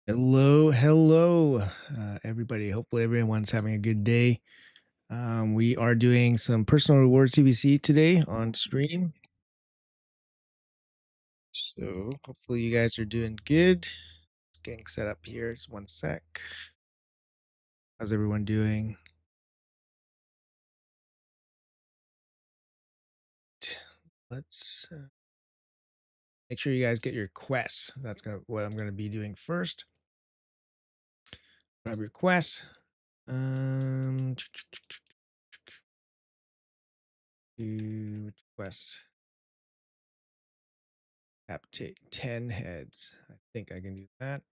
Hello, everybody. Hopefully, everyone's having a good day. We are doing some personal rewards CBC today on stream. So, hopefully, you guys are doing good. Getting set up here. Just one sec. How's everyone doing? Let's make sure you guys get your quests. That's what I'm gonna be doing first. Grab your quests. Quest. Take 10 heads. I think I can do that.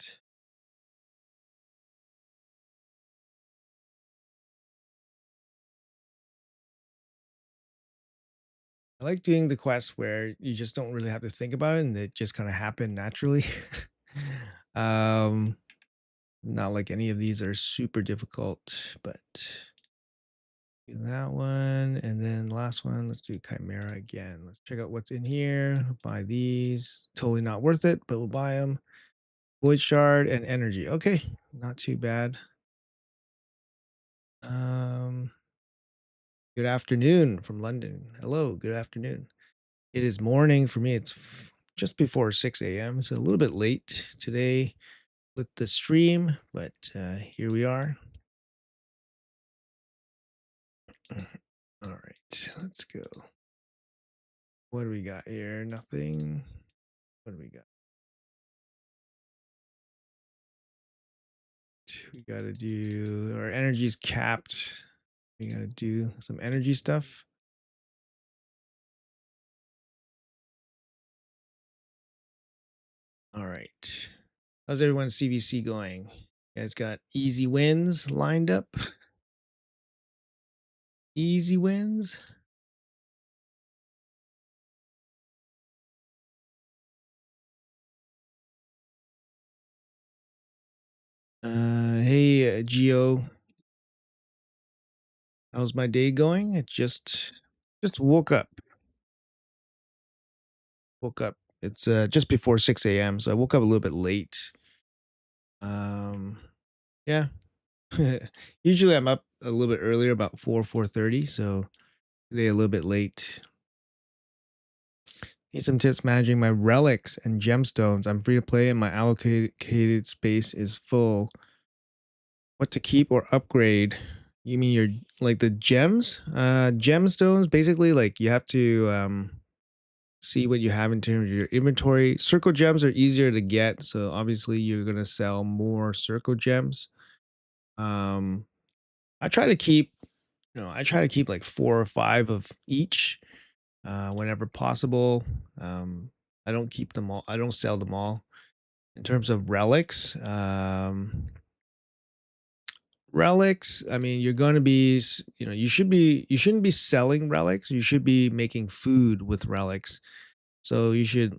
I like doing the quests where you just don't really have to think about it and it just kind of happen naturally. um, Not like any of these are super difficult, but do that one. And then last one, let's do Chimera again. Let's check out what's in here. Buy these. Totally not worth it, but we'll buy them. Void Shard and Energy. Okay, not too bad. Good afternoon from London. Hello, good afternoon. It is morning for me. It's just before 6 a.m. It's a little bit late today with the stream, but here we are. All right, let's go. What do we got here? Nothing. What do we got? We got to do, our energy's capped. We got to do some energy stuff. All right. How's everyone's CBC going? You guys got easy wins lined up? Easy wins? Hey, Geo. How's my day going? It just woke up. Woke up. It's just before 6 a.m. So I woke up a little bit late. Yeah. Usually I'm up a little bit earlier, about 4:30. So today a little bit late. Need some tips managing my relics and gemstones. I'm free to play and my allocated space is full. What to keep or upgrade? You mean your like the gems? Gemstones, basically like you have to see what you have in terms of your inventory. Circle gems are easier to get, so obviously you're gonna sell more circle gems. Um, I try to keep, I try to keep like 4 or 5 of each, whenever possible. I don't keep them all. I don't sell them all. In terms of relics, I mean, you're going to be, you shouldn't be selling relics. You should be making food with relics. So you should,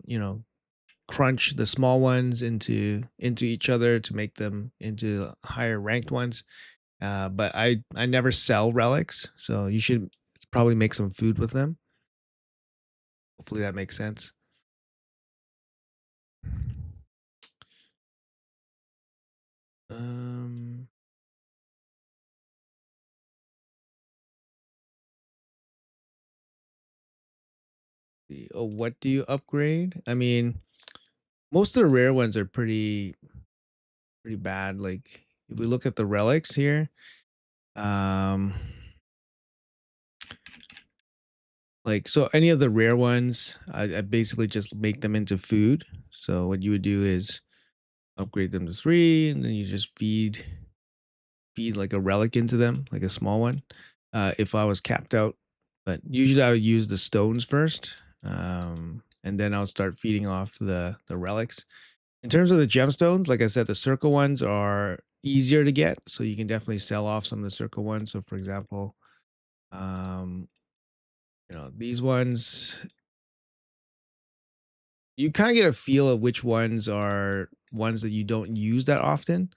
crunch the small ones into each other to make them into higher ranked ones. But I never sell relics, so you should probably make some food with them. Hopefully that makes sense. Um, what do you upgrade? I mean, most of the rare ones are pretty bad. Like if we look at the relics here, um, like so any of the rare ones, I basically just make them into food. So what you would do is upgrade them to 3, and then you just feed like a relic into them, like a small one. If I was capped out, but usually I would use the stones first, and then I'll start feeding off the relics. In terms of the gemstones, like I said, the circle ones are easier to get, so you can definitely sell off some of the circle ones. So, for example, um, these ones, you kind of get a feel of which ones are ones that you don't use that often.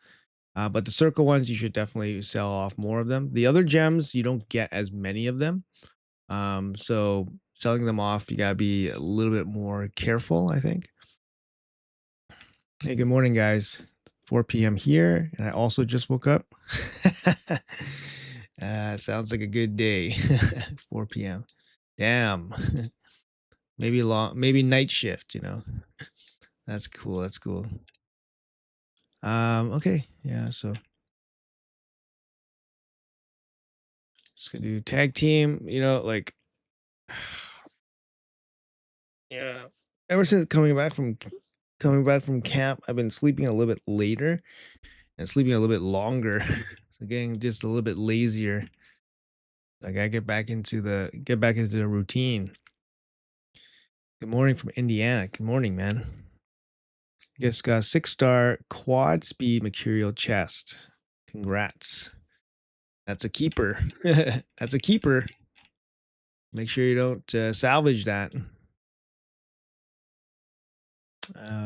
But the circle ones, you should definitely sell off more of them. The other gems, you don't get as many of them. So selling them off, you gotta be a little bit more careful, I think. Hey, good morning, guys. 4 p.m. here, and I also just woke up. Sounds like a good day. 4 p.m. Damn. Maybe long, maybe night shift, you know. That's cool. That's cool. Okay. Yeah, so just gonna do tag team, you know, like yeah. Ever since coming back from camp, I've been sleeping a little bit later and sleeping a little bit longer. So getting just a little bit lazier. I gotta get back into the routine. Good morning from Indiana. Good morning, man. Just got a 6-star quad speed mercurial chest. Congrats. That's a keeper. That's a keeper. Make sure you don't salvage that.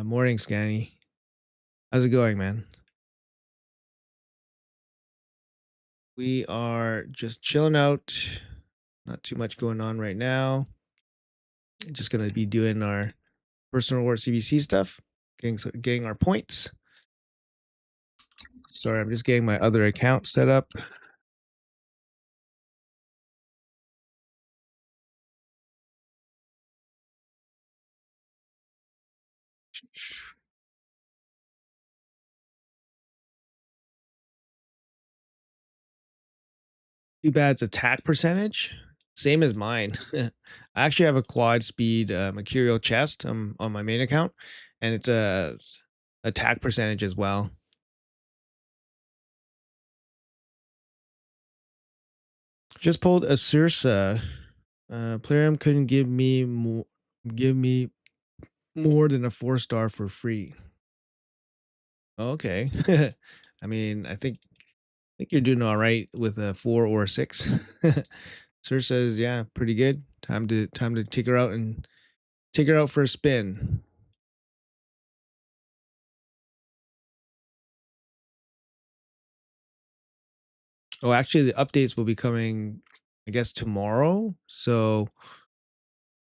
Morning, Scanny. How's it going, man? We are just chilling out. Not too much going on right now. Just gonna be doing our personal reward CVC stuff, getting our points. Sorry, I'm just getting my other account set up. Too bad it's attack percentage. Same as mine. I actually have a quad speed mercurial chest on my main account, and it's a attack percentage as well. Just pulled a Sursa. Plarium couldn't give me more than a 4-star for free. Okay. I mean, I think you're doing all right with a 4 or a 6. Sir says, yeah, pretty good. Time to take her out and take her out for a spin. Oh, actually, the updates will be coming, I guess, tomorrow. So,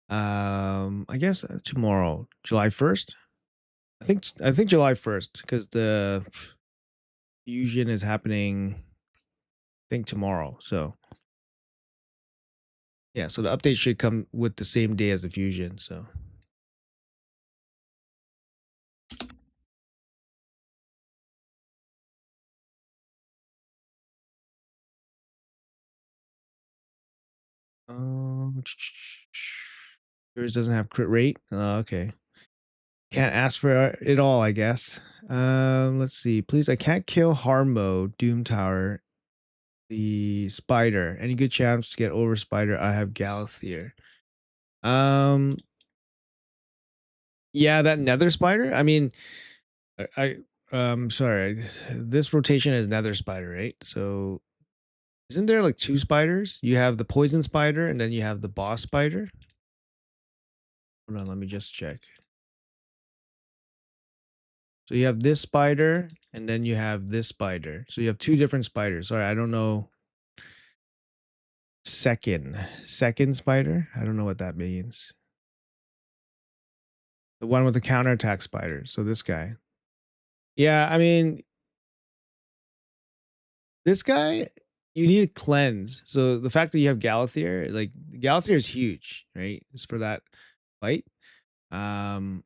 I guess tomorrow, July 1st. I think July 1st because the fusion is happening. I think tomorrow. So yeah, so the update should come with the same day as the fusion. So um, yours doesn't have crit rate. Okay. Can't ask for it all, I guess. Let's see. Please, I can't kill Harmo, Doom Tower, the spider. Any good chance to get over spider? I have Galathir. Um, yeah, that Nether spider. I mean, sorry. This rotation is Nether spider, right? So, isn't there like 2 spiders? You have the poison spider, and then you have the boss spider. Hold on, let me just check. So you have this spider, and then you have this spider. So you have 2 different spiders. Sorry, I don't know. Second spider. I don't know what that means. The one with the counterattack spider. So this guy. Yeah, I mean, this guy, you need to cleanse. So the fact that you have Galathir, like Galathir is huge, right? It's for that fight. Um,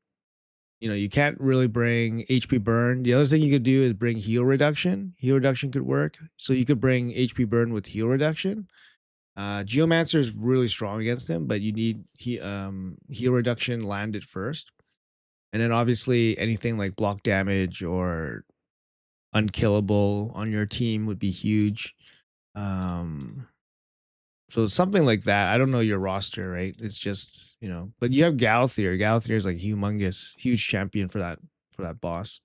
you can't really bring HP burn. The other thing you could do is bring heal reduction. Heal reduction could work. So you could bring HP burn with heal reduction. Geomancer is really strong against him, but you need heal reduction landed first. And then obviously anything like block damage or unkillable on your team would be huge. Um, so something like that. I don't know your roster, right? It's just, but you have Galathir. Galathir is like humongous, huge champion for that boss.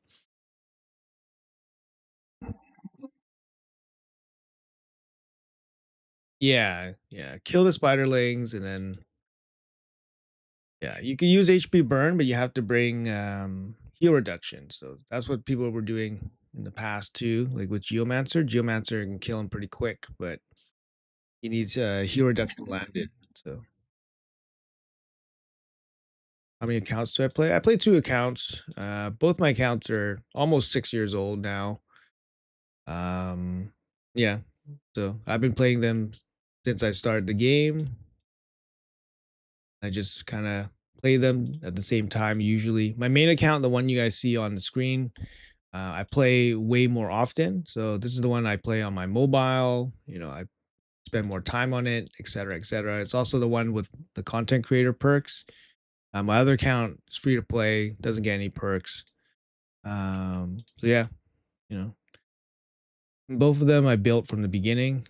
Yeah, yeah. Kill the spiderlings and then yeah, you can use HP burn, but you have to bring heal reduction. So that's what people were doing in the past too, like with Geomancer. Geomancer can kill him pretty quick, but he needs heal reduction landed. So How many accounts do I play? I play 2 accounts. Both my accounts are almost 6 years old now. Um, yeah, so I've been playing them since I started the game. I just kinda play them at the same time usually. My main account, the one you guys see on the screen, I play way more often. So this is the one I play on my mobile. I spend more time on it, et cetera, et cetera. It's also the one with the content creator perks. My other account is free to play, doesn't get any perks. So yeah, you know, both of them I built from the beginning.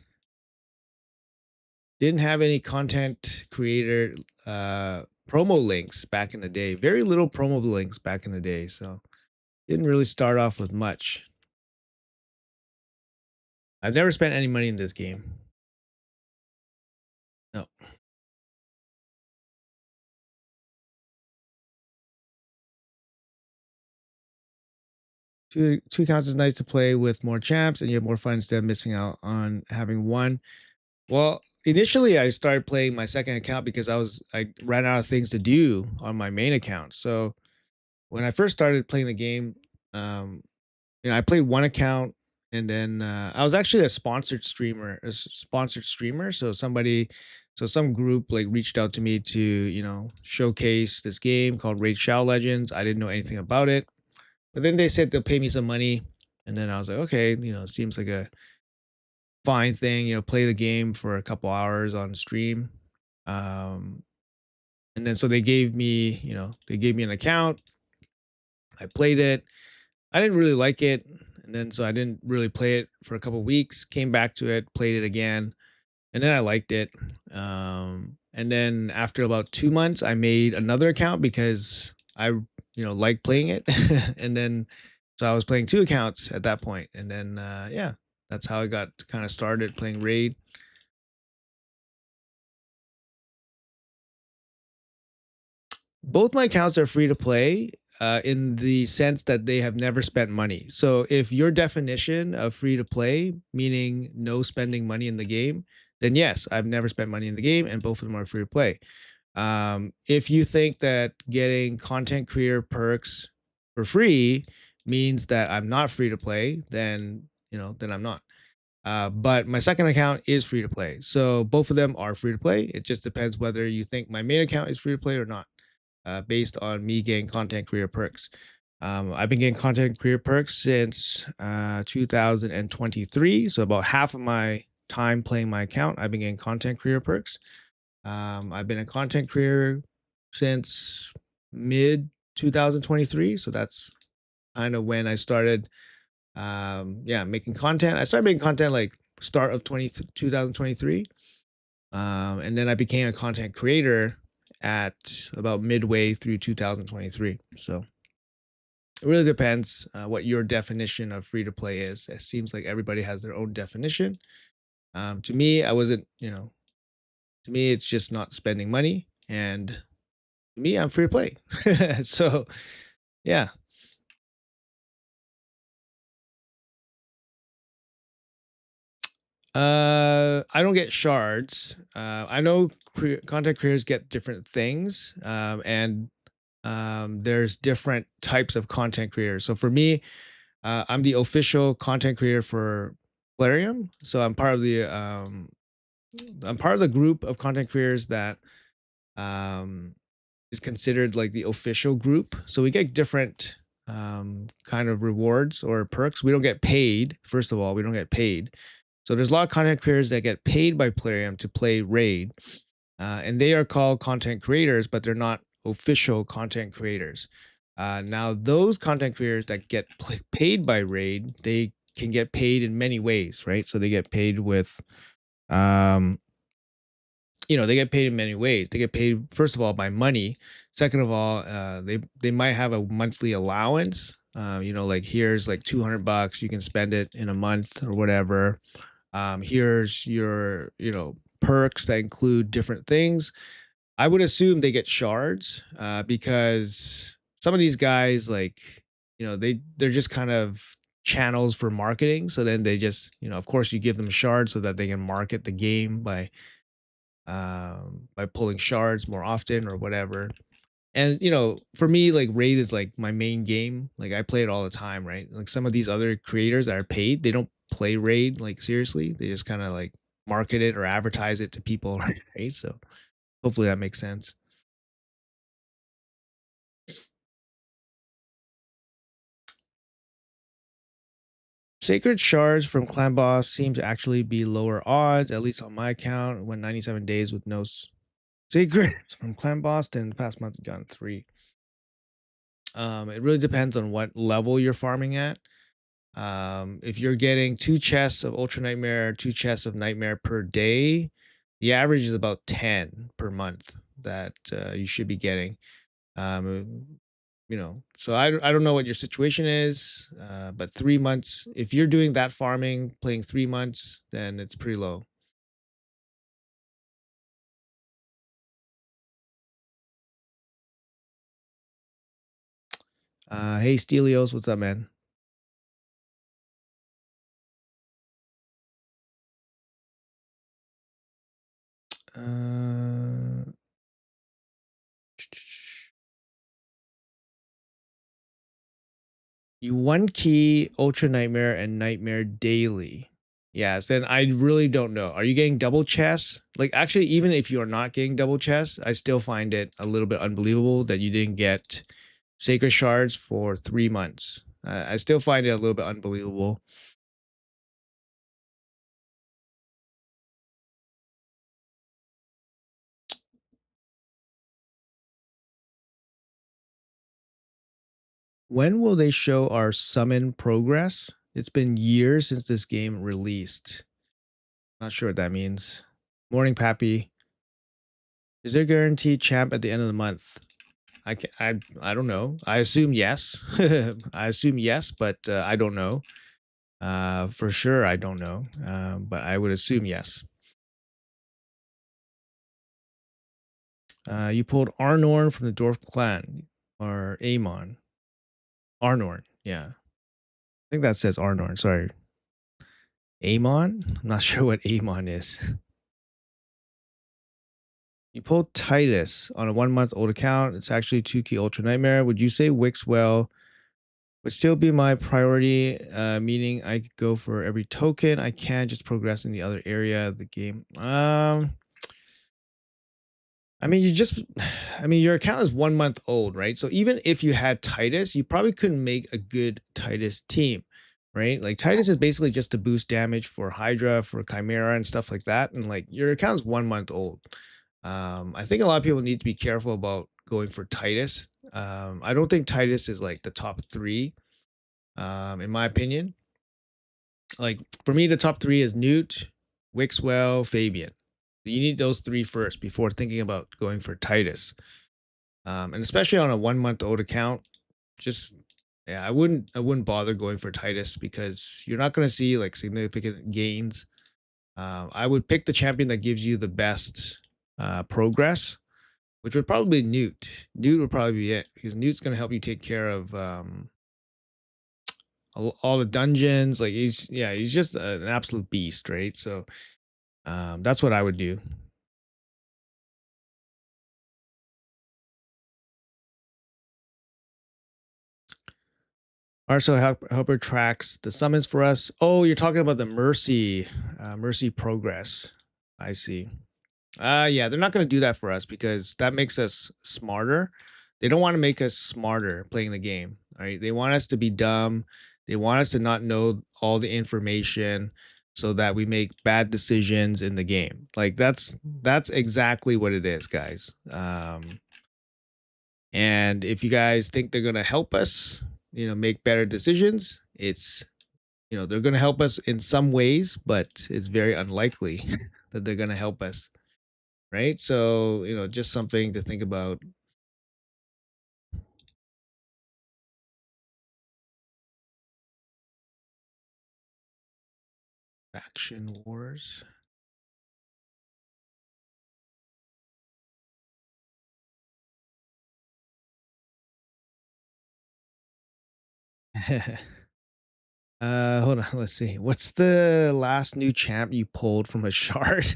Didn't have any content creator promo links back in the day. Very little promo links back in the day. So didn't really start off with much. I've never spent any money in this game. No. Two accounts is nice to play with more champs and you have more fun instead of missing out on having one. Well, initially I started playing my second account because I ran out of things to do on my main account. So when I first started playing the game, um, I played one account and then I was actually a sponsored streamer, sponsored streamer. So some group like reached out to me to, showcase this game called Raid Shadow Legends. I didn't know anything about it, but then they said they'll pay me some money. And then I was like, okay, it seems like a fine thing, play the game for a couple hours on stream. Um, and then so they gave me an account. I played it. I didn't really like it. And then so I didn't really play it for a couple weeks, came back to it, played it again, and then I liked it. And then after about 2 months, I made another account because I, like playing it. And then so I was playing two accounts at that point. And then yeah, that's how I got kind of started playing Raid. Both my accounts are free to play in the sense that they have never spent money. So if your definition of free to play, meaning no spending money in the game, then yes, I've never spent money in the game and both of them are free to play. If you think that getting content creator perks for free means that I'm not free to play, then I'm not. But my second account is free to play. So both of them are free to play. It just depends whether you think my main account is free to play or not, based on me getting content creator perks. I've been getting content creator perks since 2023. So about half of my time playing my account, I've been getting content creator perks. I've been a content creator since mid 2023. So that's kind of when I started making content. I started making content like start of 2023. And then I became a content creator at about midway through 2023. So it really depends what your definition of free to play is. It seems like everybody has their own definition. To me, I wasn't, to me, it's just not spending money. And to me, I'm free to play. So yeah. I don't get shards. I know content creators get different things, and there's different types of content creators. So for me, I'm the official content creator for Plarium. So I'm part of the group of content creators that um, is considered like the official group. So we get different kind of rewards or perks. We don't get paid. First of all, we don't get paid. So there's a lot of content creators that get paid by Plarium to play Raid, and they are called content creators, but they're not official content creators. Now, those content creators that get paid by Raid, they can get paid in many ways, right? So they get paid with, um, they get paid in many ways. They get paid first of all by money. Second of all, they might have a monthly allowance. Like here's like $200, you can spend it in a month or whatever. Here's your perks that include different things. I would assume they get shards because some of these guys like they're just kind of channels for marketing. So then they just of course you give them shards so that they can market the game by pulling shards more often or whatever. And for me, like raid is like my main game. Like I play it all the time, right? Like some of these other creators that are paid, they don't play raid like seriously. They just kind of like market it or advertise it to people, right? So hopefully that makes sense. Sacred shards from clan boss seem to actually be lower odds, at least on my account. Went 97 days with no secrets from clan boss. Then the past month, gotten three. It really depends on what level you're farming at. If you're getting 2 chests of Ultra Nightmare, 2 chests of Nightmare per day, the average is about 10 per month that you should be getting. So I don't know what your situation is, but 3 months, if you're doing that farming, playing 3 months, then it's pretty low. Hey, Stelios, what's up, man? Uh, You one key Ultra Nightmare and Nightmare daily. Yes, then I really don't know. Are you getting double chests? Like, actually, even if you are not getting double chests, I still find it a little bit unbelievable that you didn't get Sacred Shards for 3 months. I still find it a little bit unbelievable. When will they show our summon progress? It's been years since this game released. Not sure what that means. Morning, Pappy. Is there guaranteed champ at the end of the month? I don't know. I assume yes. I assume yes, but I don't know. For sure, I don't know. But I would assume yes. You pulled Arnorn from the Dwarf clan, or Amon. Arnorn, yeah. I think that says Arnorn. Sorry, Amon. I'm not sure what Amon is. You pulled Titus on a 1 month old account. It's actually 2 key Ultra Nightmare. Would you say Wixwell would still be my priority, meaning I could go for every token. I can't just progress in the other area of the game. I mean, your account is 1 month old, right? So even if you had Titus, you probably couldn't make a good Titus team, right? Like Titus is basically just to boost damage for Hydra, for Chimera, and stuff like that. And like your account is 1 month old. I think a lot of people need to be careful about going for Titus. I don't think Titus is like the top three, in my opinion. Like for me, the top three is Newt, Wixwell, Fabian. You need those three first before thinking about going for Titus. And especially on a 1 month old account, just yeah, I wouldn't bother going for Titus because you're not going to see like significant gains. I would pick the champion that gives you the best progress, which would probably be Newt. Newt would probably be it because Newt's going to help you take care of all the dungeons. Like he's just an absolute beast, right? So that's what I would do. Also, helper tracks the summons for us. Oh, you're talking about the mercy progress. I see. Yeah, they're not going to do that for us because that makes us smarter. They don't want to make us smarter playing the game. All right, they want us to be dumb. They want us to not know all the information so that we make bad decisions in the game. Like that's exactly what it is, guys. And if you guys think they're going to help us, make better decisions, it's they're going to help us in some ways, but it's very unlikely that they're going to help us, right? So just something to think about. Faction wars. Hold on, let's see, what's the last new champ you pulled from a shard?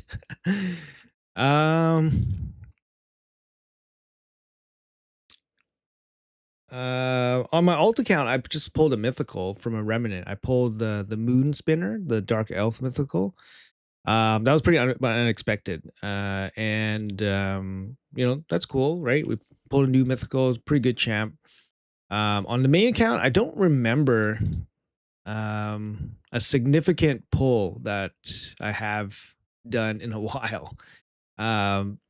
um On my alt account, I just pulled a mythical from a remnant. I pulled the moon spinner, the dark elf mythical. That was pretty unexpected. And you know, that's cool, right? We pulled a new mythical, it's a pretty good champ. On the main account, I don't remember a significant pull that I have done in a while.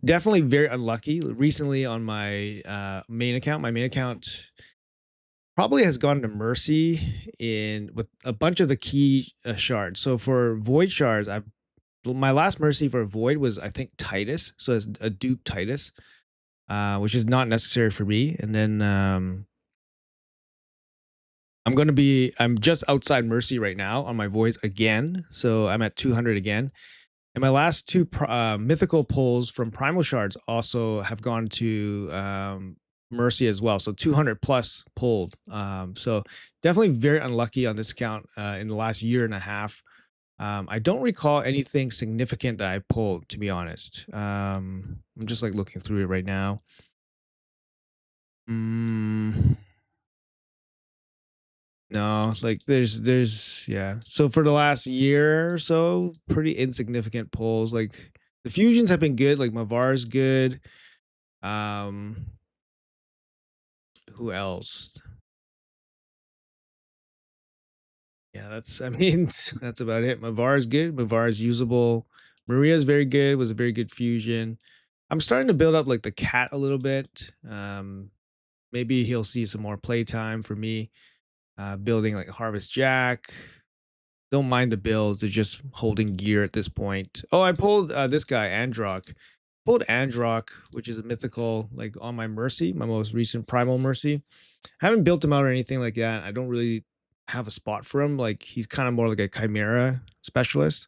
Definitely very unlucky. Recently on my main account probably has gone to mercy in with a bunch of the key shards. So for void shards, I my last mercy for void was I think Titus, so it's a dupe Titus, which is not necessary for me. And then I'm just outside mercy right now on my voids again, so I'm at 200 again. And my last two mythical pulls from primal shards also have gone to mercy as well, so 200 plus pulled. So definitely very unlucky on this account in the last year and a half. I don't recall anything significant that I pulled, to be honest. I'm just like looking through it right now. Mm, no, like there's yeah. So for the last year or so, pretty insignificant pulls. Like the fusions have been good. Like Mavar's good. Um, who else? Yeah, that's I mean that's about it. Mavar's good. Mavar's usable. Maria's very good. Was a very good fusion. I'm starting to build up like the cat a little bit. Maybe he'll see some more playtime for me. Building like Harvest Jack. Don't mind the builds. They're just holding gear at this point. Oh, I pulled this guy, Androck. Pulled Androck, which is a mythical, like on my Mercy, my most recent Primal Mercy. I haven't built him out or anything like that. I don't really have a spot for him. Like he's kind of more like a Chimera specialist.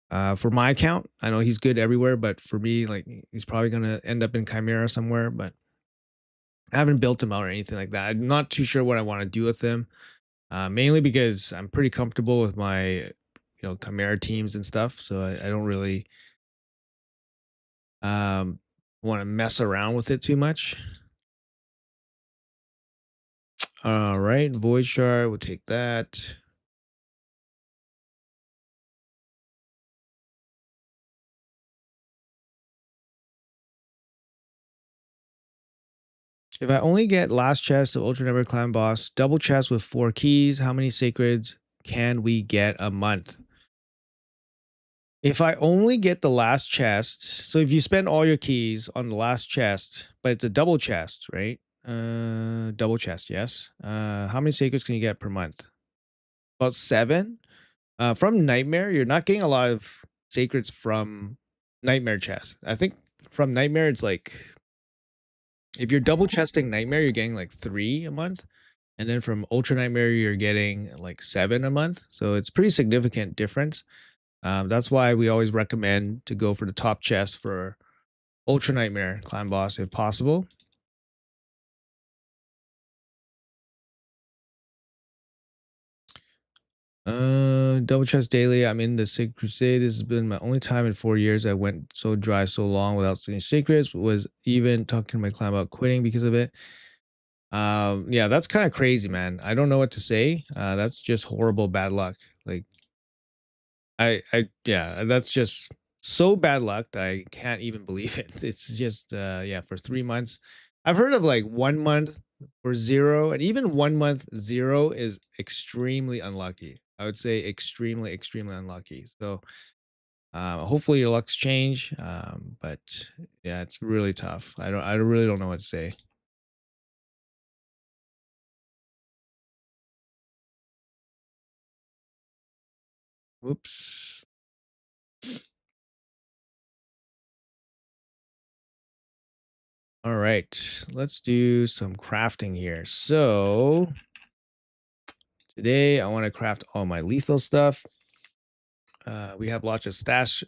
For my account, I know he's good everywhere, but for me, like he's probably gonna end up in Chimera somewhere. But I haven't built him out or anything like that. I'm not too sure what I want to do with him. Mainly because I'm pretty comfortable with my, Chimera teams and stuff. So I don't really um, want to mess around with it too much. All right, Void Shard, we'll take that. If I only get last chest of Ultra Never Climb Boss, double chest with 4 keys, how many sacreds can we get a month? If I only get the last chest, so if you spend all your keys on the last chest, but it's a double chest, right? Double chest, yes. How many sacreds can you get per month? About 7. From Nightmare, you're not getting a lot of sacreds from Nightmare chest. I think from Nightmare, it's like if you're double chesting Nightmare, you're getting like 3 a month. And then from Ultra Nightmare, you're getting like 7 a month. So it's pretty significant difference. That's why we always recommend to go for the top chest for Ultra Nightmare Climb Boss if possible. Double chest daily. I'm in the Sig Crusade. This has been my only time in 4 years I went so dry so long without any secrets. Was even talking to my client about quitting because of it. Yeah, that's kind of crazy, man. I don't know what to say. That's just horrible bad luck. Like yeah, that's just so bad luck that I can't even believe it. It's just yeah, for 3 months. I've heard of like 1 month for 0, and even 1 month 0 is extremely unlucky. I would say extremely, extremely unlucky. So hopefully your lucks change. But yeah, it's really tough. I really don't know what to say. Whoops. All right, let's do some crafting here. So today I want to craft all my lethal stuff. We have lots of stash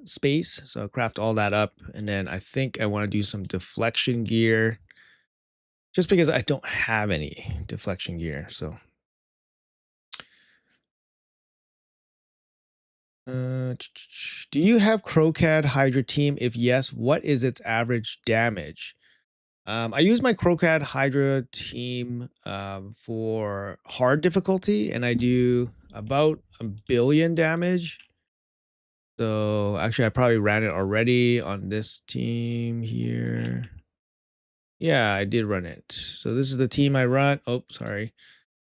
space, so I'll craft all that up, and then I think I want to do some deflection gear, just because I don't have any deflection gear. So, do you have Crocad Hydra team? If yes, what is its average damage? I use my Crocat Hydra team for hard difficulty, and I do about 1 billion damage. So actually, I probably ran it already on this team here. Yeah, I did run it. So this is the team I run. Oh, sorry.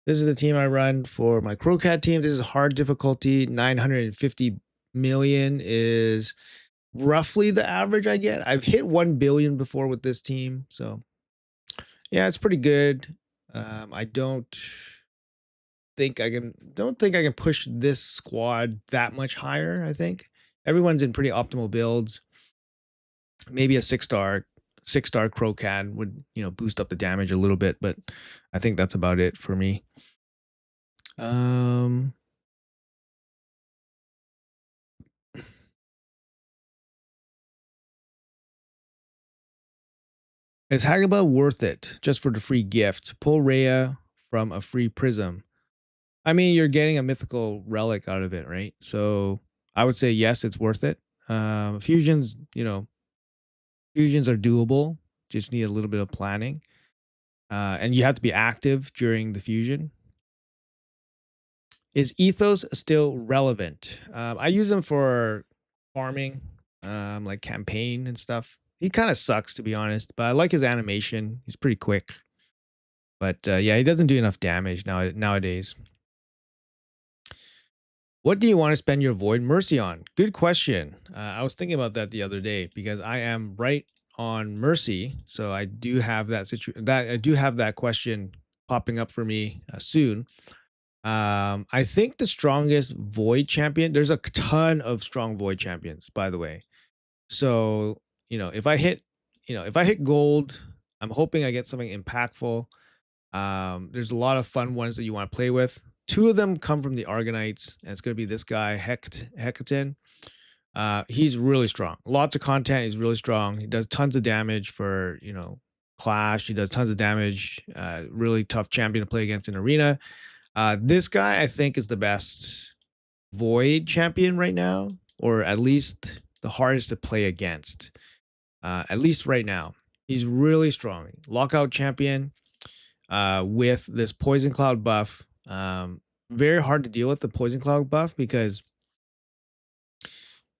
This is the team I run for my Crocat team. This is hard difficulty. 950 million is roughly the average I get. I've hit 1 billion before with this team. So yeah, it's pretty good. I don't think I can push this squad that much higher, I think. Everyone's in pretty optimal builds. Maybe a 6-star Crocat would, boost up the damage a little bit, but I think that's about it for me. Um Is Hagaba worth it just for the free gift? Pull Rhea from a free prism. I mean, you're getting a mythical relic out of it, right? So I would say yes, it's worth it. Fusions, fusions are doable. Just need a little bit of planning, and you have to be active during the fusion. Is Ethos still relevant? I use him for farming, like campaign and stuff. He kind of sucks to be honest, but I like his animation. He's pretty quick. But yeah, he doesn't do enough damage nowadays. What do you want to spend your Void Mercy on? Good question. I was thinking about that the other day because I am right on Mercy, so I do have that question popping up for me soon. I think the strongest Void champion. There's a ton of strong Void champions, by the way. So if I hit gold, I'm hoping I get something impactful. There's a lot of fun ones that you want to play with. Two of them come from the Argonites, and it's going to be this guy, Hecaton. He's really strong. Lots of content. He's really strong. He does tons of damage for, Clash. He does tons of damage. Really tough champion to play against in Arena. This guy, I think, is the best Void champion right now, or at least the hardest to play against. At least right now. He's really strong. Lockout champion with this poison cloud buff. Very hard to deal with the poison cloud buff because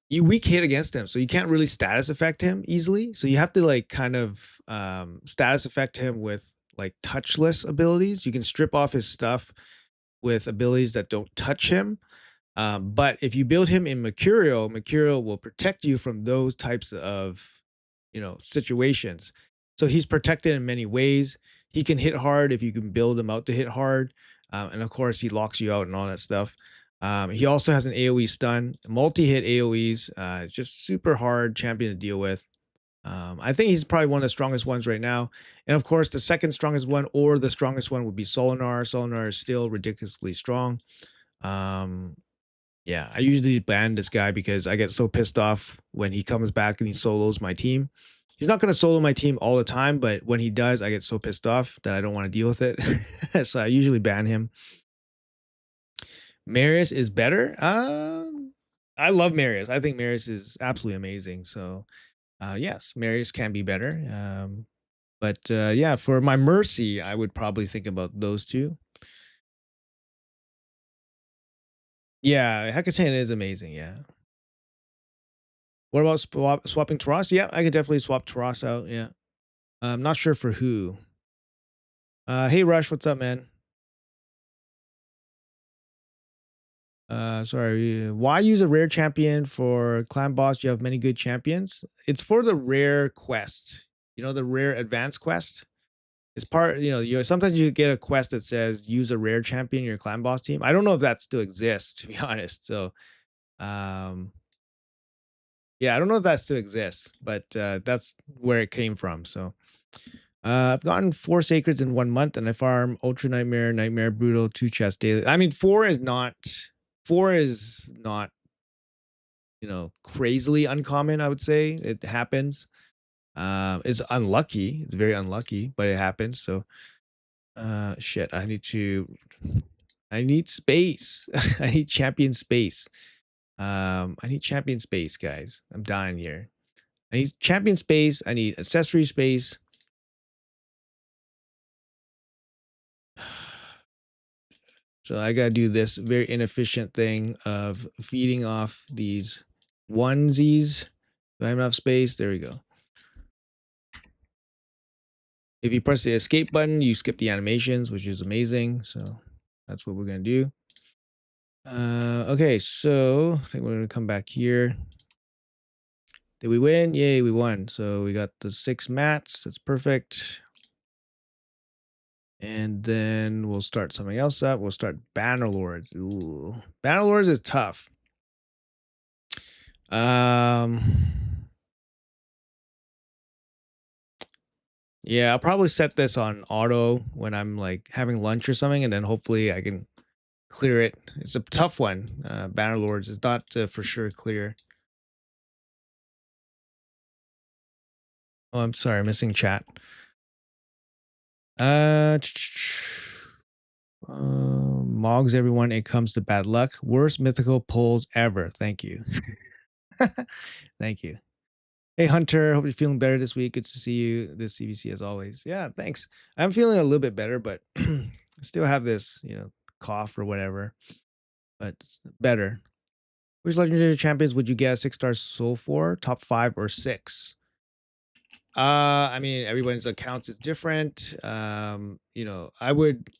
you weak hit against him, so you can't really status effect him easily. So you have to like kind of status effect him with like touchless abilities. You can strip off his stuff with abilities that don't touch him. But if you build him in Mercurial, Mercurial will protect you from those types of situations. So he's protected in many ways. He can hit hard if you can build him out to hit hard. And of course, he locks you out and all that stuff. He also has an AoE stun, multi-hit AoEs. It's just super hard champion to deal with. I think he's probably one of the strongest ones right now. And of course, the second strongest one or the strongest one would be Solinar. Solinar is still ridiculously strong. Yeah, I usually ban this guy because I get so pissed off when he comes back and he solos my team. He's not going to solo my team all the time, but when he does, I get so pissed off that I don't want to deal with it. So I usually ban him. Marius is better. I love Marius. I think Marius is absolutely amazing. So yes, Marius can be better. But yeah, for my Mercy, I would probably think about those two. Yeah, Hecatan is amazing. Yeah. What about swapping Taras? Yeah, I could definitely swap Taras out. Yeah. I'm not sure for who. Hey Rush, what's up, man? Sorry. Why use a rare champion for clan boss? You have many good champions. It's for the rare quest. The rare advanced quest. It's part. Sometimes you get a quest that says use a rare champion in your clan boss team. I don't know if that still exists, to be honest. So, yeah, I don't know if that still exists, but that's where it came from. So. I've gotten 4 sacreds in 1 month, and I farm Ultra Nightmare, Nightmare Brutal, 2 chests daily. I mean, four is not crazily uncommon. I would say it happens. It's unlucky. It's very unlucky, but it happens. So, shit. I need space. I need champion space. I need champion space, guys. I'm dying here. I need champion space. I need accessory space. So I gotta do this very inefficient thing of feeding off these onesies. Do I have enough space? There we go. If you press the escape button, you skip the animations, which is amazing. So that's what we're gonna do. Okay, so I think we're gonna come back here. Did we win? Yay, we won. So we got the 6 mats. That's perfect. And then we'll start something else up. We'll start Banner Lords. Ooh, Banner Lords is tough. Yeah, I'll probably set this on auto when I'm like having lunch or something, and then hopefully I can clear it. It's a tough one. Banner Lords is not for sure clear. Oh, I'm sorry, missing chat. Mogs everyone. It comes to bad luck. Worst mythical pulls ever. Thank you. Thank you. Hey Hunter, hope you're feeling better this week. Good to see you this CVC as always. Yeah, thanks. I'm feeling a little bit better, but I still have this, cough or whatever. But it's better. Which legendary champions would you get a 6-star soul for? Top 5 or 6? I mean, everyone's accounts is different. I would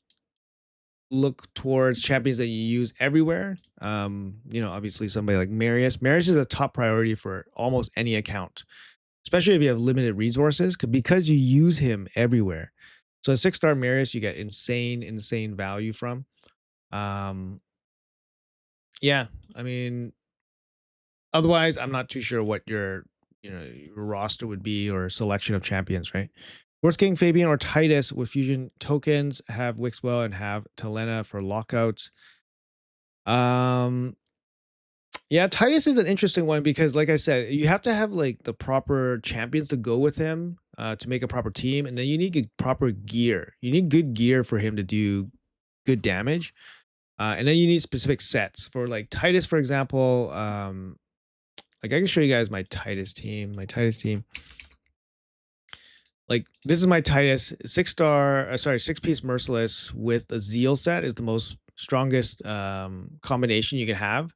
look towards champions that you use everywhere. Obviously somebody like Marius. Marius is a top priority for almost any account, especially if you have limited resources, because you use him everywhere. So a 6-star Marius, you get insane value from. Yeah, I mean, otherwise, I'm not too sure what your roster would be or selection of champions, right? Worst King Fabian or Titus with fusion tokens, have Wixwell and have Talena for lockouts. Yeah, Titus is an interesting one because, like I said, you have to have like the proper champions to go with him to make a proper team, and then you need proper gear. You need good gear for him to do good damage, and then you need specific sets for like Titus, for example. Like I can show you guys my Titus team. Like this is my Titus 6-star, 6-piece merciless with a zeal set is the most strongest combination you can have.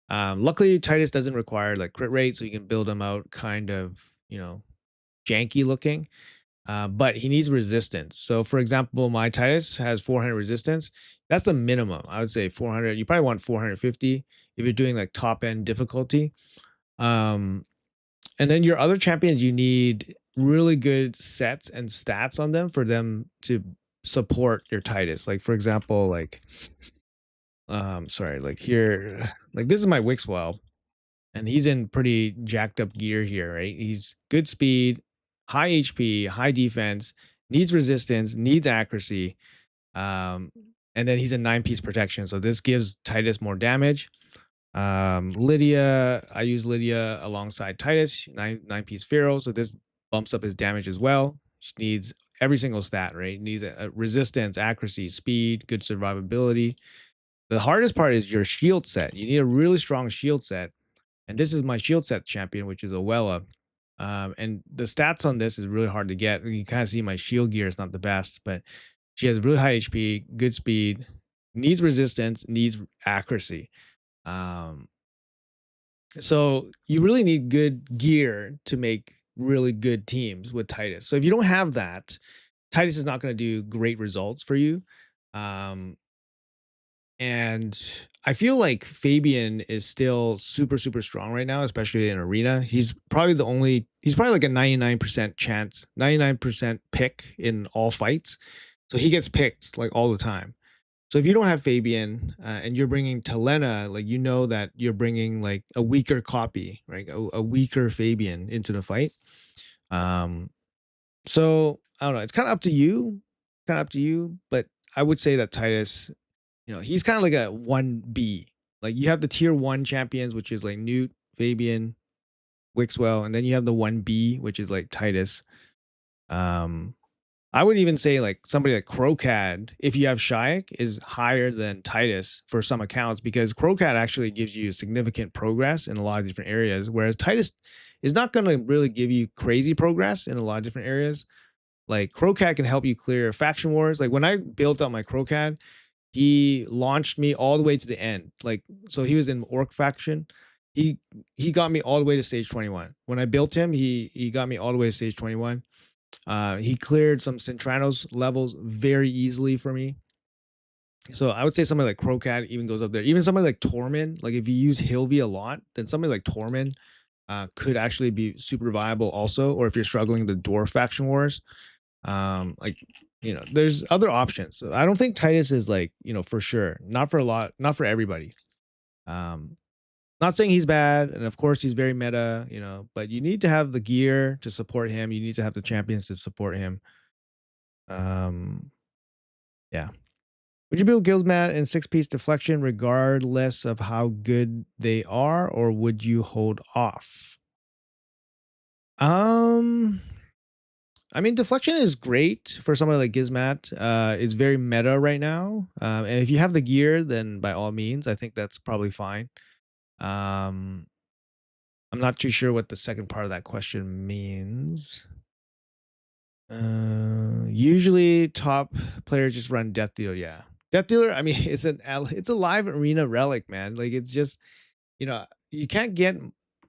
Luckily, Titus doesn't require like crit rate, so you can build him out kind of, janky looking. But he needs resistance. So, for example, my Titus has 400 resistance. That's the minimum. I would say 400. You probably want 450 if you're doing like top end difficulty. And then your other champions, you need really good sets and stats on them for them to support your Titus. Like, for example, like like here, like this is my Wixwell, and he's in pretty jacked up gear here, right? He's good speed, high HP, high defense, needs resistance, needs accuracy. And then he's a 9-piece protection. So this gives Titus more damage. Lydia, I use Lydia alongside Titus, 9-piece Pharaoh. So this bumps up his damage as well. She needs every single stat, right? Needs a resistance, accuracy, speed, good survivability. The hardest part is your shield set. You need a really strong shield set. And this is my shield set champion, which is Owella. And the stats on this is really hard to get. You kind of see my shield gear is not the best, but she has really high HP, good speed, needs resistance, needs accuracy. So you really need good gear to make really good teams with Titus. So if you don't have that, Titus is not going to do great results for you. And I feel like Fabian is still super strong right now, especially in arena. He's probably like a 99% chance, 99% pick in all fights. So he gets picked like all the time. So if you don't have Fabian and you're bringing Talena, like that you're bringing like a weaker copy, right? A weaker Fabian into the fight. So I don't know. It's kind of up to you. But I would say that Titus, he's kind of like a 1B. Like you have the tier 1 champions, which is like Newt, Fabian, Wixwell, and then you have the 1B, which is like Titus. I would even say like somebody like Crowcad, if you have Shayak, is higher than Titus for some accounts because Crowcad actually gives you significant progress in a lot of different areas, whereas Titus is not going to really give you crazy progress in a lot of different areas. Like Crowcad can help you clear faction wars. Like when I built out my Crowcad, he launched me all the way to the end. Like, so he was in orc faction. He he got me all the way to stage 21. When I built him, he got me all the way to stage 21. He cleared some Centranos levels very easily for me. So I would say somebody like Crocat even goes up there. Even somebody like Tormin, like if you use Hilvi a lot, then somebody like Tormin could actually be super viable also. Or if you're struggling the Dwarf faction wars, like there's other options. So I don't think Titus is like for sure, not for a lot, not for everybody. Um, not saying he's bad, and of course he's very meta, but you need to have the gear to support him. You need to have the champions to support him. Um, yeah. Would you build Guildsmat and 6-piece deflection regardless of how good they are, or would you hold off? I mean, deflection is great for somebody like Gizmat. It's very meta right now. And if you have the gear, then by all means, I think that's probably fine. I'm not too sure what the second part of that question means. Usually top players just run Death Dealer. Yeah, Death Dealer. I mean, it's a live arena relic, man. Like it's just you can't get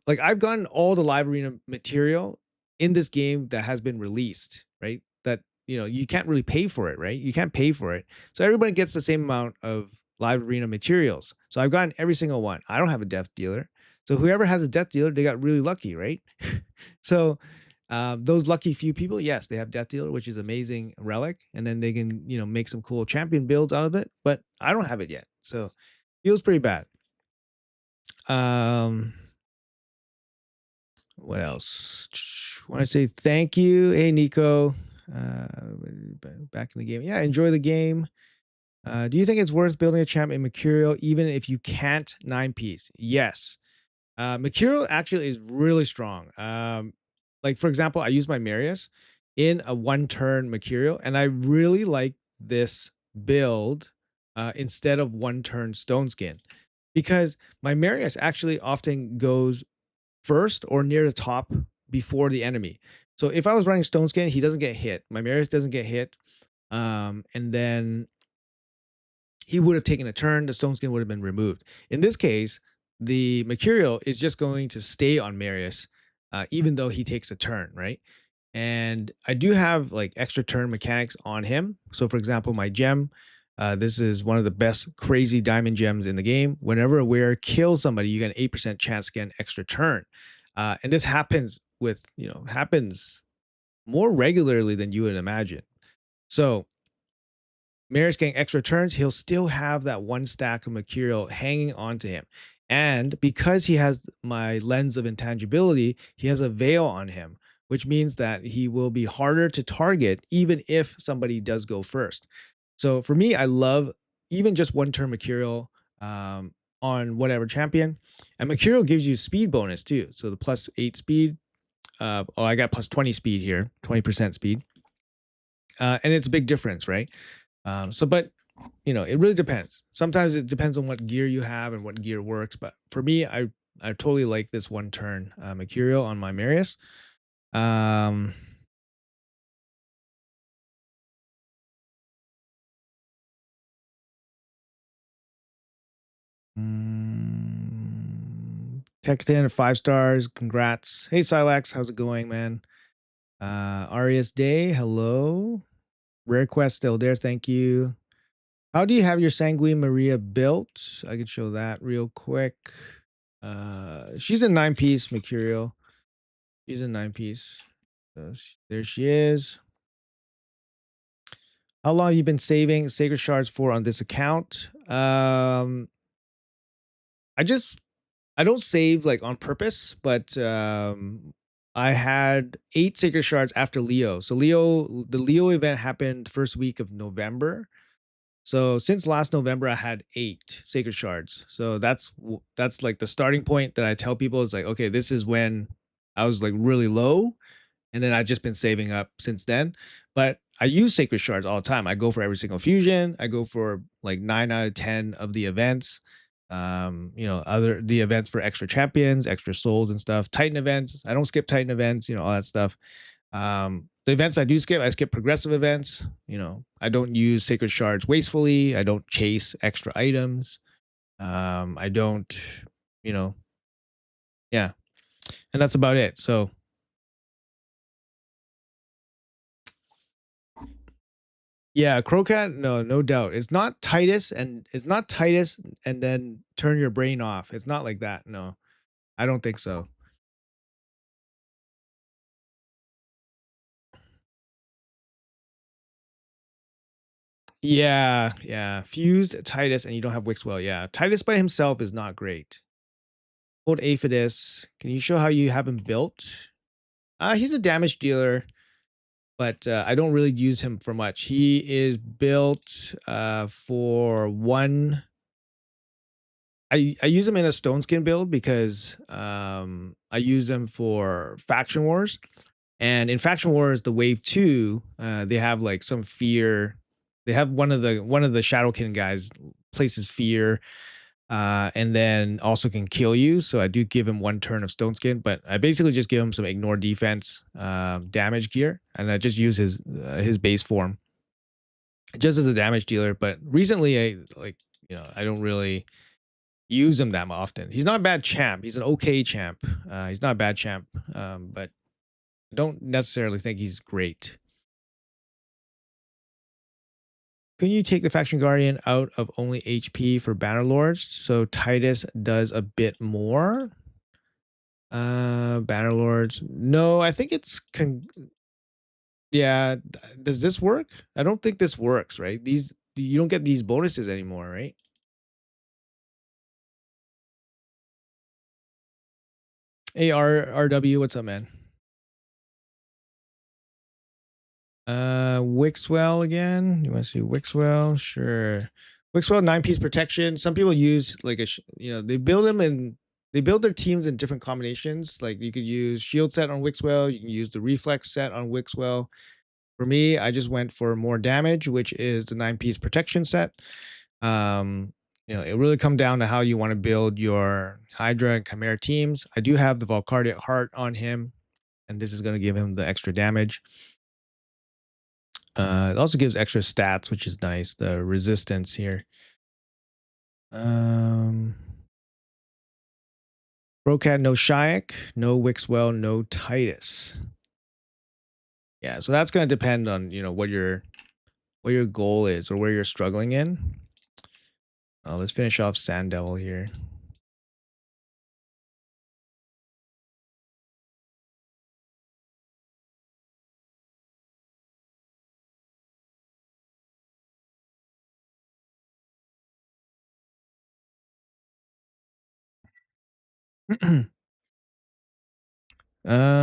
like I've gotten all the live arena material in this game that has been released, right? That you can't really pay for it, right? You can't pay for it, so everybody gets the same amount of live arena materials. So I've gotten every single one. I don't have a Death Dealer, so whoever has a Death Dealer, they got really lucky, right? So those lucky few people, yes, they have Death Dealer, which is amazing relic, and then they can make some cool champion builds out of it. But I don't have it yet, so feels pretty bad. What else? Want to say thank you. Hey, Nico. Back in the game. Yeah, enjoy the game. Do you think it's worth building a champ in Mercurial even if you can't 9-piece? Yes. Mercurial actually is really strong. Like, for example, I use my Marius in a 1-turn Mercurial, and I really like this build instead of 1-turn Stone Skin, because my Marius actually often goes first or near the top before the enemy. So if I was running Stone Skin, he doesn't get hit. My Marius doesn't get hit. And then he would have taken a turn. The Stone Skin would have been removed. In this case, the Mercurial is just going to stay on Marius, even though he takes a turn, right? And I do have like extra turn mechanics on him. So for example, my gem, this is one of the best crazy diamond gems in the game. Whenever a wearer kills somebody, you get an 8% chance to get an extra turn. And this happens happens more regularly than you would imagine. So Marius getting extra turns, he'll still have that 1 stack of material hanging onto him. And because he has my lens of intangibility, he has a veil on him, which means that he will be harder to target even if somebody does go first. So for me, I love even just 1-turn Mercurial on whatever champion. And Mercurial gives you speed bonus too. So the +8 speed. I got +20 speed here, 20% speed. And it's a big difference, right? But it really depends. Sometimes it depends on what gear you have and what gear works. But for me, I totally like this 1-turn Mercurial on my Marius. Tech 10 5 stars. Congrats. Hey, Silax, how's it going, man? Arias Day, hello. Rare Quest still there. Thank you. How do you have your Sanguine Maria built? I could show that real quick. She's a 9-piece Mercurial. She's a 9-piece. So there she is. How long have you been saving sacred shards for on this account? I don't save like on purpose, but I had 8 sacred shards after Leo. So the Leo event happened first week of November. So since last November, I had 8 sacred shards. So that's like the starting point that I tell people is like, okay, this is when I was like really low, and then I've just been saving up since then. But I use sacred shards all the time. I go for every single fusion. I go for like 9 out of 10 of the events. The events for extra champions, extra souls and stuff. Titan events. I don't skip Titan events. All that stuff. The events I do skip, I skip progressive events. You know, I don't use sacred shards wastefully. I don't chase extra items. I don't, you know, yeah, and that's about it. So yeah, Crocat, no, no doubt. It's not Titus, and it's not Titus, and then turn your brain off. It's not like that. No, I don't think so. Yeah, yeah. Fused Titus, and you don't have Wixwell. Yeah, Titus by himself is not great. Old Aphidus, can you show how you have him built? He's a damage dealer, but I don't really use him for much. He is built for one. I use him in a stone skin build because I use him for faction wars, and in faction wars, the wave two, they have like some fear. They have one of the Shadowkin guys places fear, and then also can kill you. So I do give him one turn of stone skin, but I basically just give him some ignore defense, damage gear, and I just use his base form just as a damage dealer. But recently, I don't really use him that often. He's not a bad champ. He's an okay champ. He's not a bad champ, but I don't necessarily think he's great. Can you take the faction guardian out of only HP for banner lords so Titus does a bit more? Banner lords. No, I think yeah. Does this work? I don't think this works, right? These you don't get these bonuses anymore, right? Hey, RW, what's up, man? Wixwell again. You want to see Wixwell? Sure. Wixwell 9-piece protection. Some people use like they build them and they build their teams in different combinations. Like you could use shield set on Wixwell, you can use the reflex set on Wixwell. For me, I just went for more damage, which is the 9-piece protection set. It really come down to how you want to build your Hydra and Chimera teams. I do have the Valcardian Heart on him, and this is going to give him the extra damage. It also gives extra stats, which is nice. The resistance here. Brocat, no Shayak, no Wixwell, no Titus. Yeah, so that's going to depend on what your goal is or where you're struggling in. Let's finish off Sand Devil here.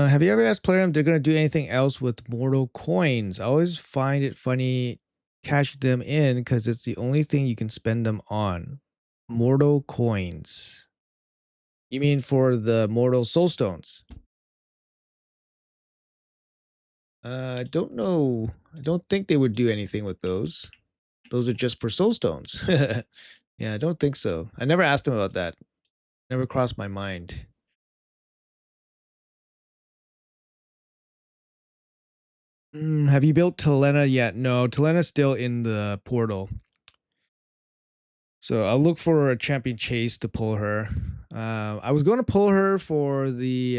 Have you ever asked player if they're gonna do anything else with mortal coins? I always find it funny cashing them in because it's the only thing you can spend them on. Mortal coins. You mean for the mortal soul stones? I don't know. I don't think they would do anything with those. Those are just for soul stones. Yeah, I don't think so. I never asked them about that. Never crossed my mind. Have you built Telena yet? No, Telena's still in the portal. So I'll look for a champion chase to pull her. I was going to pull her for the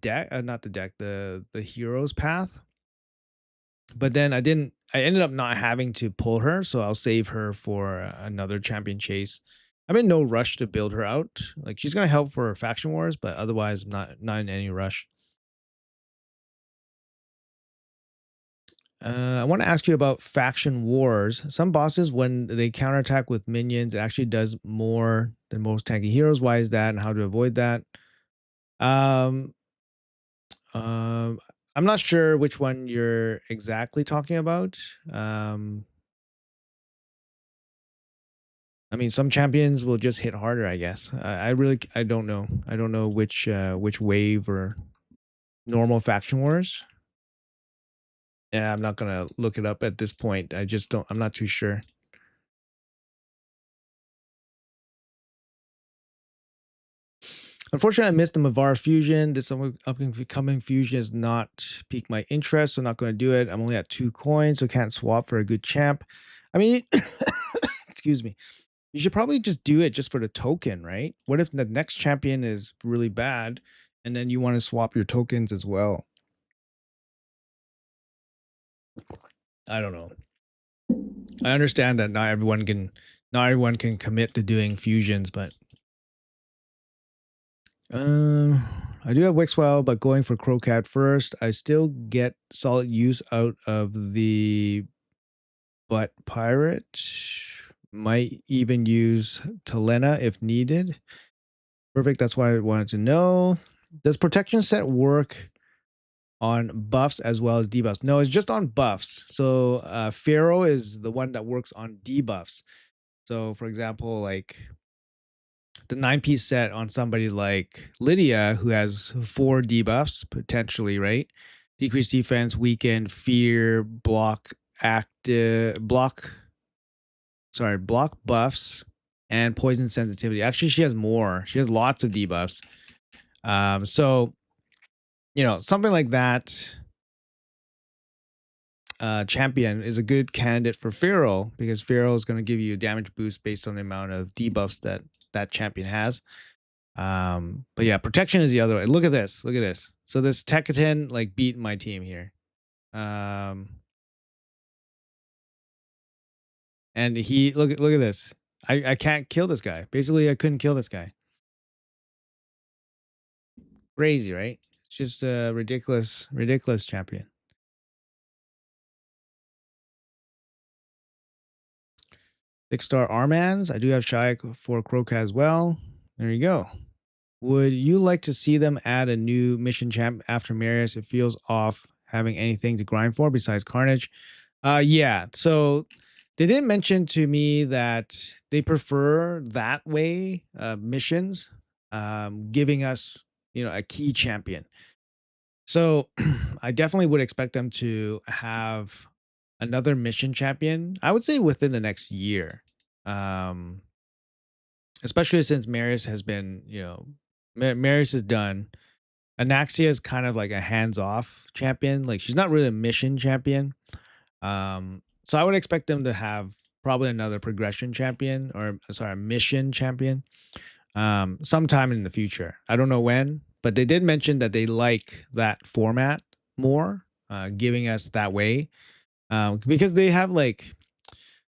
deck, not the deck, the heroes path. But then I didn't. I ended up not having to pull her, so I'll save her for another champion chase. I'm in no rush to build her out. Like she's gonna help for faction wars, but otherwise, I'm not in any rush. I want to ask you about faction wars. Some bosses, when they counterattack with minions, it actually does more than most tanky heroes. Why is that, and how to avoid that? Um, I'm not sure which one you're exactly talking about. Um, I mean, some champions will just hit harder. I guess. I don't know. I don't know which wave or normal faction wars. Yeah, I'm not gonna look it up at this point. I just don't. I'm not too sure. Unfortunately, I missed the Mavar fusion. This upcoming fusion has not piqued my interest, so I'm not going to do it. I'm only at 2 coins, so can't swap for a good champ. I mean, excuse me. You should probably just do it just for the token, right? What if the next champion is really bad, and then you want to swap your tokens as well? I don't know. I understand that not everyone can commit to doing fusions, but I do have Wixwell, but going for Crowcat first, I still get solid use out of the butt pirate. Might even use Telena if needed. Perfect. That's why I wanted to know. Does protection set work on buffs as well as debuffs? No, it's just on buffs. So Pharaoh is the one that works on debuffs. So for example, like the 9-piece set on somebody like Lydia, who has 4 debuffs potentially, right? Decreased defense, weaken, fear, block buffs, and poison sensitivity. Actually, she has more. She has lots of debuffs. So something like that champion is a good candidate for Feral, because Feral is going to give you a damage boost based on the amount of debuffs that champion has. But yeah, protection is the other way. Look at this. Look at this. So this Tekaton like beat my team here. And he look at this. I can't kill this guy. Basically, I couldn't kill this guy. Crazy, right? It's just a ridiculous champion. 6-star Armans. I do have Shy for Crocat as well. There you go. Would you like to see them add a new mission champ after Marius? It feels off having anything to grind for besides Carnage. Yeah. So they didn't mention to me that they prefer that way missions, giving us a key champion. So I definitely would expect them to have another mission champion. I would say within the next year. Especially since Marius has been, Marius is done. Anaxia is kind of like a hands-off champion. Like she's not really a mission champion. So I would expect them to have probably another progression champion, or sorry, a mission champion, sometime in the future. I don't know when, but they did mention that they like that format more, giving us that way, because they have like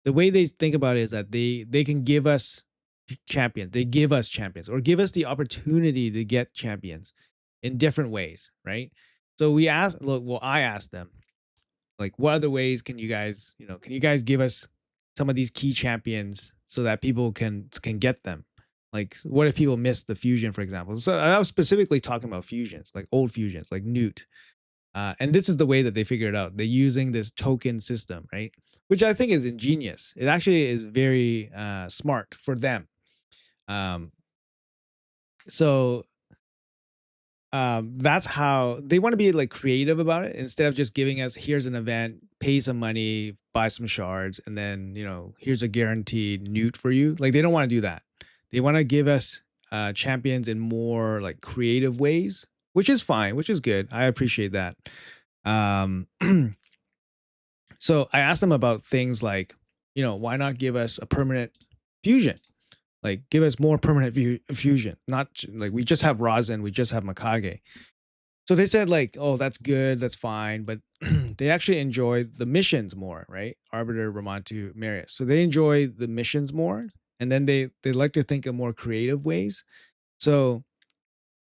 the way they think about it is that they can give us champions. They give us champions, or give us the opportunity to get champions in different ways, right? So I asked them, like, what other ways can you guys, can you guys give us some of these key champions so that people can get them? Like, what if people miss the fusion, for example? So I was specifically talking about fusions, like old fusions, like Newt. And this is the way that they figure it out. They're using this token system, right? Which I think is ingenious. It actually is very smart for them. Um, so that's how they want to be like creative about it, instead of just giving us, here's an event, pay some money, buy some shards, and then here's a guaranteed newt for you. Like they don't want to do that. They want to give us champions in more like creative ways, which is fine, which is good. I appreciate that. um so I asked them about things like, why not give us a permanent fusion? Like give us more permanent fusion, not like we just have Rosin, we just have Mikage. So they said like, oh, that's good, that's fine, but they actually enjoy the missions more, right? Arbiter, Ramantu, Marius. So they enjoy the missions more, and then they like to think of more creative ways. So,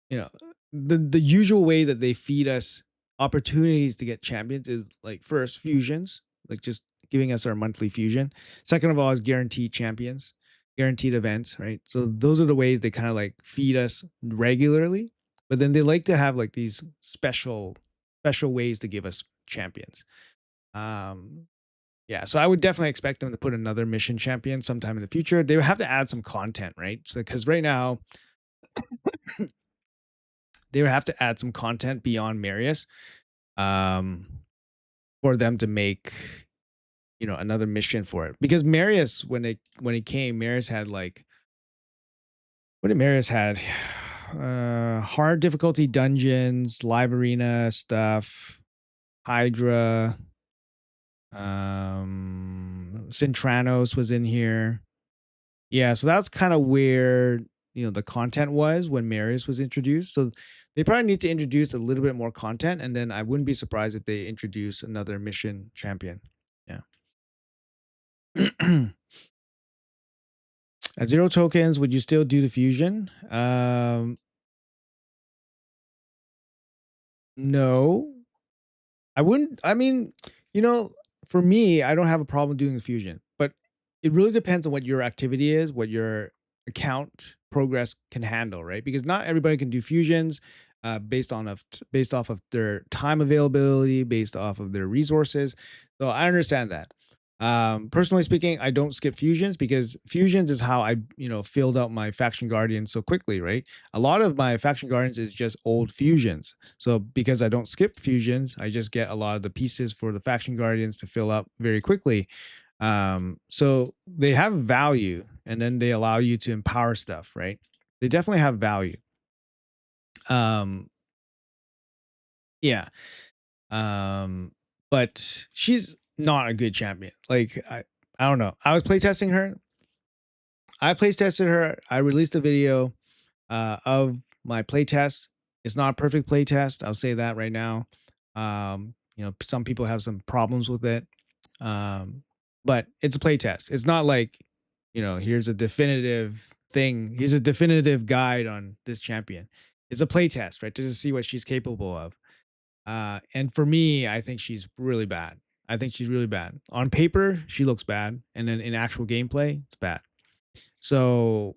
you know, the usual way that they feed us opportunities to get champions is like, first, fusions, like just giving us our monthly fusion. Second of all is guaranteed champions, guaranteed events, right? So those are the ways they kind of like feed us regularly. But then they like to have like these special ways to give us champions. Um, yeah, so I would definitely expect them to put another mission champion sometime in the future. They would have to add some content, right? So because right now they would have to add some content beyond Marius, um, for them to make another mission for it. Because Marius, when it came, Marius had like, what did Marius had? hard difficulty dungeons, live arena stuff, Hydra, Cintranos was in here. Yeah, so that's kind of where the content was when Marius was introduced. So they probably need to introduce a little bit more content, and then I wouldn't be surprised if they introduce another mission champion. Yeah. At 0 tokens, would you still do the fusion? No, I wouldn't. I mean, you know, for me, I don't have a problem doing the fusion, but it really depends on what your activity is, what your account progress can handle, right? Because not everybody can do fusions based off of their time availability, based off of their resources. So I understand that. Personally speaking, I don't skip fusions because fusions is how I filled out my faction guardians so quickly, right? A lot of my faction guardians is just old fusions. So because I don't skip fusions, I just get a lot of the pieces for the faction guardians to fill up very quickly. So they have value, and then they allow you to empower stuff, right? They definitely have value. Um, yeah. But she's not a good champion. Like I don't know. I was playtesting her. I playtested her. I released a video of my playtest. It's not a perfect playtest. I'll say that right now. Some people have some problems with it. But it's a playtest. It's not like, here's a definitive thing. Here's a definitive guide on this champion. It's a playtest, right? Just to see what she's capable of. And for me, I think she's really bad. I think she's really bad. On paper, she looks bad. And then in actual gameplay, it's bad. So,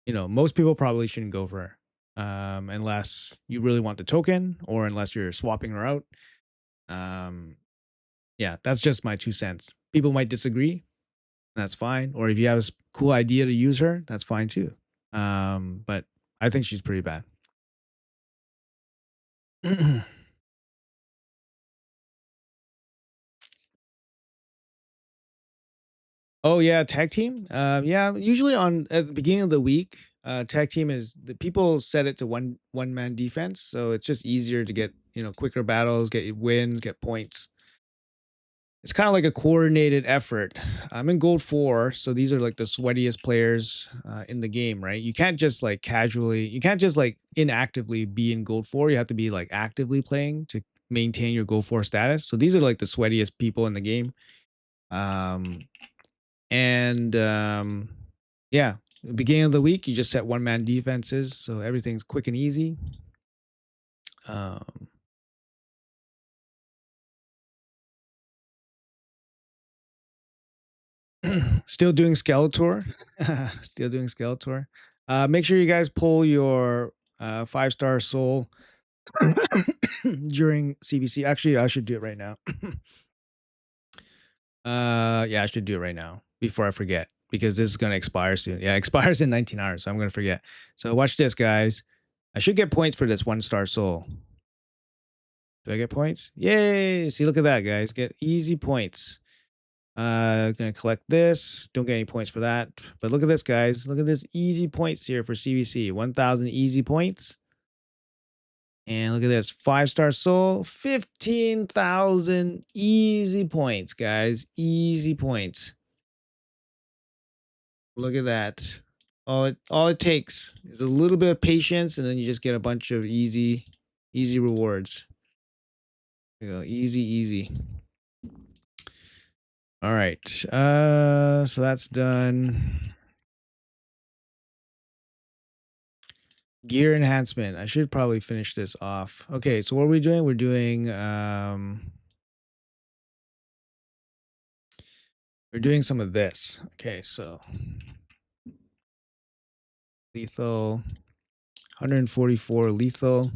most people probably shouldn't go for her unless you really want the token or unless you're swapping her out. Yeah, that's just my 2 cents. People might disagree. That's fine. Or if you have a cool idea to use her, that's fine too. But I think she's pretty bad. Oh yeah, tag team. Yeah, usually on at the beginning of the week, tag team is the people set it to one man defense, so it's just easier to get quicker battles, get wins, get points. It's kind of like a coordinated effort. I'm in gold 4, so these are like the sweatiest players in the game, right? You can't just like casually, you can't just like inactively be in gold 4. You have to be like actively playing to maintain your gold 4 status. So these are like the sweatiest people in the game. Um, and yeah, beginning of the week, you just set one man defenses, so everything's quick and easy. Still doing Skeletor. Still doing Skeletor. Make sure you guys pull your 5-star soul during CBC. Actually, I should do it right now. Yeah, I should do it right now before I forget because this is gonna expire soon. Yeah, it expires in 19 hours, so I'm gonna forget. So watch this, guys. I should get points for this 1-star soul. Do I get points? Yay! See, look at that, guys. Get easy points. Gonna collect this. Don't get any points for that. But look at this, guys. Look at this easy points here for CBC. 1,000 easy points. And look at this 5-star soul. 15,000 easy points, guys. Easy points. Look at that. All it takes is a little bit of patience, and then you just get a bunch of easy rewards. There you go. Easy. All right. So that's done. Gear enhancement. I should probably finish this off. Okay, so what are we doing? We're doing some of this. Okay, so lethal, 144 lethal.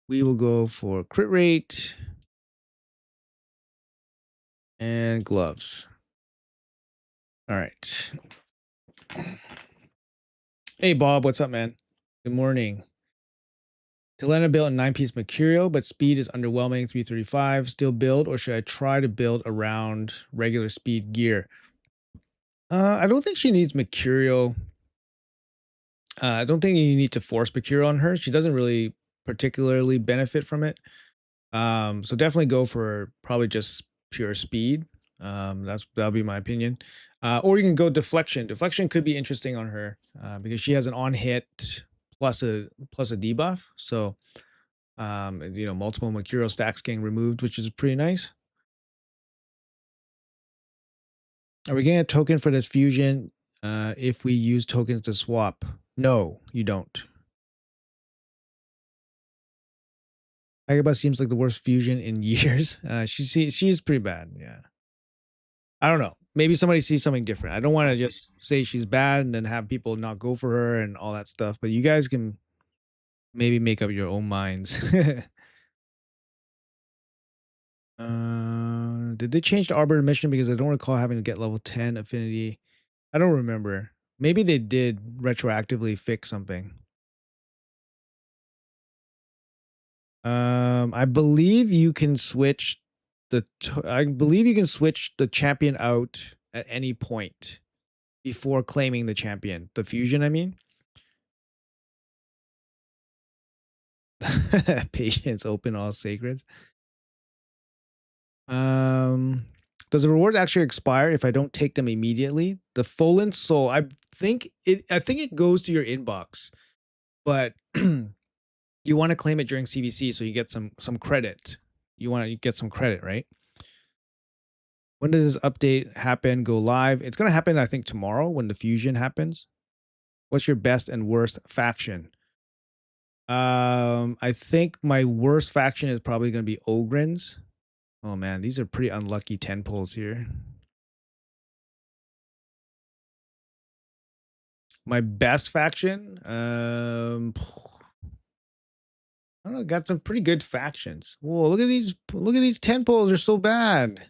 We will go for crit rate and gloves. All right. Hey Bob, what's up, man? Good morning. Talena built a 9-piece Mercurial, but speed is underwhelming, 335. Still build, or should I try to build around regular speed gear? I don't think she needs Mercurial. I don't think you need to force procure on her. She doesn't really particularly benefit from it. So definitely go for probably just pure speed. That'll be my opinion. Or you can go deflection. Deflection could be interesting on her because she has an on hit plus a debuff. So multiple Mercurial stacks getting removed, which is pretty nice. Are we getting a token for this fusion if we use tokens to swap? No, you don't. Agabus seems like the worst fusion in years. She is pretty bad. Yeah. I don't know. Maybe somebody sees something different. I don't want to just say she's bad and then have people not go for her and all that stuff. But you guys can maybe make up your own minds. Did they change the Arbiter mission? Because I don't recall having to get level 10 affinity. I don't remember. Maybe they did retroactively fix something. I believe you can switch I believe you can switch the champion out at any point before claiming the champion. The fusion, I mean. Patience, open all sacreds. Um, does the rewards actually expire if I don't take them immediately? The Fallen Soul, I think it goes to your inbox, but you want to claim it during CVC so you get some credit. You want to get some credit, right? When does this update happen? Go live? It's gonna happen, I think, tomorrow when the fusion happens. What's your best and worst faction? I think my worst faction is probably gonna be Ogrins. Oh man, these are pretty unlucky 10 pulls here. My best faction, I don't know, got some pretty good factions. Whoa, look at these 10 pulls, they're so bad.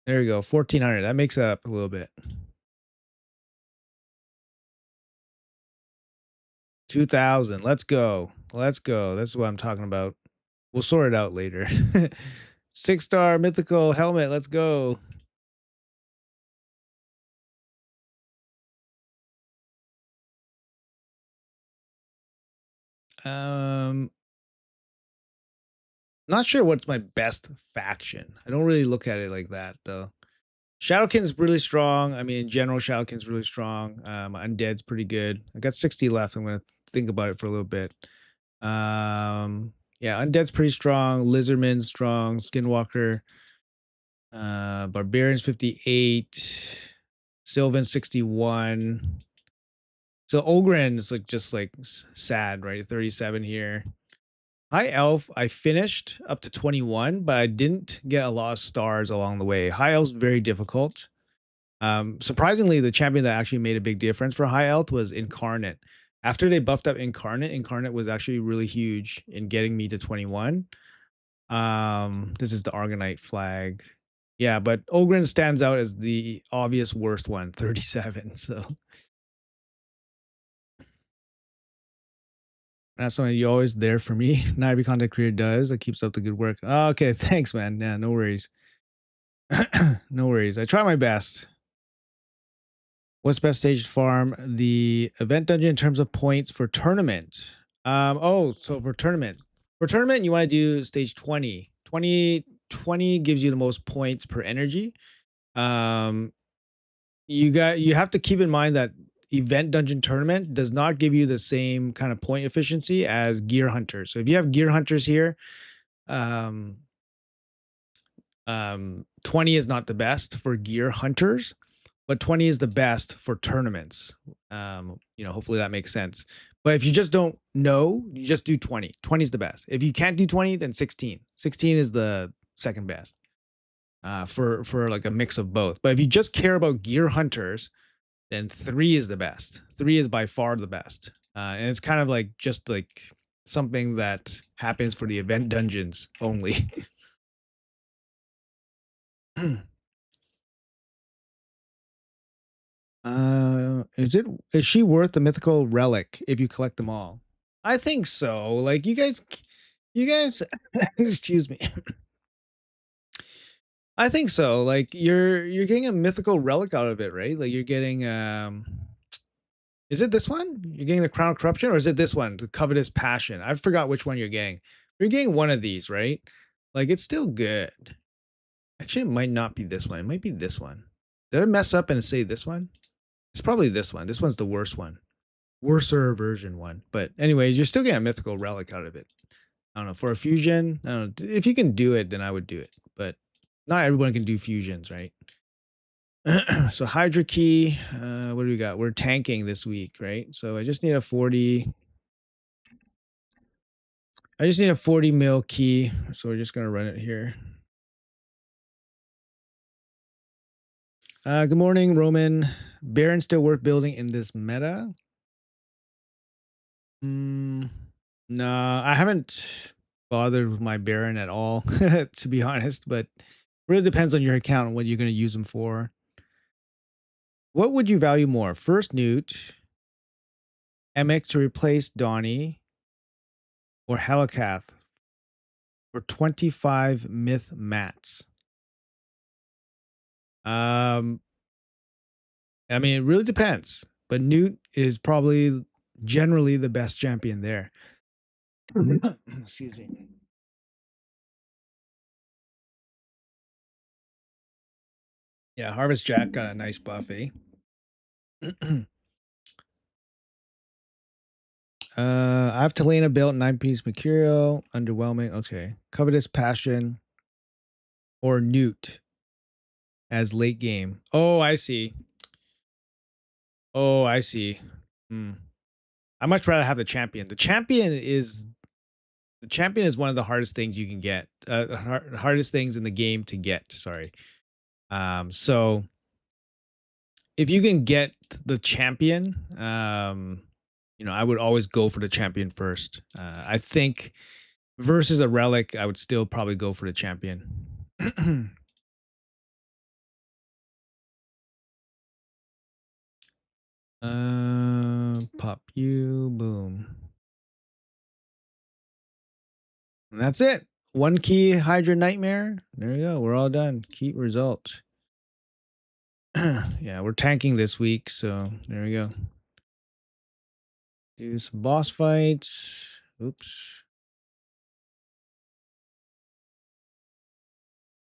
There we go, 1400. That makes it up a little bit. 2000. Let's go. Let's go. That's what I'm talking about. We'll sort it out later. 6-star mythical helmet. Let's go. Um, Not sure what's my best faction. I don't really look at it like that though. Shadowkin's really strong. I mean, in general, Shadowkin's really strong. Undead's pretty good. I got 60 left. I'm gonna think about it for a little bit. Yeah, Undead's pretty strong. Lizardman's strong. Skinwalker. Barbarian's 58. Sylvan 61. So Ogren is like just like sad, right? 37 here. High Elf, I finished up to 21, but I didn't get a lot of stars along the way. High Elf's very difficult. Surprisingly, the champion that actually made a big difference for High Elf was Incarnate. After they buffed up Incarnate, Incarnate was actually really huge in getting me to 21. This is the Argonite flag. Yeah, but Ogren stands out as the obvious worst one, 37. So that's something you always there for me. Not every content creator does. That keeps up the good work. Oh, okay, thanks, man. Yeah, no worries. No worries. I try my best. What's best stage to farm the event dungeon in terms of points for tournament? So for tournament, you want to do stage 20. 20 gives you the most points per energy. You have to keep in mind that event dungeon tournament does not give you the same kind of point efficiency as gear hunters. So if you have gear hunters here, 20 is not the best for gear hunters, but 20 is the best for tournaments. Hopefully that makes sense. But if you just don't know, you just do 20. 20 is the best. If you can't do 20, then 16. 16 is the second best. For like a mix of both. But if you just care about gear hunters, then 3 is the best. 3 is by far the best. And it's kind of like just like something that happens for the event dungeons only. Is she worth the mythical relic if you collect them all? I think so. Like you guys excuse me. I think so. Like you're getting a mythical relic out of it, right? Like you're getting is it this one? You're getting the crown of corruption, or is it this one, the covetous passion? I forgot which one you're getting. You're getting one of these, right? Like it's still good. Actually, it might not be this one. It might be this one. Did I mess up and say this one? It's probably this one. This one's the worst one. Worser version one. But anyways, you're still getting a mythical relic out of it. I don't know. For a fusion, I don't know. If you can do it, then I would do it. But not everyone can do fusions, right? So Hydra key, what do we got? We're tanking this week, right? So I just need a 40. I just need a 40 mil key. So we're just gonna run it here. Good morning, Roman. Baron still worth building in this meta? Mm, no, I haven't bothered with my Baron at all, to be honest. But really depends on your account and what you're gonna use them for. What would you value more? First Newt, Emic to replace Donnie, or Helicath for 25 myth mats? Um, I mean, it really depends, but Newt is probably generally the best champion there. Excuse me. Yeah, Harvest Jack got a nice buff, eh? I have Talena built 9-piece Mercurial, underwhelming. Okay. Covetous Passion or Newt as late game. Oh, I see. Oh, I see. Hmm. I much rather have the champion. The champion is one of the hardest things you can get. Hardest things in the game to get. Sorry. So if you can get the champion, I would always go for the champion first. I think versus a relic, I would still probably go for the champion. Pop you, boom. And that's it. One key Hydra Nightmare. There you go. We're all done. Keep result. Yeah, we're tanking this week, so there we go. Do some boss fights. Oops.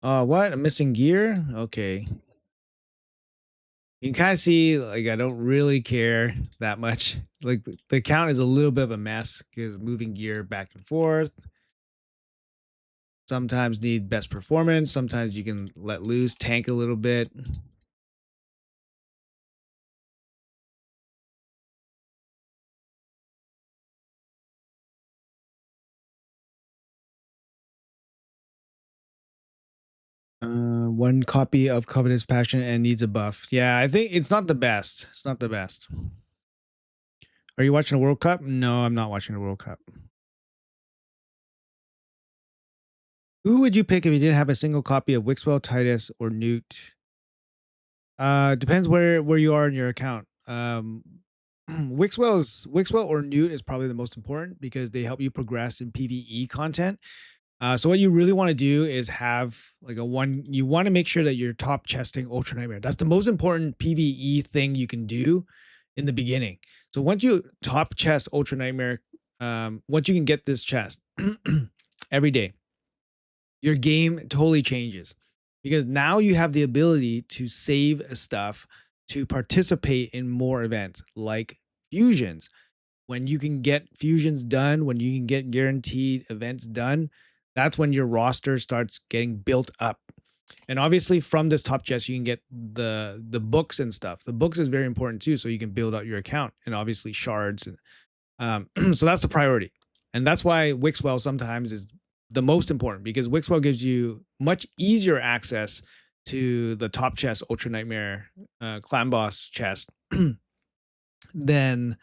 What? I'm missing gear? Okay. You can kind of see, like, I don't really care that much. Like, the count is a little bit of a mess because moving gear back and forth. Sometimes need best performance. Sometimes you can let loose, tank a little bit. One copy of Covetous Passion and needs a buff. Yeah, I think it's not the best. It's not the best. Are you watching a World Cup? No, I'm not watching a World Cup. Who would you pick if you didn't have a single copy of Wixwell, Titus, or Newt? Depends where you are in your account. Wixwell or Newt is probably the most important because they help you progress in PvE content. So what you really want to do is have like you want to make sure that you're top chesting Ultra Nightmare. That's the most important PvE thing you can do in the beginning. So once you top chest Ultra Nightmare, once you can get this chest every day, your game totally changes because now you have the ability to save stuff to participate in more events like fusions. When you can get fusions done, when you can get guaranteed events done, that's when your roster starts getting built up. And obviously from this top chest, you can get the books and stuff. The books is very important too, so you can build out your account and obviously shards. And so that's the priority. And that's why Wixwell sometimes is the most important because Wixwell gives you much easier access to the top chest Ultra Nightmare clan boss chest than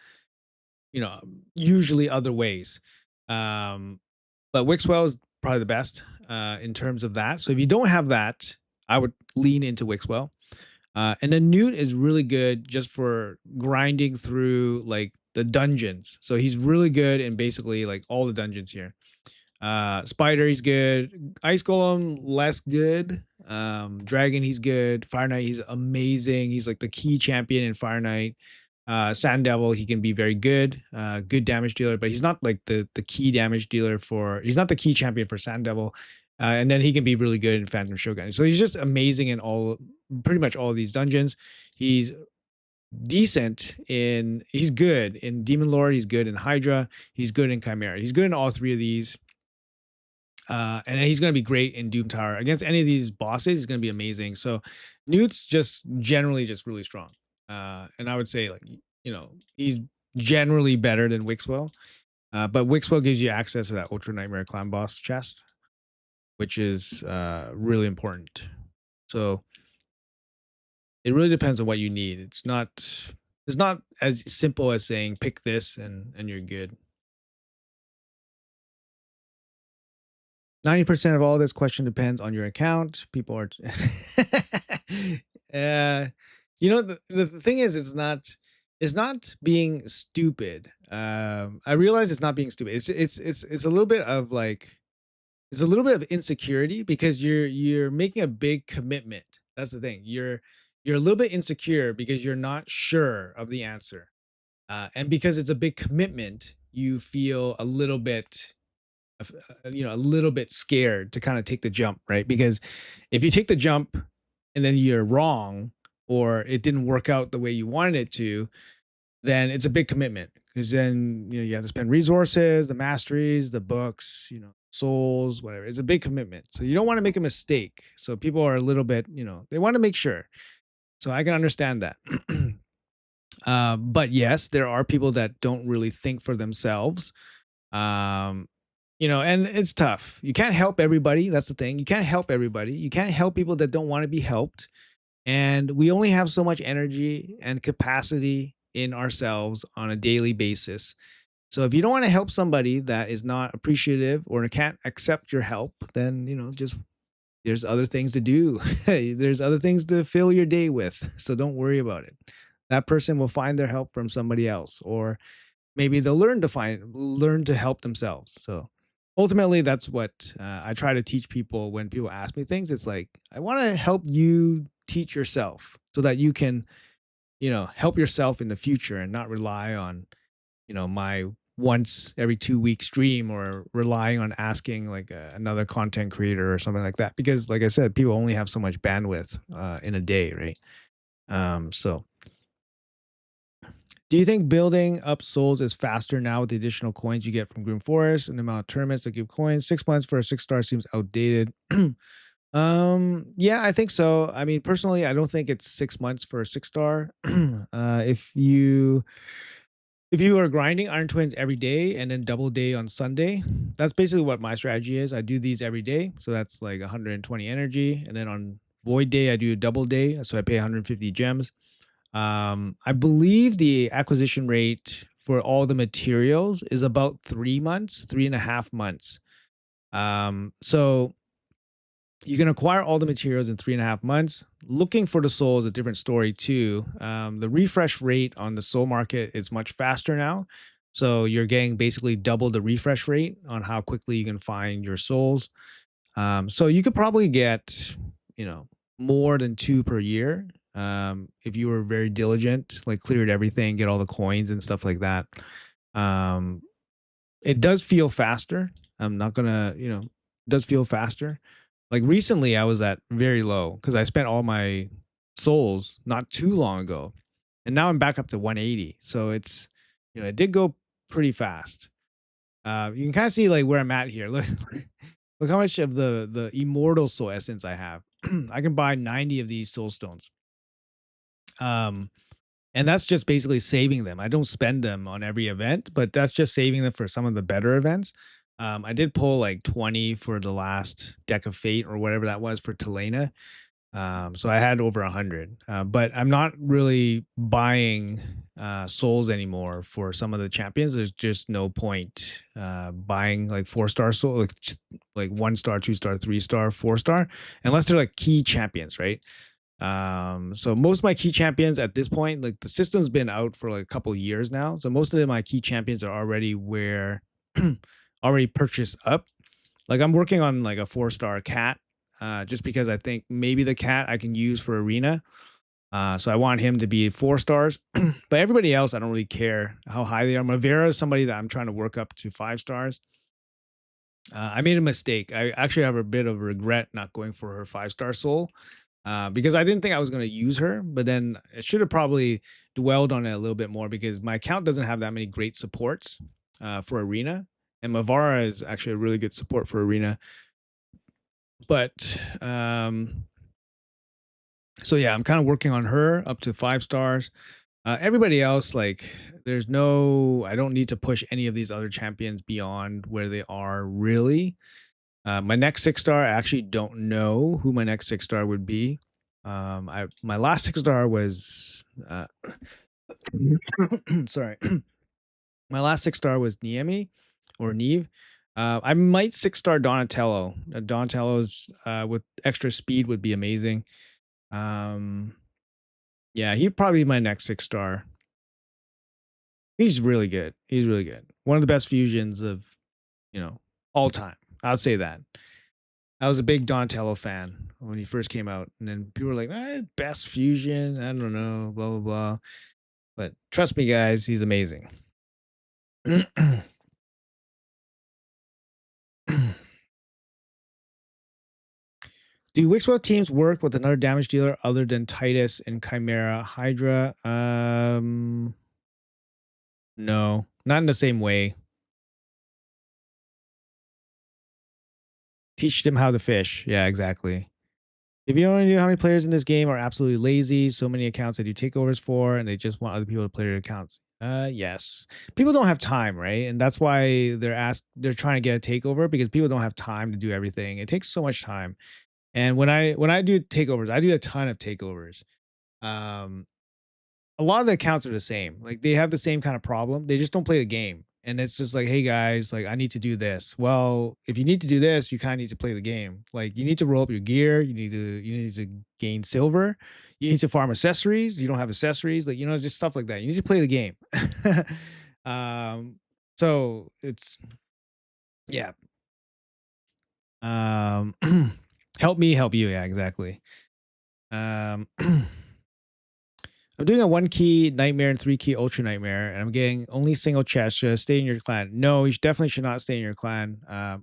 usually other ways. But Wixwell is probably the best in terms of that. So if you don't have that, I would lean into Wixwell. And then Newt is really good just for grinding through like the dungeons. So he's really good in basically like all the dungeons here. Spider, he's good. Ice Golem, less good. Dragon, he's good. Fire Knight, he's amazing. He's like the key champion in Fire Knight. Sand Devil, he can be very good, good damage dealer, but he's not like the key damage dealer for. He's not the key champion for Sand Devil. And then he can be really good in Phantom Shogun. So he's just amazing in pretty much all of these dungeons. He's decent in. He's good in Demon Lord. He's good in Hydra. He's good in Chimera. He's good in all three of these. And he's going to be great in Doom Tower against any of these bosses. He's going to be amazing. So Newt's just generally just really strong. And I would say like, he's generally better than Wixwell. But Wixwell gives you access to that Ultra Nightmare Clan boss chest, which is really important. So it really depends on what you need. It's not as simple as saying pick this and you're good. 90% of all this question depends on your account. People are the thing is it's not being stupid. I realize it's not being stupid. It's a little bit of like it's a little bit of insecurity because you're making a big commitment. That's the thing. You're a little bit insecure because you're not sure of the answer. And because it's a big commitment, you feel a little bit a little bit scared to kind of take the jump, right? Because if you take the jump and then you're wrong or it didn't work out the way you wanted it to, then it's a big commitment because then you have to spend resources, the masteries, the books, souls, whatever. It's a big commitment. So you don't want to make a mistake. So people are a little bit, they want to make sure. So I can understand that. But yes, there are people that don't really think for themselves. And it's tough. You can't help everybody. That's the thing. You can't help everybody. You can't help people that don't want to be helped. And we only have so much energy and capacity in ourselves on a daily basis. So if you don't want to help somebody that is not appreciative or can't accept your help, then, just there's other things to do. There's other things to fill your day with. So don't worry about it. That person will find their help from somebody else, or maybe they'll learn to help themselves. So ultimately, that's what I try to teach people when people ask me things. It's like, I want to help you teach yourself so that you can, help yourself in the future and not rely on, my once every 2 week stream or relying on asking like another content creator or something like that. Because like I said, people only have so much bandwidth in a day, right? So do you think building up souls is faster now with the additional coins you get from Grim Forest and the amount of tournaments that give coins? 6 months for a 6-star seems outdated. Yeah, I think so. I mean, personally, I don't think it's 6 months for a 6-star. If you are grinding Iron Twins every day and then double day on Sunday, that's basically what my strategy is. I do these every day, so that's like 120 energy, and then on Void Day I do a double day, so I pay 150 gems. I believe the acquisition rate for all the materials is about 3 months, 3.5 months. So you can acquire all the materials in 3.5 months. Looking for the soul is a different story too. The refresh rate on the soul market is much faster now. So you're getting basically double the refresh rate on how quickly you can find your souls. So you could probably get, more than 2 per year. If you were very diligent, like cleared everything, get all the coins and stuff like that. It does feel faster. I'm not gonna, it does feel faster. Like recently I was at very low because I spent all my souls not too long ago. And now I'm back up to 180. So it's, it did go pretty fast. You can kind of see like where I'm at here. Look how much of the immortal soul essence I have. I can buy 90 of these soul stones. And that's just basically saving them. I don't spend them on every event, but that's just saving them for some of the better events. I did pull like 20 for the last deck of fate or whatever that was for Telena. So I had over 100, but I'm not really buying souls anymore for some of the champions. There's just no point buying like 4-star soul, like 1-star, 2-star, 3-star, 4-star, unless they're like key champions, right? So most of my key champions at this point, like the system's been out for like a couple of years now. So most of my key champions are already already purchased up. Like I'm working on like a 4-star cat just because I think maybe the cat I can use for arena. So I want him to be 4 stars, but everybody else I don't really care how high they are. Mavera is somebody that I'm trying to work up to 5 stars. I made a mistake. I actually have a bit of regret not going for her 5 star soul, because I didn't think I was going to use her, but then I should have probably dwelled on it a little bit more because my account doesn't have that many great supports for arena, and Mavara is actually a really good support for arena. But so yeah, I'm kind of working on her up to 5 stars. Everybody else, like, there's no, I don't need to push any of these other champions beyond where they are really. My next 6 star, I actually don't know who my next 6 star would be. My last 6 star was sorry, my last 6 star was Niemi or Neve. I might 6 star Donatello. Donatello's with extra speed would be amazing. Yeah, he'd probably be my next 6 star. He's really good. He's really good. One of the best fusions of, all time. I'll say that. I was a big Donatello fan when he first came out, and then people were like, best fusion. I don't know, blah blah blah. But trust me, guys, he's amazing. Do Wixwell teams work with another damage dealer other than Titus and Chimera Hydra? No, not in the same way. Teach them how to fish. Yeah, exactly. If you only knew how many players in this game are absolutely lazy, so many accounts that do takeovers for, and they just want other people to play their accounts. Yes. People don't have time, right? And that's why they're trying to get a takeover because people don't have time to do everything. It takes so much time. And when I do takeovers, I do a ton of takeovers. Um, a lot of the accounts are the same. Like they have the same kind of problem. They just don't play the game. And it's just like, hey guys, like I need to do this. Well, if you need to do this, you kind of need to play the game. Like you need to roll up your gear. You need to gain silver. You need to farm accessories. You don't have accessories, like just stuff like that. You need to play the game. um, so it's yeah. Um, help me, help you. Yeah, exactly. Um, I'm doing a 1 key nightmare and 3 key ultra nightmare, and I'm getting only single chests. Should I stay in your clan? No, definitely should not stay in your clan.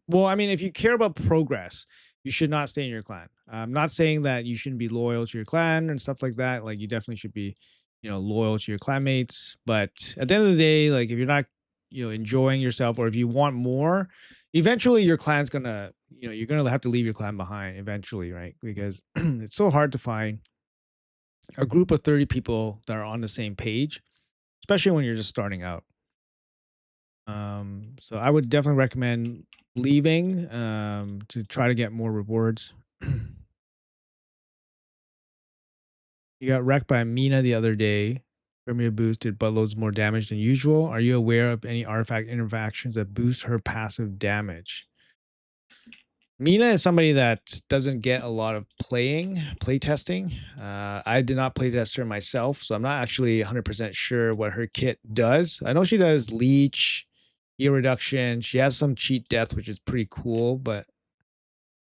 Well, I mean, if you care about progress, you should not stay in your clan. I'm not saying that you shouldn't be loyal to your clan and stuff like that. Like, you definitely should be, loyal to your clanmates. But at the end of the day, like, if you're not, enjoying yourself, or if you want more, eventually your clan's gonna, you're gonna have to leave your clan behind eventually, right? Because it's so hard to find a group of 30 people that are on the same page, especially when you're just starting out. So I would definitely recommend leaving to try to get more rewards. You got wrecked by Mina the other day. Premier boost did buttloads more damage than usual. Are you aware of any artifact interactions that boost her passive damage? Mina is somebody that doesn't get a lot of playtesting. I did not playtest her myself, so I'm not actually 100% sure what her kit does. I know she does leech, heal reduction. She has some cheat death, which is pretty cool, but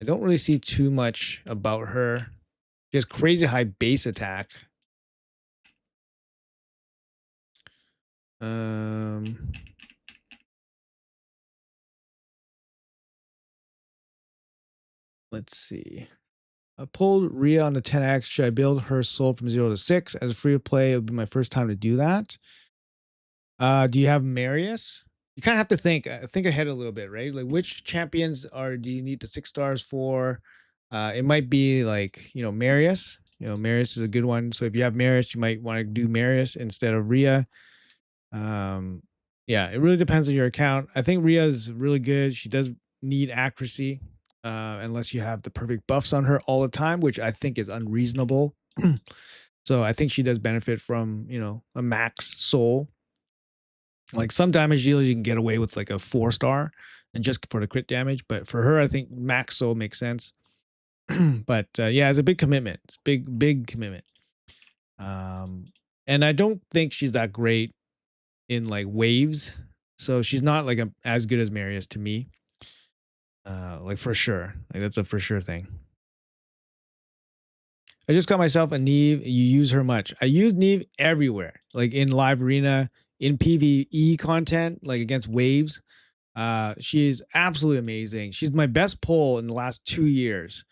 I don't really see too much about her. She has crazy high base attack. Let's see. I pulled Rhea on the 10x. Should I build her soul from 0 to 6 as a free to play? It would be my first time to do that. Do you have Marius? You kind of have to think ahead a little bit, right? Like which champions do you need the 6 stars for? It might be like, Marius. Marius is a good one. So if you have Marius, you might want to do Marius instead of Rhea. Yeah, it really depends on your account. I think Rhea is really good. She does need accuracy, unless you have the perfect buffs on her all the time, which I think is unreasonable. So I think she does benefit from, a max soul. Like some damage dealers, you can get away with like a 4 star and just for the crit damage. But for her, I think max soul makes sense. But yeah, it's a big commitment. It's big commitment. And I don't think she's that great in like waves. So she's not like as good as Marius to me. Like for sure. Like that's a for sure thing. I just got myself a Neve. You use her much. I use Neve everywhere, like in live arena, in PvE content, like against waves. She's absolutely amazing. She's my best pull in the last 2 years,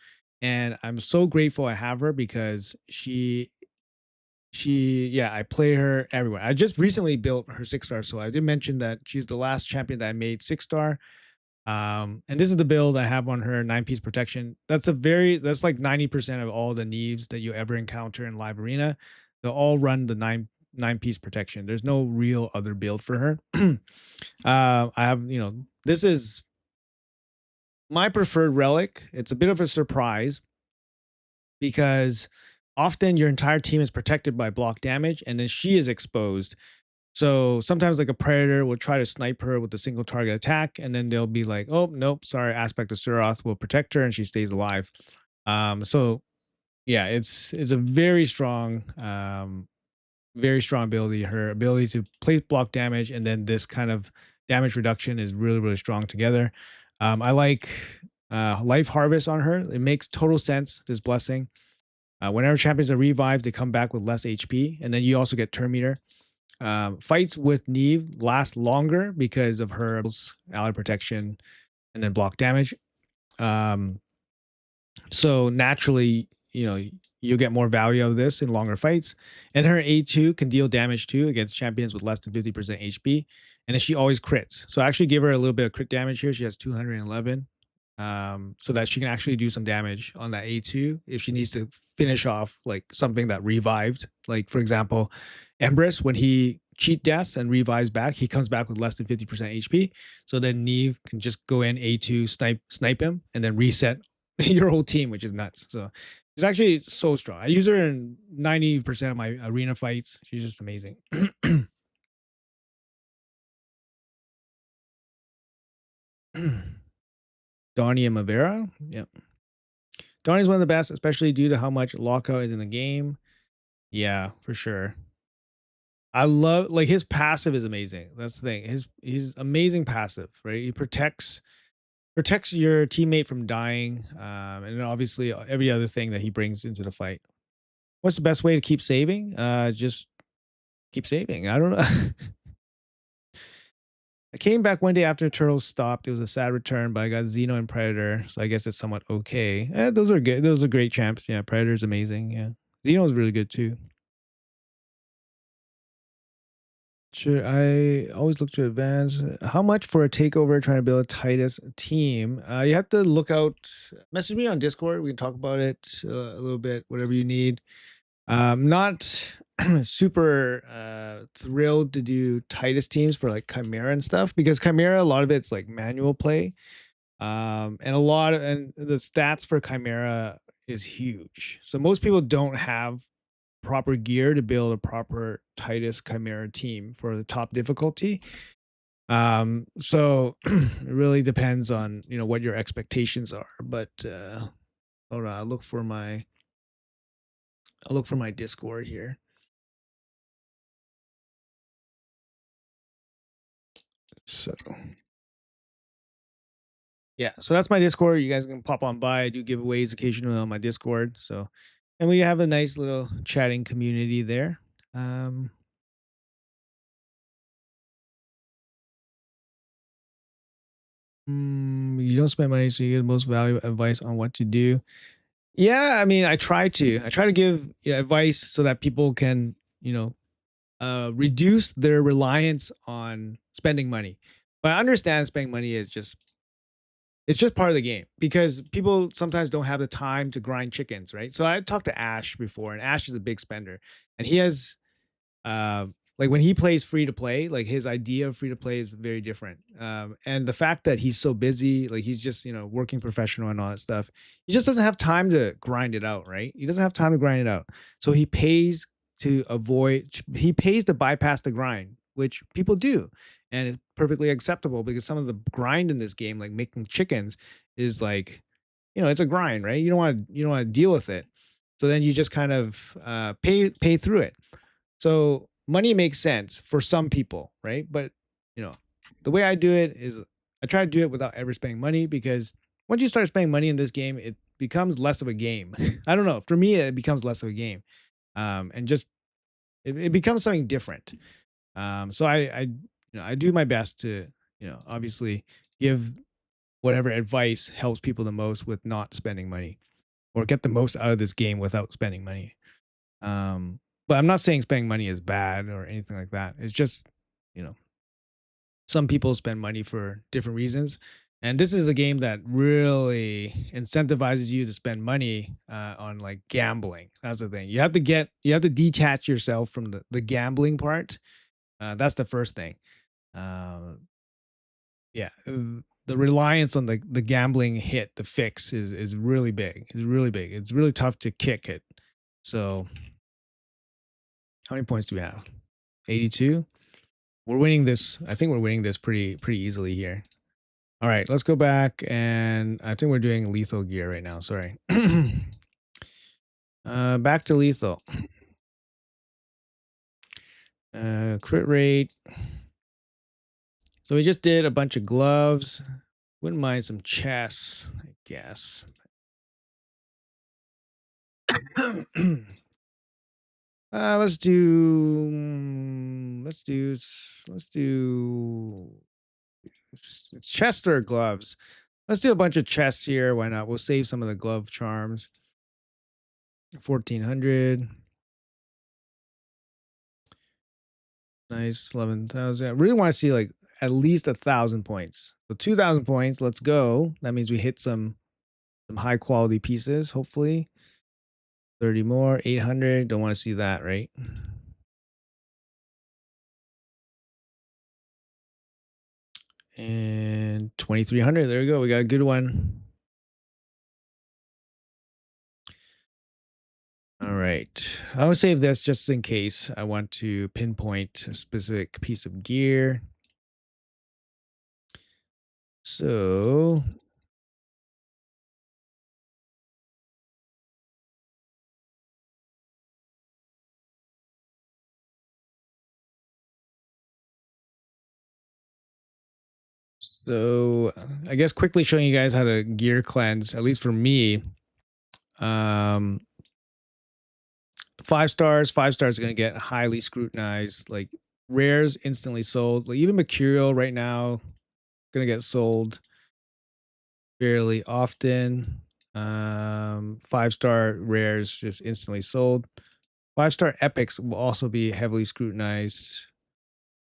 and I'm so grateful I have her because yeah, I play her everywhere. I just recently built her 6 star, so I did mention that she's the last champion that I made 6 star. And this is the build I have on her 9 piece protection. That's like 90% of all the Neves that you ever encounter in live arena. They'll all run the nine piece protection. There's no real other build for her. I have, this is my preferred relic. It's a bit of a surprise because often your entire team is protected by block damage, and then she is exposed. So sometimes like a predator will try to snipe her with a single target attack, and then they'll be like, "Oh nope, sorry, aspect of Suroth will protect her, and she stays alive." So yeah, it's a very strong ability. Her ability to place block damage and then this kind of damage reduction is really really strong together. I like life harvest on her. It makes total sense. This blessing. Whenever champions are revived, they come back with less HP, and then you also get turn meter. Fights with Neve last longer because of her ally protection and then block damage. Um, so naturally, you'll get more value out of this in longer fights. And her A2 can deal damage too against champions with less than 50% HP. And then she always crits. So I actually give her a little bit of crit damage here. She has 211. So that she can actually do some damage on that A2 if she needs to finish off like something that revived. Like for example, Empress, when he cheat deaths and revives back, he comes back with less than 50% HP. So then Neve can just go in A2, snipe him, and then reset your whole team, which is nuts. So she's actually so strong. I use her in 90% of my arena fights. She's just amazing. Donnie and Mavera. Yep. Donnie's one of the best, especially due to how much lockout is in the game. Yeah, for sure. I love like his passive is amazing. That's the thing. His amazing passive, right? He protects your teammate from dying, and then obviously every other thing that he brings into the fight. What's the best way to keep saving? Just keep saving. I don't know. I came back one day after Turtles stopped. It was a sad return, but I got Xeno and Predator, so I guess it's somewhat okay. Those are good. Those are great champs. Yeah, Predator's amazing. Yeah, Xeno's really good too. Sure, I always look to advance. How much for a takeover trying to build a tightest team? You have to look out. Message me on Discord. We can talk about it a little bit, whatever you need. Not super thrilled to do tightest teams for like Chimera and stuff because Chimera, a lot of it's like manual play. And and the stats for Chimera is huge. So most people don't have proper gear to build a proper tightest Chimera team for the top difficulty. So it really depends on what your expectations are. But hold on, I'll look for my Discord here. So yeah, so that's my Discord. You guys can pop on by. I do giveaways occasionally on my Discord. So, and we have a nice little chatting community there. Um, you don't spend money, so you get the most valuable advice on what to do. Yeah, I mean, I try to. I try to give advice so that people can, reduce their reliance on spending money. But I understand spending money is just it's just part of the game because people sometimes don't have the time to grind chickens, right? So I talked to Ash before, and Ash is a big spender, and he has uh, like when he plays free to play, like his idea of free to play is very different. And the fact that he's so busy, like he's just working professional and all that stuff, he just doesn't have time to grind it out, right? He doesn't have time to grind it out, so he pays to he pays to bypass the grind, which people do, and it's perfectly acceptable because some of the grind in this game, like making chickens, is like it's a grind, right? You don't want to deal with it, so then you just kind of pay through it. So money makes sense for some people, right? But you know, the way I do it is I try to do it without ever spending money because once you start spending money in this game, becomes less of a game. I don't know. For me, it becomes less of a game, and just it becomes something different. So I do my best to obviously give whatever advice helps people the most with not spending money or get the most out of this game without spending money. Um, but I'm not saying spending money is bad or anything like that. It's just, you know, some people spend money for different reasons. And this is a game that really incentivizes you to spend money on like gambling. That's the thing. You have to detach yourself from the gambling part. That's the first thing. Uh, yeah. The reliance on the gambling hit, the fix is really big. It's really big. It's really tough to kick it. So how many points do we have? 82. We're winning this. I think we're winning this pretty easily here. All right, let's go back and I think we're doing lethal gear right now. Sorry. Back to lethal. Crit rate. So we just did a bunch of gloves. Wouldn't mind some chests, I guess. Let's do. Let's do chest or gloves. Let's do a bunch of chests here. Why not? We'll save some of the glove charms. 1400. Nice. 11,000. I really want to see like at least 1,000 points. So 2,000 points. Let's go. That means we hit some high quality pieces. Hopefully 30 more. 800. Don't want to see that, right? And 2,300. There we go. We got a good one. All right. I will save this just in case I want to pinpoint a specific piece of gear. So I guess quickly showing you guys how to gear cleanse, at least for me. Um 5 stars, 5 stars are gonna get highly scrutinized. Like rares instantly sold. Like even Mercurial right now gonna get sold fairly often. 5 star rares just instantly sold. 5 star epics will also be heavily scrutinized.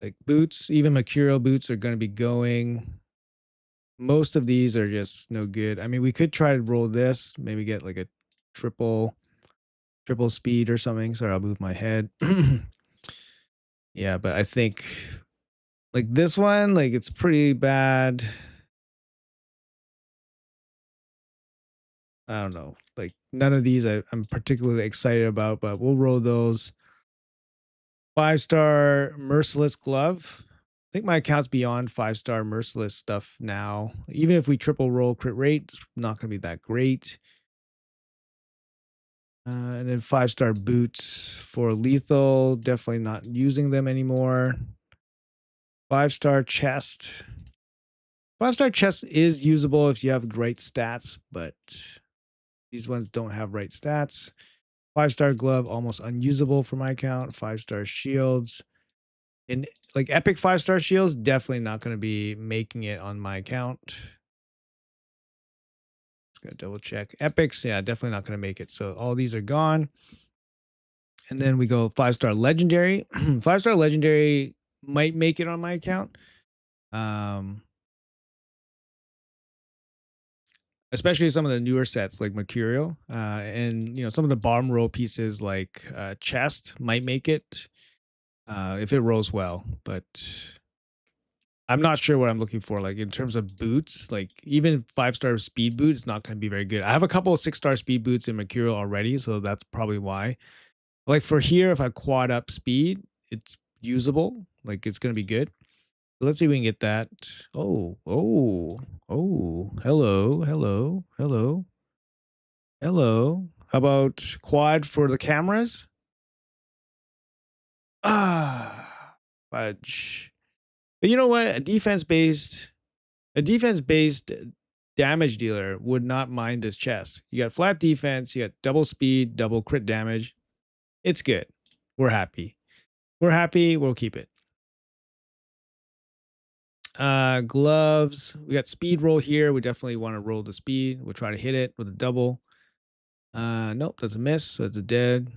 Like boots, even Mercurial boots are gonna be going. Most of these are just no good. I mean, we could try to roll this, maybe get like a triple speed or something. Sorry, I'll move my head. Yeah, but I think like this one, like it's pretty bad. I don't know. Like none of these I'm particularly excited about, but we'll roll those. 5 star merciless glove. I think my account's beyond 5 star merciless stuff now. Even if we triple roll crit rate, it's not gonna be that great. And then 5 star boots for lethal. Definitely not using them anymore. 5 star chest. 5 star chest is usable if you have great stats, but these ones don't have right stats. 5 star glove, almost unusable for my account. 5 star shields. And like epic 5 star shields, definitely not going to be making it on my account. Just going to double check. Epics, yeah, definitely not going to make it. So all these are gone. And then we go 5 star legendary. 5 star legendary might make it on my account. Especially some of the newer sets like Mercurial, and some of the bottom row pieces like chest might make it if it rolls well. But I'm not sure what I'm looking for. Like in terms of boots, like even 5 star speed boot is not going to be very good. I have a couple of 6 star speed boots in Mercurial already, so that's probably why. Like for here, if I quad up speed, it's usable. Like it's going to be good. Let's see if we can get that. Oh. Hello, hello, hello, hello. How about quad for the cameras? Ah, fudge. But you know what? A defense based damage dealer would not mind this chest. You got flat defense, you got double speed, double crit damage. It's good. We're happy. We're happy. We'll keep it. Gloves. We got speed roll here. We definitely want to roll the speed. We'll try to hit it with a double. Nope, that's a miss. So it's a dead.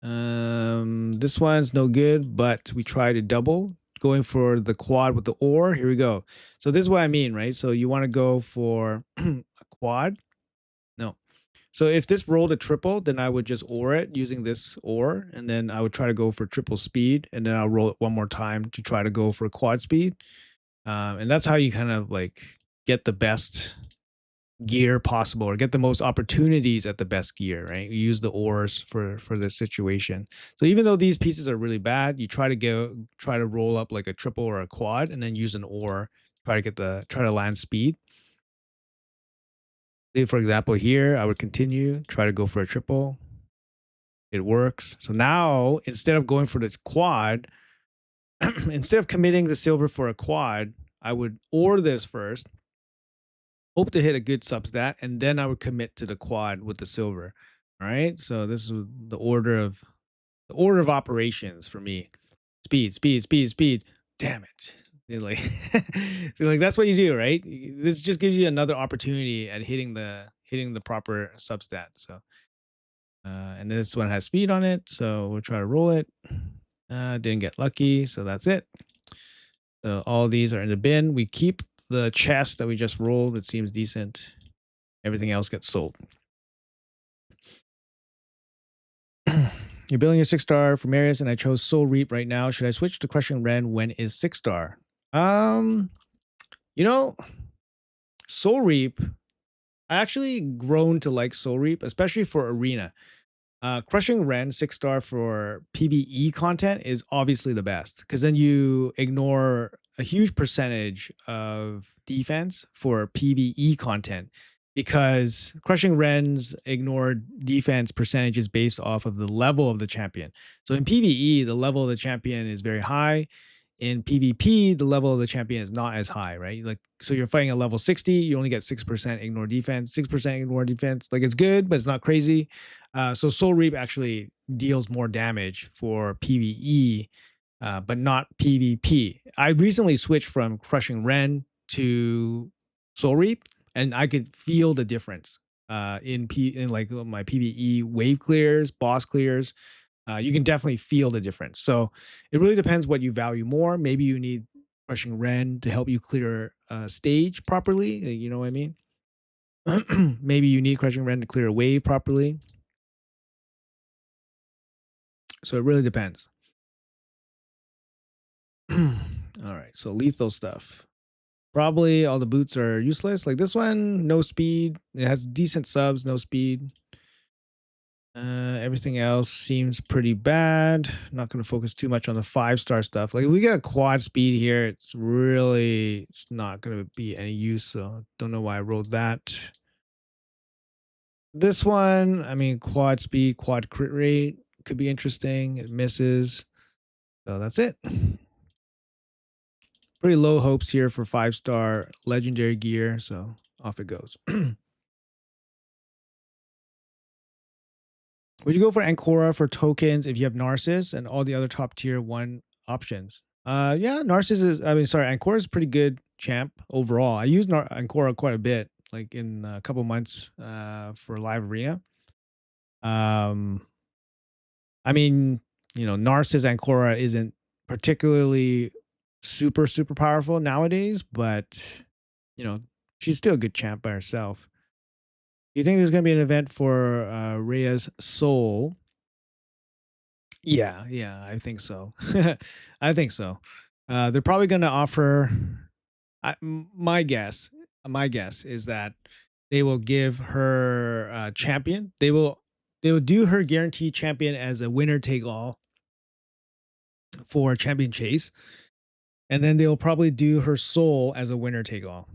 This one's no good, but we try to double. Going for the quad with the ore. Here we go. So this is what I mean, right? So you want to go for a quad. No. So if this rolled a triple, then I would just ore it using this ore, and then I would try to go for triple speed, and then I'll roll it one more time to try to go for quad speed. And that's how you kind of like get the best gear possible, or get the most opportunities at the best gear, right? You use the ores for this situation. So even though these pieces are really bad, you try to roll up like a triple or a quad, and then use an ore, try to land speed. For example, here I would continue, try to go for a triple. It works. So now instead of going for the quad, instead of committing the silver for a quad, I would ore this first, hope to hit a good substat, and then I would commit to the quad with the silver. All right. So this is the order of operations for me. Speed, speed, speed, speed. Damn it. Like, so like that's what you do, right? This just gives you another opportunity at hitting the proper substat. So and this one has speed on it, so we'll try to roll it. Didn't get lucky, so that's it. So all these are in the bin. We keep the chest that we just rolled. It seems decent. Everything else gets sold. You're building a 6-star for Marius, and I chose Soul Reap right now. Should I switch to Crushing Ren when is 6-star? You know, Soul Reap, I actually grown to like Soul Reap, especially for arena. Crushing Ren 6-star for PvE content is obviously the best, because then you ignore a huge percentage of defense for PvE content, because Crushing Ren's ignored defense percentage is based off of the level of the champion. So in PvE, the level of the champion is very high. In PvP, the level of the champion is not as high, right? Like, so you're fighting at level 60, you only get 6% ignore defense, 6% ignore defense. Like, it's good, but it's not crazy. So Soul Reap actually deals more damage for PvE, but not PvP. I recently switched from Crushing Ren to Soul Reap, and I could feel the difference in like my PvE wave clears, boss clears. You can definitely feel the difference. So it really depends what you value more. Maybe you need Crushing Ren to help you clear a stage properly. You know what I mean? Maybe you need Crushing Ren to clear a wave properly. So it really depends. All right. So lethal stuff. Probably all the boots are useless. Like this one, no speed. It has decent subs, no speed. Everything else seems pretty bad. Not going to focus too much on the 5-star stuff. Like, we get a quad speed here. It's not going to be any use. So don't know why I rolled that. This one, I mean, quad speed, quad crit rate could be interesting. It misses. So that's it. Pretty low hopes here for 5-star legendary gear. So off it goes. Would you go for Ancora for tokens if you have Narcissus and all the other top tier 1 options? Yeah, Narcissus Ancora is pretty good champ overall. I use Ancora quite a bit, like in a couple months for live arena. I mean, Narcissus Ancora isn't particularly super powerful nowadays, but she's still a good champ by herself. Do you think there's going to be an event for Rhea's soul? Yeah, I think so. I think so. They're probably going to offer. My guess is that they will give her champion. They will do her guaranteed champion as a winner take all for champion chase, and then they'll probably do her soul as a winner take all,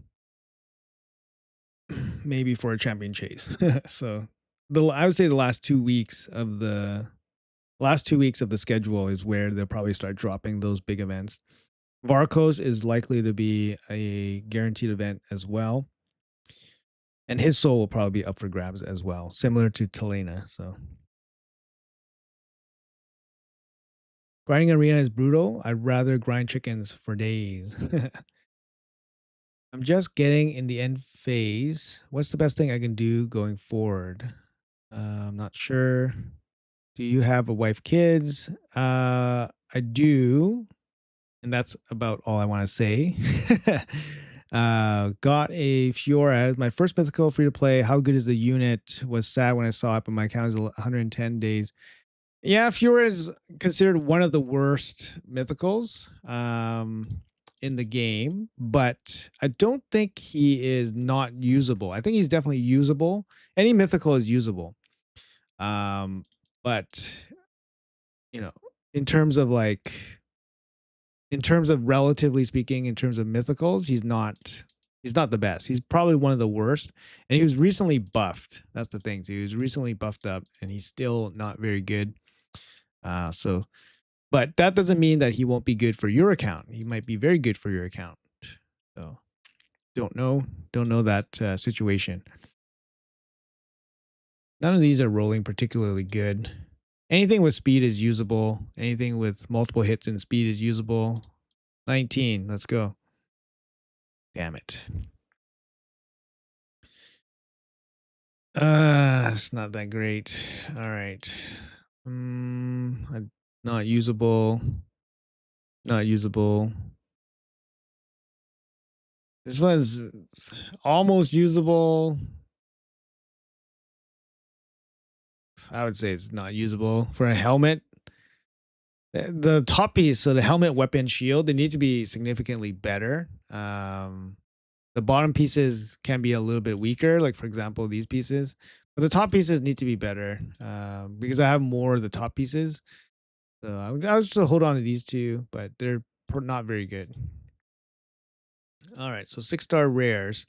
maybe for a champion chase. So I would say the last 2 weeks of the schedule is where they'll probably start dropping those big events. Varkos is likely to be a guaranteed event as well. And his soul will probably be up for grabs as well, similar to Telena. So grinding arena is brutal. I'd rather grind chickens for days. I'm just getting in the end phase. What's the best thing I can do going forward? I'm not sure. Do you have a wife, kids? I do, and that's about all I want to say. Got a Fiora, my first mythical free to play. How good is the unit? Was sad when I saw it, but my account is 110 days. Yeah, Fiora is considered one of the worst mythicals in the game, but I don't think he is not usable. I think he's definitely usable. Any mythical is usable. Um, but you know, in terms of like, in terms of relatively speaking, in terms of mythicals, he's not the best. He's probably one of the worst. And he was recently buffed. That's the thing too. He was recently buffed up, and he's still not very good. So but that doesn't mean that he won't be good for your account. He might be very good for your account. So don't know that situation. None of these are rolling particularly good. Anything with speed is usable. Anything with multiple hits and speed is usable. 19. Let's go. Damn it. It's not that great. All right. Not usable. Not usable. This one's almost usable. I would say it's not usable for a helmet. The top piece, so the helmet, weapon, shield, they need to be significantly better. The bottom pieces can be a little bit weaker, like for example these pieces, but the top pieces need to be better because I have more of the top pieces. So I'll just hold on to these two, but they're not very good. All right, so 6-star rares.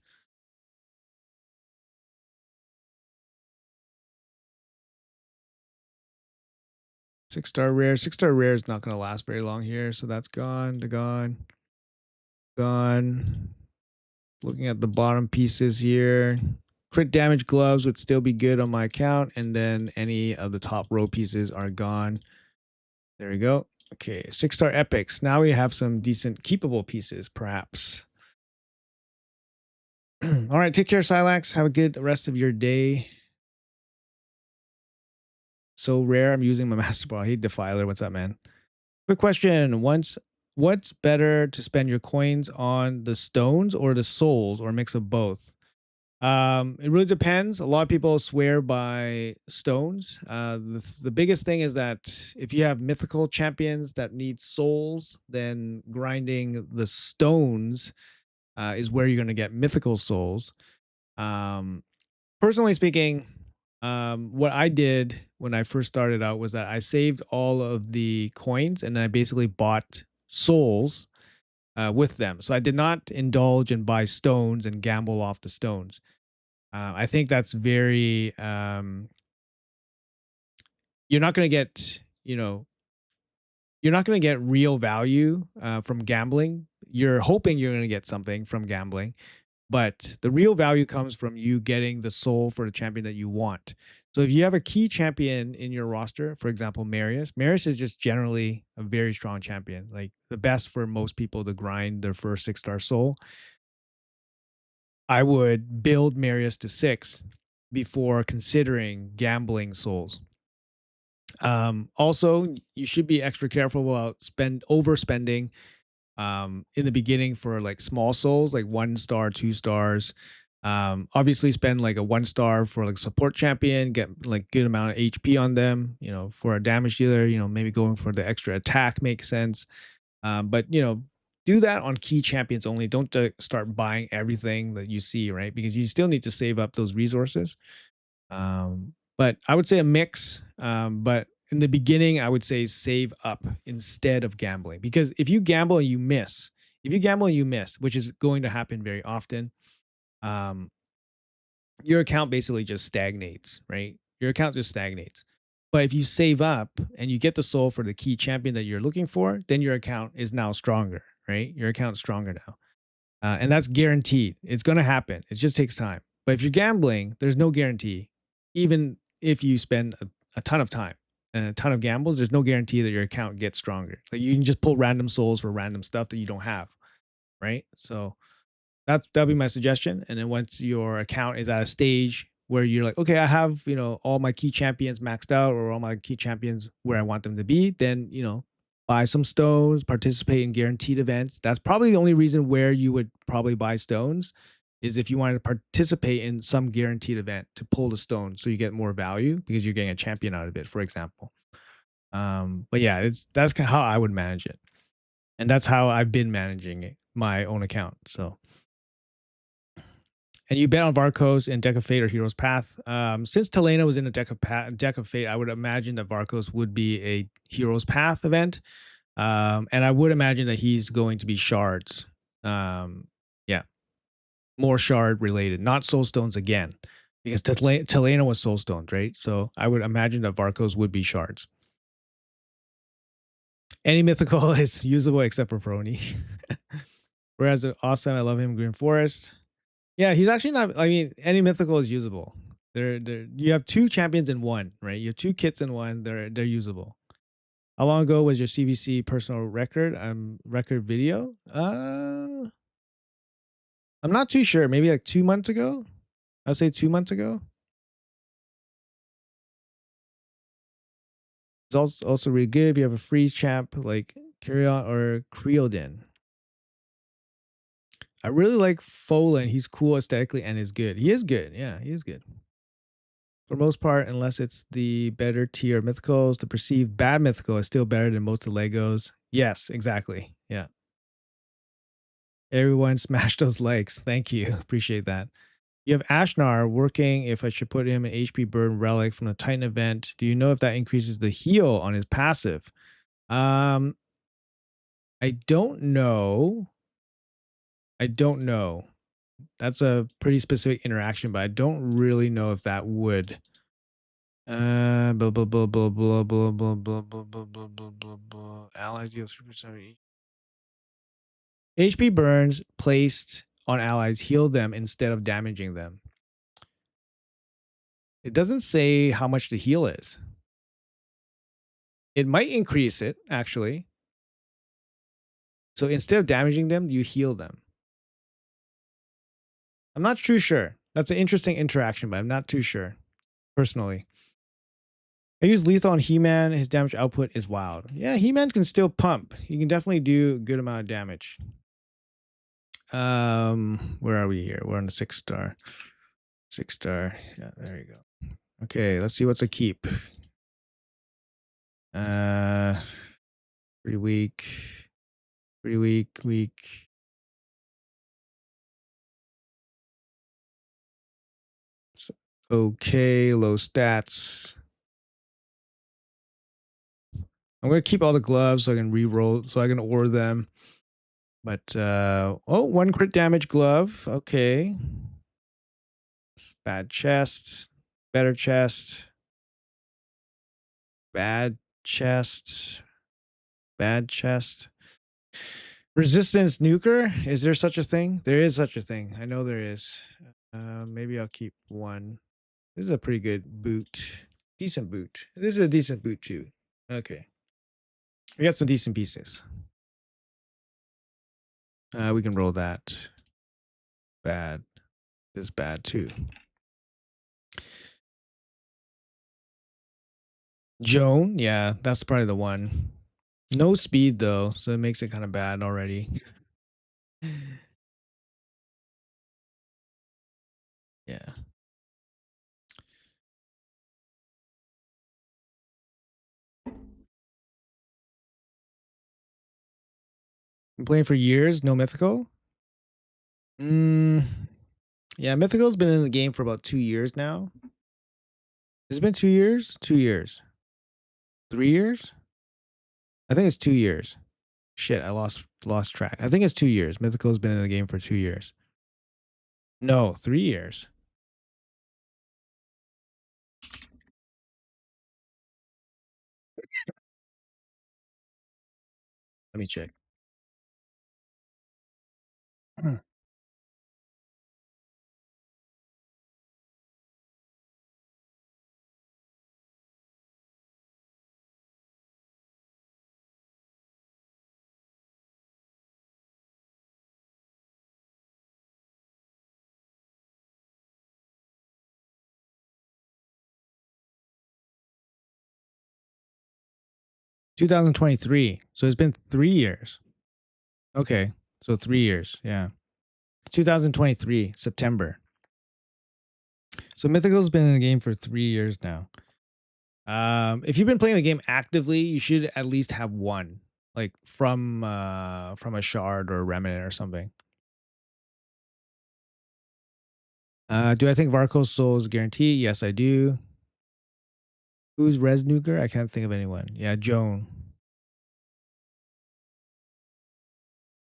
Six-star rare. 6-star rare is not going to last very long here, so that's gone. Gone. Looking at the bottom pieces here. Crit damage gloves would still be good on my account, and then any of the top row pieces are gone. There we go. Okay, 6-star epics. Now we have some decent keepable pieces, perhaps. All right, take care, Silax. Have a good rest of your day. So rare. I'm using my master ball. Hey, Defiler. What's up, man? Quick question. What's better to spend your coins on, the stones or the souls, or a mix of both? It really depends. A lot of people swear by stones. The biggest thing is that if you have mythical champions that need souls, then grinding the stones is where you're going to get mythical souls. Um, Personally speaking, what I did when I first started out was that I saved all of the coins and I basically bought souls with them. So I did not indulge and buy stones and gamble off the stones. I think that's very. You're not going to get, you're not going to get real value from gambling. You're hoping you're going to get something from gambling, but the real value comes from you getting the soul for the champion that you want. So if you have a key champion in your roster, for example, Marius is just generally a very strong champion, like the best for most people to grind their first 6-star soul. I would build Marius to 6 before considering gambling souls. Also, you should be extra careful about overspending in the beginning for like small souls, like 1-star, 2 stars. Obviously spend like a 1-star for like support champion, get like good amount of HP on them. For a damage dealer, maybe going for the extra attack makes sense. But do that on key champions only. Don't start buying everything that you see, right? Because you still need to save up those resources. But I would say a mix. But in the beginning, I would say save up instead of gambling. Because if you gamble and you miss, which is going to happen very often, your account basically just stagnates, right? Your account just stagnates. But if you save up and you get the soul for the key champion that you're looking for, then your account is now stronger, right? Your account's stronger now. And that's guaranteed. It's going to happen. It just takes time. But if you're gambling, there's no guarantee. Even if you spend a ton of time and a ton of gambles, there's no guarantee that your account gets stronger. Like you can just pull random souls for random stuff that you don't have, right? So that'll be my suggestion. And then once your account is at a stage where you're like, okay, I have, all my key champions maxed out or all my key champions where I want them to be, then, buy some stones, participate in guaranteed events. That's probably the only reason where you would probably buy stones is if you wanted to participate in some guaranteed event to pull the stone so you get more value because you're getting a champion out of it, for example. But yeah, that's how I would manage it. And that's how I've been managing it, my own account. So and you bet on Varkos in Deck of Fate or Hero's Path. Since Telena was in a Deck of Fate, I would imagine that Varkos would be a Hero's Path event. And I would imagine that he's going to be shards. Yeah, more shard related, not soul stones again, because Telena was soul stones, right? So I would imagine that Varkos would be shards. Any mythical is usable except for Prony. Whereas awesome, I love him. Green Forest. Yeah, he's actually not. I mean, any mythical is usable. You have two champions in one, right? You have two kits in one. They're usable. How long ago was your CVC personal record? Record video. I'm not too sure. Maybe like 2 months ago. I'll say 2 months ago. It's also really good if you have a freeze champ like Kyrion or Creodin. I really like Folan. He's cool aesthetically and is good. He is good. Yeah, he is good. For the most part, unless it's the better tier of mythicals, the perceived bad mythical is still better than most of the Legos. Yes, exactly. Yeah. Everyone smash those likes. Thank you. Appreciate that. You have Ashnar working if I should put him in HP burn relic from the Titan event. Do you know if that increases the heal on his passive? I don't know. I don't know. That's a pretty specific interaction, but I don't really know if that would. Blah blah blah blah blah blah blah blah blah blah blah blah blah blah. Allies deal 3% HP burns placed on allies heal them instead of damaging them. It doesn't say how much the heal is. It might increase it, actually. So instead of damaging them, you heal them. I'm not too sure. That's an interesting interaction, but I'm not too sure, personally. I use lethal on He-Man. His damage output is wild. Yeah, He-Man can still pump. He can definitely do a good amount of damage. Where are we here? We're on the 6-star. 6-star. Yeah, there you go. Okay, let's see what's a keep. Pretty weak. Pretty weak. So, okay, low stats. I'm gonna keep all the gloves so I can re-roll, so I can order them. But one crit damage glove. Okay. Bad chest. Better chest. Bad chest. Bad chest. Resistance nuker. Is there such a thing? There is such a thing. I know there is. Maybe I'll keep one. This is a pretty good boot. Decent boot. This is a decent boot too. Okay. We got some decent pieces. We can roll that. Bad. This is bad too. Joan, yeah, that's probably the one. No speed though, so it makes it kind of bad already. Yeah. Been playing for years, no mythical. Yeah, mythical's been in the game for about 2 years now. Has it been 2 years? 2 years. 3 years? I think it's 2 years. Shit, I lost track. I think it's 2 years. Mythical's been in the game for 2 years. No, 3 years. Let me check. 2023. So it's been 3 years. Okay. So 3 years. Yeah. 2023, September. So Mythical's been in the game for 3 years now. If you've been playing the game actively, you should at least have one, like from a shard or a remnant or something. Do I think Varco's soul is guaranteed? Yes, I do. Who's Resnuker? I can't think of anyone. Yeah, Joan.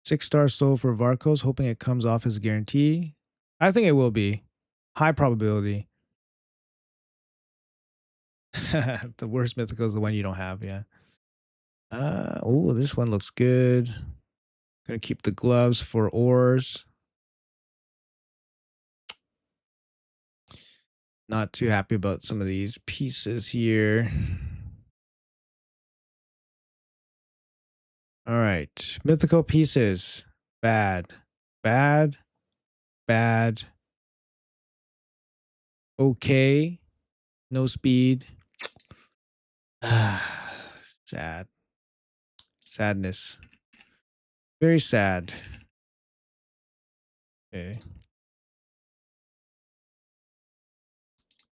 6-star soul for Varcos, hoping it comes off as a guarantee. I think it will be. High probability. The worst mythical is the one you don't have, yeah. Oh, this one looks good. Gonna keep the gloves for ores. Not too happy about some of these pieces here. All right. Mythical pieces. Bad. Bad. Bad. Okay. No speed. Sad. Sadness. Very sad. Okay.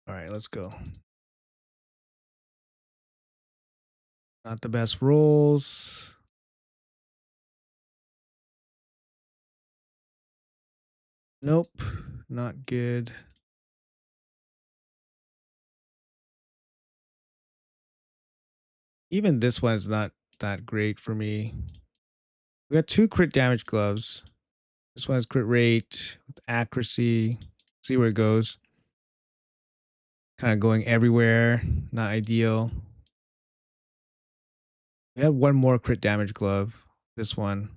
All right, let's go. Not the best rolls. Nope. Not good. Even this one's not that great for me. We got 2 crit damage gloves. This one has crit rate with accuracy. See where it goes. Kind of going everywhere. Not ideal. We had one more crit damage glove. This one.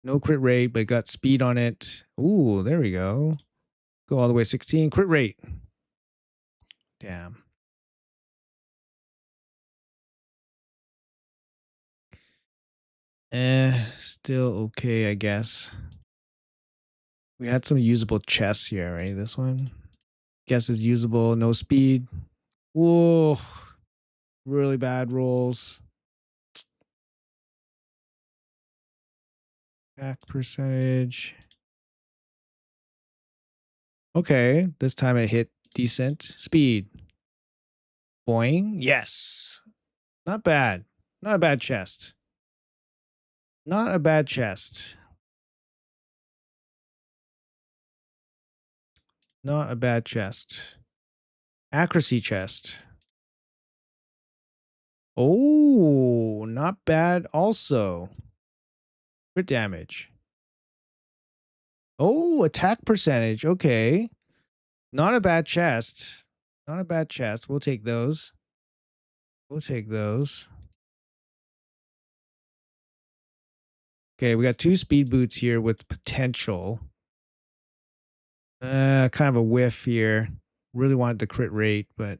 No crit rate, but got speed on it. Ooh, there we go. Go all the way 16. Crit rate. Damn. Still okay, I guess. We had some usable chests here, right? This one. Guess is usable. No speed. Whoa. Really bad rolls. Back percentage. Okay. This time it hit decent. Speed. Boing. Yes. Not bad. Not a bad chest. Not a bad chest. Not a bad chest. Accuracy chest. Oh, not bad also. Crit damage. Oh, attack percentage. Okay. Not a bad chest. Not a bad chest. We'll take those. We'll take those. Okay, we got 2 speed boots here with potential. Kind of a whiff here. Really wanted the crit rate, but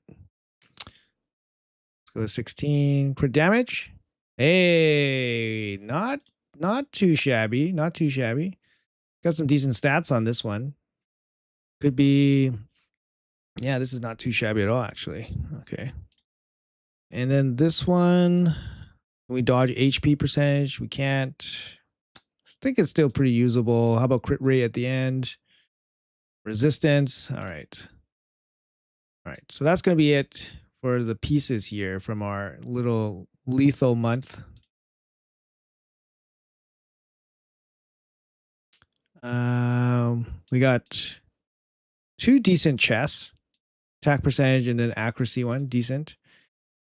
let's go to 16. Crit damage. Hey, not too shabby. Not too shabby. Got some decent stats on this one. Could be. Yeah, this is not too shabby at all, actually. Okay. And then this one, we dodge HP percentage. We can't. I think it's still pretty usable. How about crit rate at the end? Resistance. All right. All right. So that's going to be it for the pieces here from our little lethal month. We got 2 decent chests, attack percentage, and then accuracy one, decent,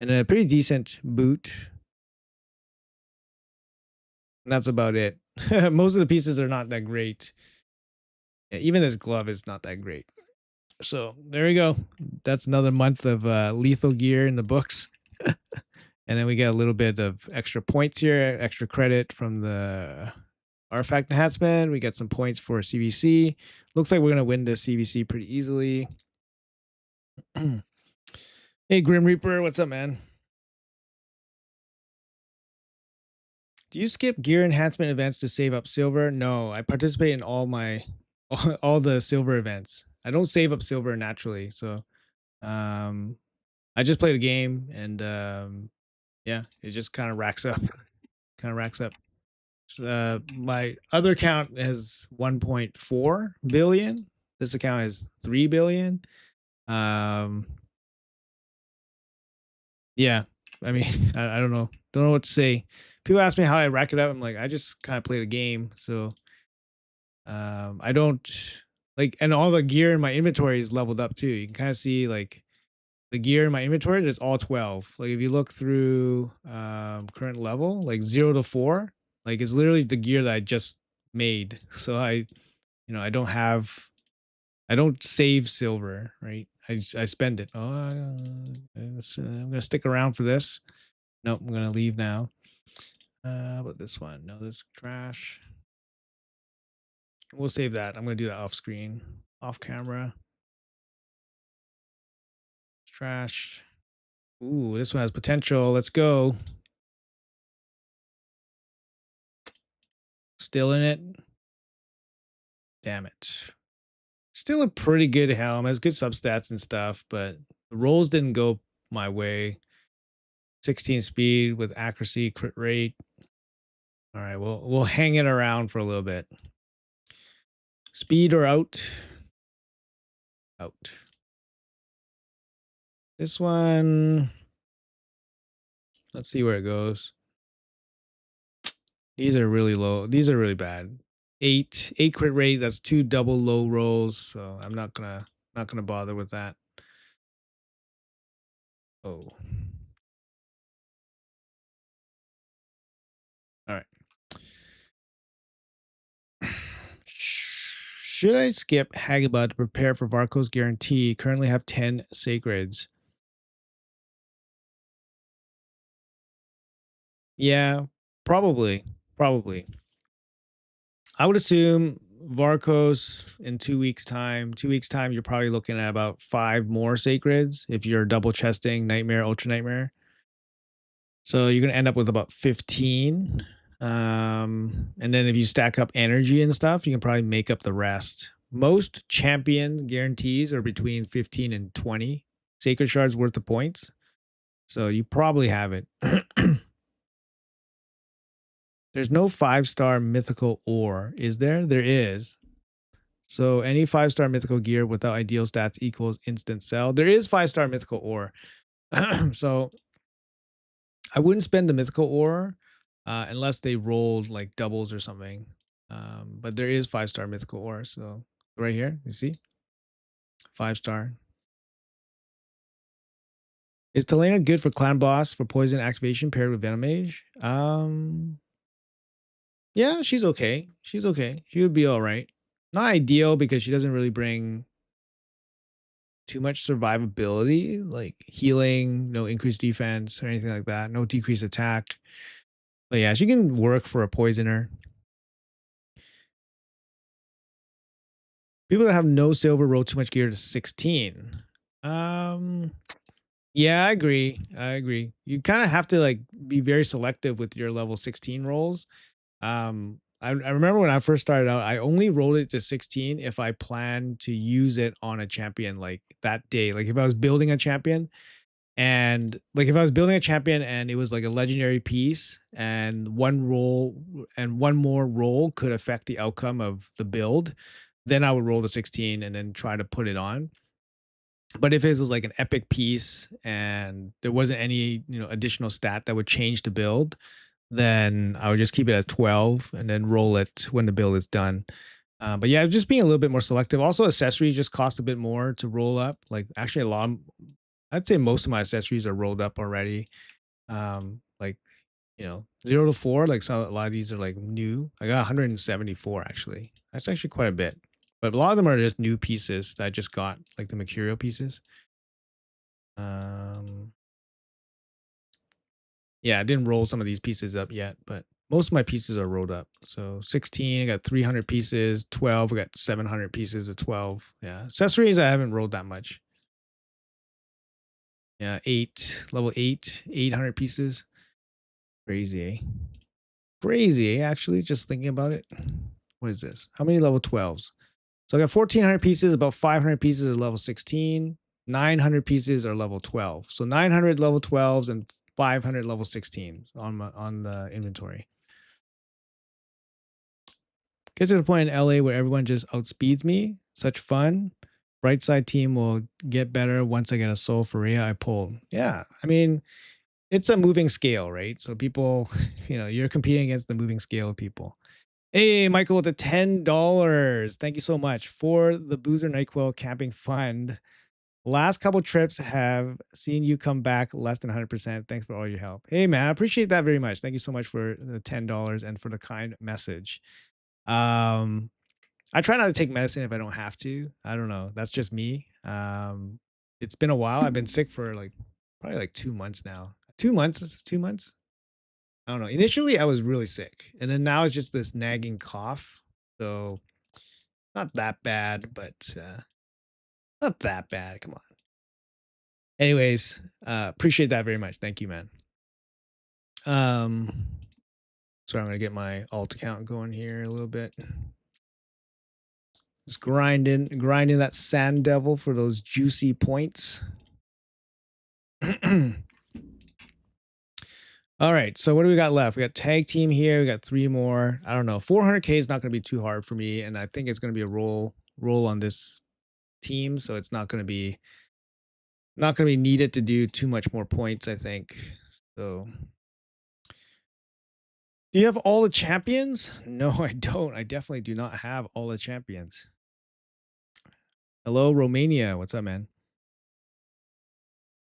and then a pretty decent boot. And that's about it. Most of the pieces are not that great. Yeah, even this glove is not that great. So there we go. That's another month of lethal gear in the books. And then we get a little bit of extra points here, extra credit from the artifact enhancement. We get some points for CVC. Looks like we're going to win this CVC pretty easily. Hey, Grim Reaper, what's up, man? Do you skip gear enhancement events to save up silver? No, I participate in all all the silver events. I don't save up silver naturally, so I just play the game and Yeah, it just kind of racks up. My other account has 1.4 billion. This account is 3 billion. Um, yeah, I mean, I don't know what to say. People ask me how I rack it up. I'm like, I just kind of play the game. So I don't like, and all the gear in my inventory is leveled up too. You can kind of see like the gear in my inventory is all 12. Like if you look through current level, like 0 to 4, like it's literally the gear that I just made. So I don't have, I don't save silver, right? I spend it. I'm gonna stick around for this. Nope, I'm gonna leave now. But this one, no, this is trash. We'll save that. I'm gonna do that off screen, off camera. Trash. Ooh, this one has potential. Let's go. Still in it. Damn it. Still a pretty good helm. Has good substats and stuff, but the rolls didn't go my way. 16 speed with accuracy, crit rate. All right, we'll hang it around for a little bit. Speed or out? Out. This one, let's see where it goes. These are really low. These are really bad. Eight crit rate. That's 2 double low rolls. So I'm not gonna bother with that. Oh. All right. Should I skip Hagabah to prepare for Varco's guarantee? Currently have 10 sacreds. Yeah, probably. Probably. I would assume Varcos in 2 weeks' time. 2 weeks' time, you're probably looking at about 5 more sacreds if you're double chesting Nightmare, Ultra Nightmare. So you're gonna end up with about 15. And then if you stack up energy and stuff, you can probably make up the rest. Most champion guarantees are between 15 and 20 sacred shards worth of points. So you probably have it. There's no 5-star mythical ore, is there? There is. So any 5-star mythical gear without ideal stats equals instant sell. There is 5-star mythical ore. So I wouldn't spend the mythical ore unless they rolled like doubles or something. But there is 5-star mythical ore. So right here, you see? 5-star. Is Talena good for clan boss for poison activation paired with venom mage? Yeah, she's okay. She's okay. She would be all right. Not ideal because she doesn't really bring too much survivability, like healing, no increased defense or anything like that, no decreased attack. But yeah, she can work for a poisoner. People that have no silver roll too much gear to 16. Yeah, I agree. You kind of have to like be very selective with your level 16 rolls. I remember when I first started out, I only rolled it to 16 if I planned to use it on a champion like that day. Like if I was building a champion and like if I was building a champion and it was like a legendary piece and one roll and one more roll could affect the outcome of the build, then I would roll to 16 and then try to put it on. But if it was like an epic piece and there wasn't any, additional stat that would change the build, then I would just keep it at 12 and then roll it when the build is done. But yeah, just being a little bit more selective. Also, accessories just cost a bit more to roll up. Like actually, I'd say most of my accessories are rolled up already. Like 0 to 4. Like a lot of these are like new. I got 174 actually. That's actually quite a bit. But a lot of them are just new pieces that I just got, like the Mercurial pieces. Yeah, I didn't roll some of these pieces up yet, but most of my pieces are rolled up. So 16, I got 300 pieces. 12, I got 700 pieces of 12. Yeah, accessories, I haven't rolled that much. Yeah, level 8, 800 pieces. Crazy, eh? Crazy, eh? Actually, just thinking about it. What is this? How many level 12s? So I got 1,400 pieces, about 500 pieces are level 16. 900 pieces are level 12. So 900 level 12s and 500 level 16 on the inventory. Get to the point in LA where everyone just outspeeds me. Such fun. Bright side team will get better once I get a soul for Rhea I pulled. Yeah, I mean, it's a moving scale, right? So people, you're competing against the moving scale of people. Hey, Michael with the $10. Thank you so much for the Boozer NyQuil Camping Fund. Last couple trips have seen you come back less than 100%. Thanks for all your help. Hey, man, I appreciate that very much. Thank you so much for the $10 and for the kind message. I try not to take medicine if I don't have to. I don't know. That's just me. It's been a while. I've been sick for probably like 2 months now. 2 months? 2 months? I don't know. Initially, I was really sick, and then now it's just this nagging cough. So not that bad, but not that bad. Come on. Anyways, appreciate that very much. Thank you, man. So I'm gonna get my alt account going here a little bit. Just grinding that sand devil for those juicy points. All right, so what do we got left? We got tag team here. We got 3 more. I don't know. 400K is not going to be too hard for me, and I think it's going to be a roll on this team, so it's not going to be needed to do too much more points, I think. So, do you have all the champions? No, I don't. I definitely do not have all the champions. Hello, Romania. What's up, man?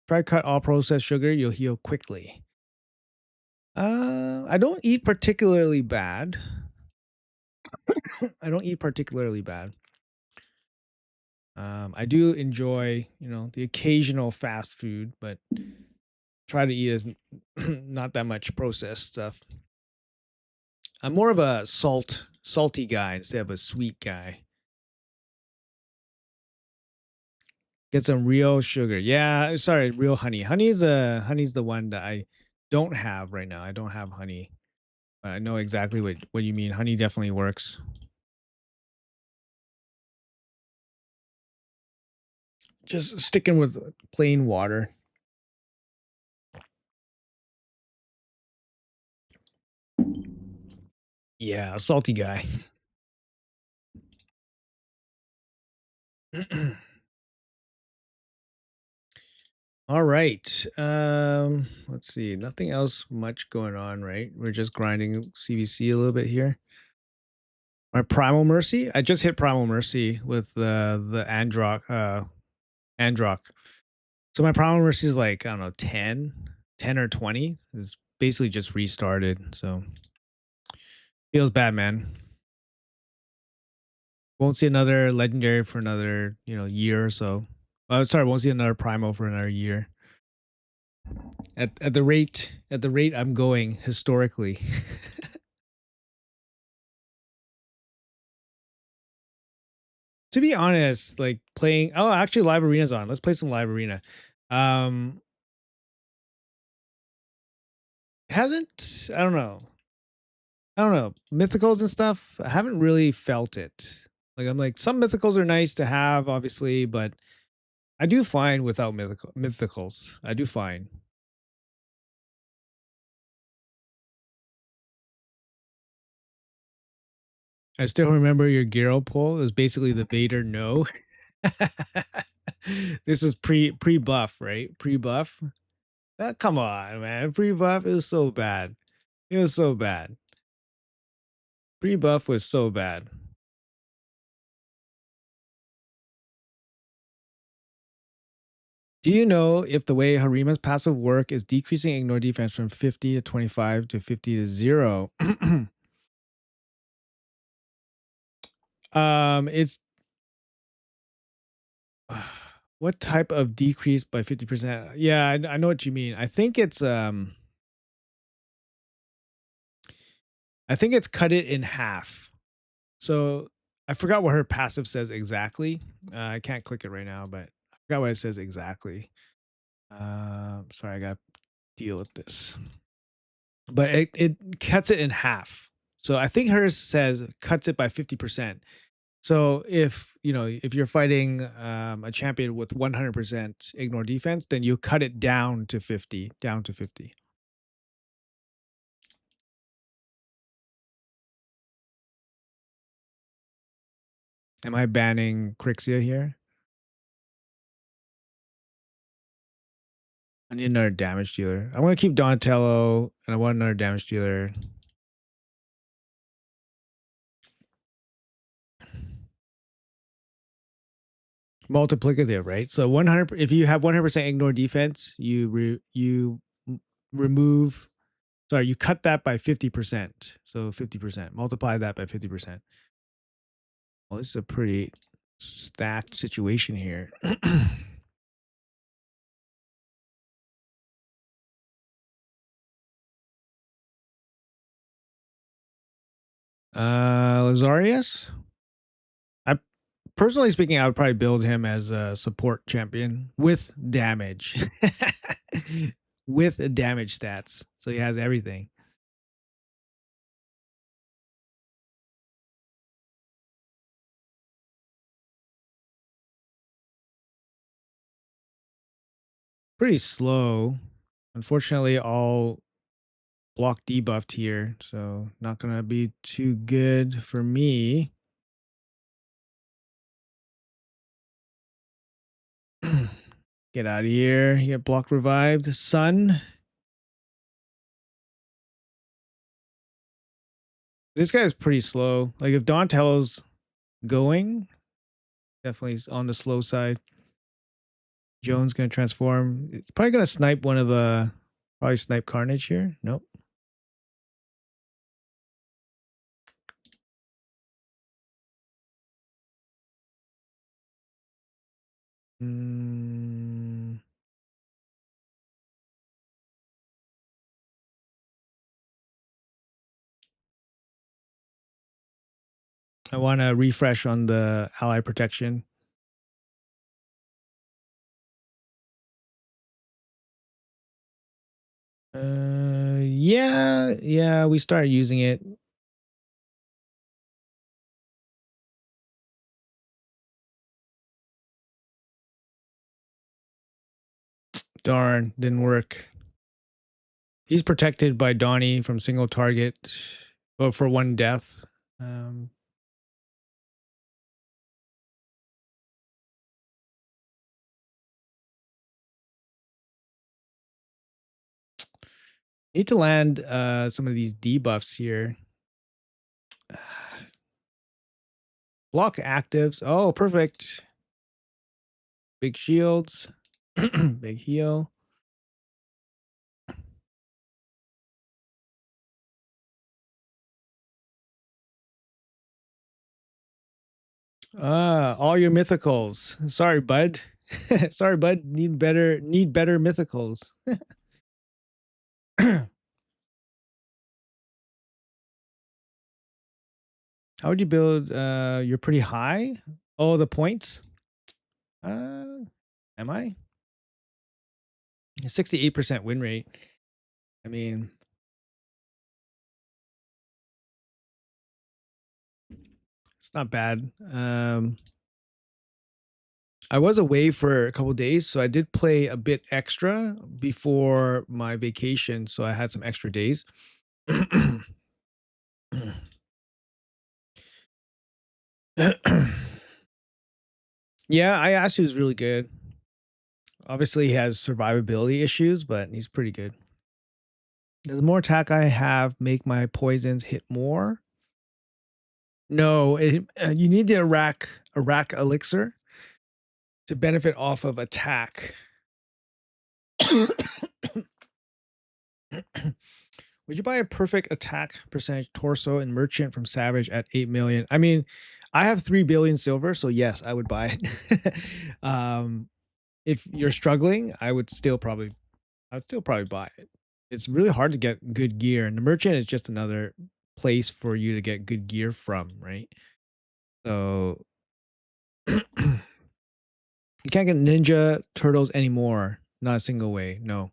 Try cut all processed sugar. You'll heal quickly. I don't eat particularly bad. I don't eat particularly bad. I do enjoy, the occasional fast food, but try to eat as not that much processed stuff. I'm more of a salty guy instead of a sweet guy. Get some real sugar. Yeah, sorry, real honey. Honey's the one that I don't have right now. I don't have honey. But I know exactly what you mean. Honey definitely works. Just sticking with plain water. Yeah, a salty guy. All right. Let's see. Nothing else much going on, right? We're just grinding CVC a little bit here. My Primal Mercy. I just hit Primal Mercy with the Androck. So my Primal Mercy is like, I don't know, 10 or 20. It's basically just restarted. So feels bad, man. Won't see another legendary for another, year or so. Sorry, won't see another Primal for another year. At the rate I'm going historically. To be honest, like playing actually Live Arena's on. Let's play some Live Arena. Hasn't I don't know. Mythicals and stuff, I haven't really felt it. Like I'm like some mythicals are nice to have, obviously, but I do fine without mythicals. I do fine. I still remember your Garo pull. It was basically the Vader no. This is pre buff, right? Pre buff. Come on, man. Pre buff is so bad. It was so bad. Pre buff was so bad. Do you know if the way Harima's passive work is decreasing ignore defense from 50 to 25 to 50 to 0? It's what type of decrease by 50%? Yeah, I know what you mean. I think it's cut it in half. So I forgot what her passive says exactly. I can't click it right now, but I forgot what it says exactly. Sorry, I got to deal with this. But it cuts it in half. So I think hers says cuts it by 50%. So if if you're fighting a champion with 100% ignore defense, then you cut it down to 50, down to 50. Am I banning Crixia here? I need another damage dealer. I want to keep Donatello, and I want another damage dealer. Multiplicative, right? So 100. If you have 100% ignore defense, remove. Sorry, you cut that by 50%. So 50%. Multiply that by 50%. Well, this is a pretty stacked situation here. Lazarius. I personally speaking, I would probably build him as a support champion with damage, with damage stats, so he has everything. Pretty slow. Unfortunately, all block debuffed here, so not gonna be too good for me. Get out of here. You get block revived. Sun. This guy is pretty slow. Like if Donatello's going, definitely on the slow side. Jones gonna transform. It's probably gonna snipe one of the. Probably snipe Carnage here. Nope. Mm, I want to refresh on the ally protection. Yeah, we started using it. Darn, didn't work. He's protected by Donnie from single target, but for one death. Um, Need to land some of these debuffs here. Block actives. Oh, perfect. Big shields. Big heal. All your mythicals. Sorry, bud. Sorry, bud. Need better mythicals. How would you build you're pretty high? Oh, the points? Am I? 68% win rate. I mean, it's not bad. I was away for a couple days, so I did play a bit extra before my vacation, so I had some extra days. Yeah, I asked, he was really good. Obviously, he has survivability issues, but he's pretty good. Does more attack I have make my poisons hit more? No, you need the rack elixir to benefit off of attack. Would you buy a perfect attack percentage torso and merchant from Savage at 8 million? I mean, I have 3 billion silver, so yes, I would buy it. If you're struggling, I'd still probably buy it. It's really hard to get good gear, and the merchant is just another place for you to get good gear from, right? So you can't get ninja turtles anymore. Not a single way. No.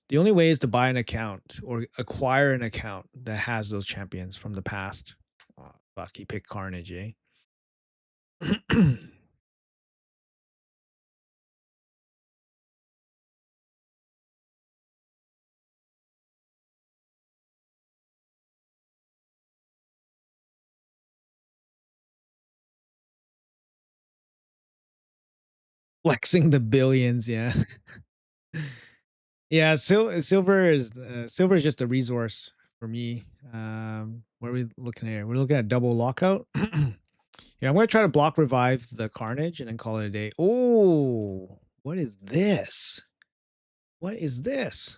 The only way is to buy an account or acquire an account that has those champions from the past. Oh, fuck, he picked Carnage, eh? Flexing the billions, yeah. Yeah, silver is just a resource for me. What are we looking at here? We're looking at double lockout. Yeah, I'm gonna try to block revive the carnage and then call it a day. Oh, what is this? What is this?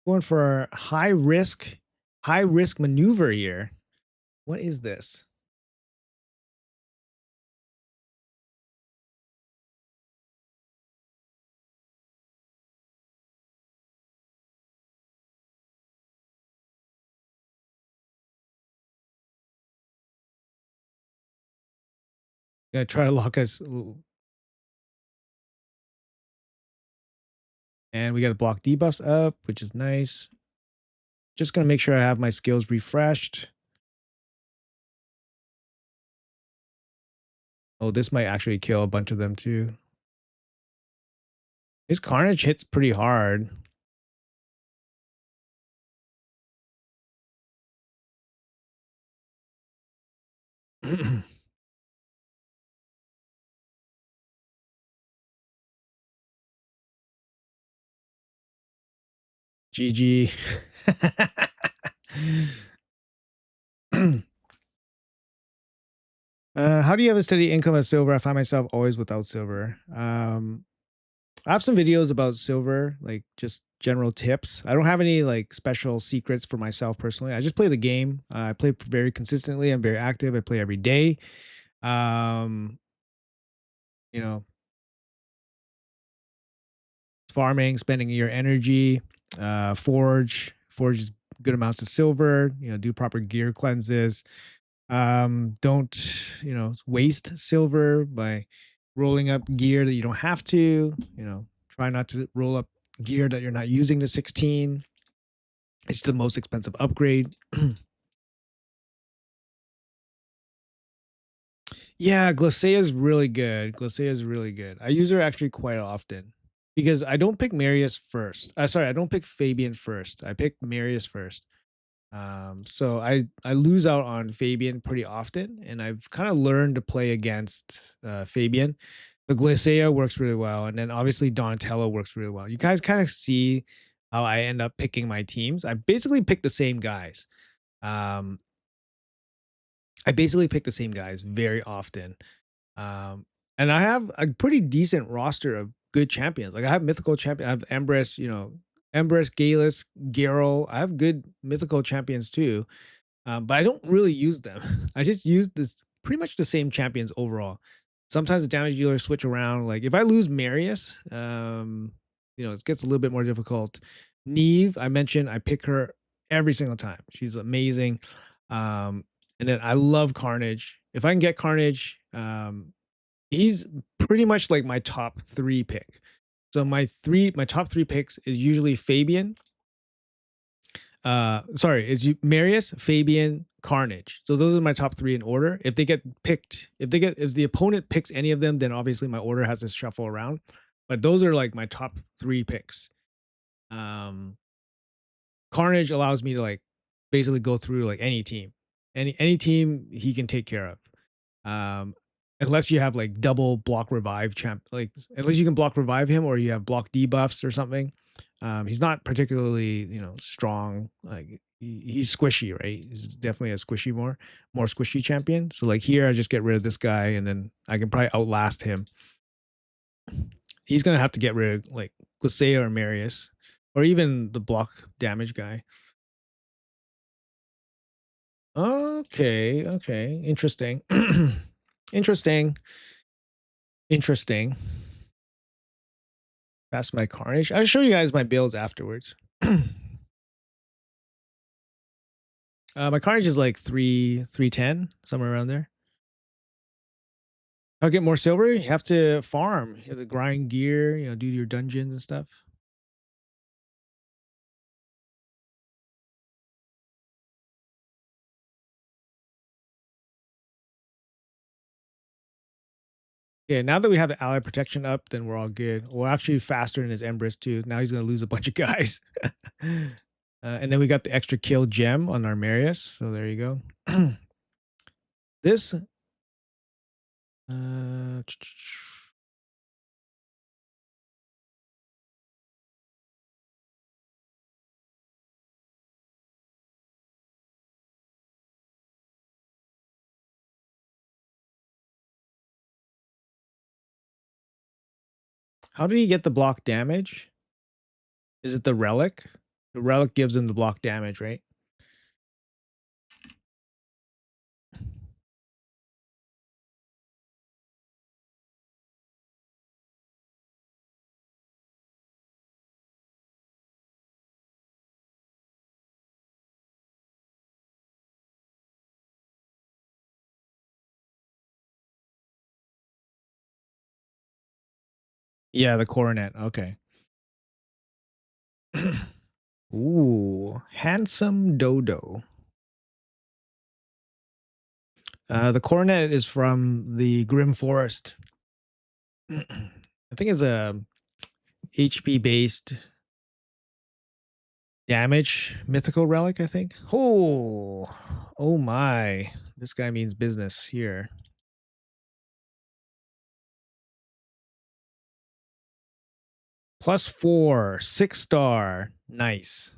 Going for a high risk maneuver here. What is this? Gonna try to lock us, and we got to block debuffs up, which is nice. Just gonna make sure I have my skills refreshed. Oh, this might actually kill a bunch of them too. His carnage hits pretty hard. GG. How do you have a steady income of silver? I find myself always without silver. I have some videos about silver, like just general tips. I don't have any like special secrets for myself personally. I just play the game. I play very consistently. I'm very active. I play every day. Um, you know, farming, spending your energy, forge is good amounts of silver. Do proper gear cleanses. Don't waste silver by rolling up gear that you don't have to. Try not to roll up gear that you're not using to 16. It's the most expensive upgrade. Yeah, Glacea is really good. Glacea is really good. I use her actually quite often because I don't pick Marius first. Sorry, I don't pick Fabian first. I pick Marius first. So I lose out on Fabian pretty often, and I've kind of learned to play against Fabian. The Glacea works really well, and then obviously Donatello works really well. You guys kind of see how I end up picking my teams. I basically pick the same guys. Um, I basically pick the same guys very often. Um, and I have a pretty decent roster of good champions. Like I have mythical champion. I have Empress, Empress, Galus, Garo. I have good mythical champions too. But I don't really use them. I just use this pretty much the same champions overall. Sometimes the damage dealers switch around. Like if I lose Marius, it gets a little bit more difficult. Neve, I mentioned, I pick her every single time. She's amazing. Um, and then I love Carnage. If I can get Carnage, he's pretty much like my top three pick. So my top three picks is usually Fabian, sorry, is Marius, Fabian, Carnage. So those are my top three in order. If they get picked, if the opponent picks any of them, then obviously my order has to shuffle around. But those are like my top three picks. Um, Carnage allows me to like basically go through like any team, any team he can take care of. Um, unless you have like double block revive champ, like unless you can block revive him or you have block debuffs or something. He's not particularly strong. Like he's squishy, right? He's definitely a squishy more squishy champion. So like here, I just get rid of this guy and then I can probably outlast him. He's gonna have to get rid of like Glacea or Marius or even the block damage guy. Okay, interesting. Interesting. Interesting. That's my Carnage. I'll show you guys my builds afterwards. My Carnage is like 310, somewhere around there. I'll get more silver. You have to farm. You have to grind gear, do your dungeons and stuff. Yeah, now that we have the ally protection up, then we're all good. We're actually faster in his Empress too. Now he's gonna lose a bunch of guys. And then we got the extra kill gem on our Marius. So there you go. This uh how did he get the block damage? Is it the relic? The relic gives him the block damage, right? Yeah, the coronet. Okay. Ooh, handsome dodo. The coronet is from the Grim Forest. I think it's a HP based damage mythical relic, I think. Oh my. This guy means business here. +4, 6-star. Nice.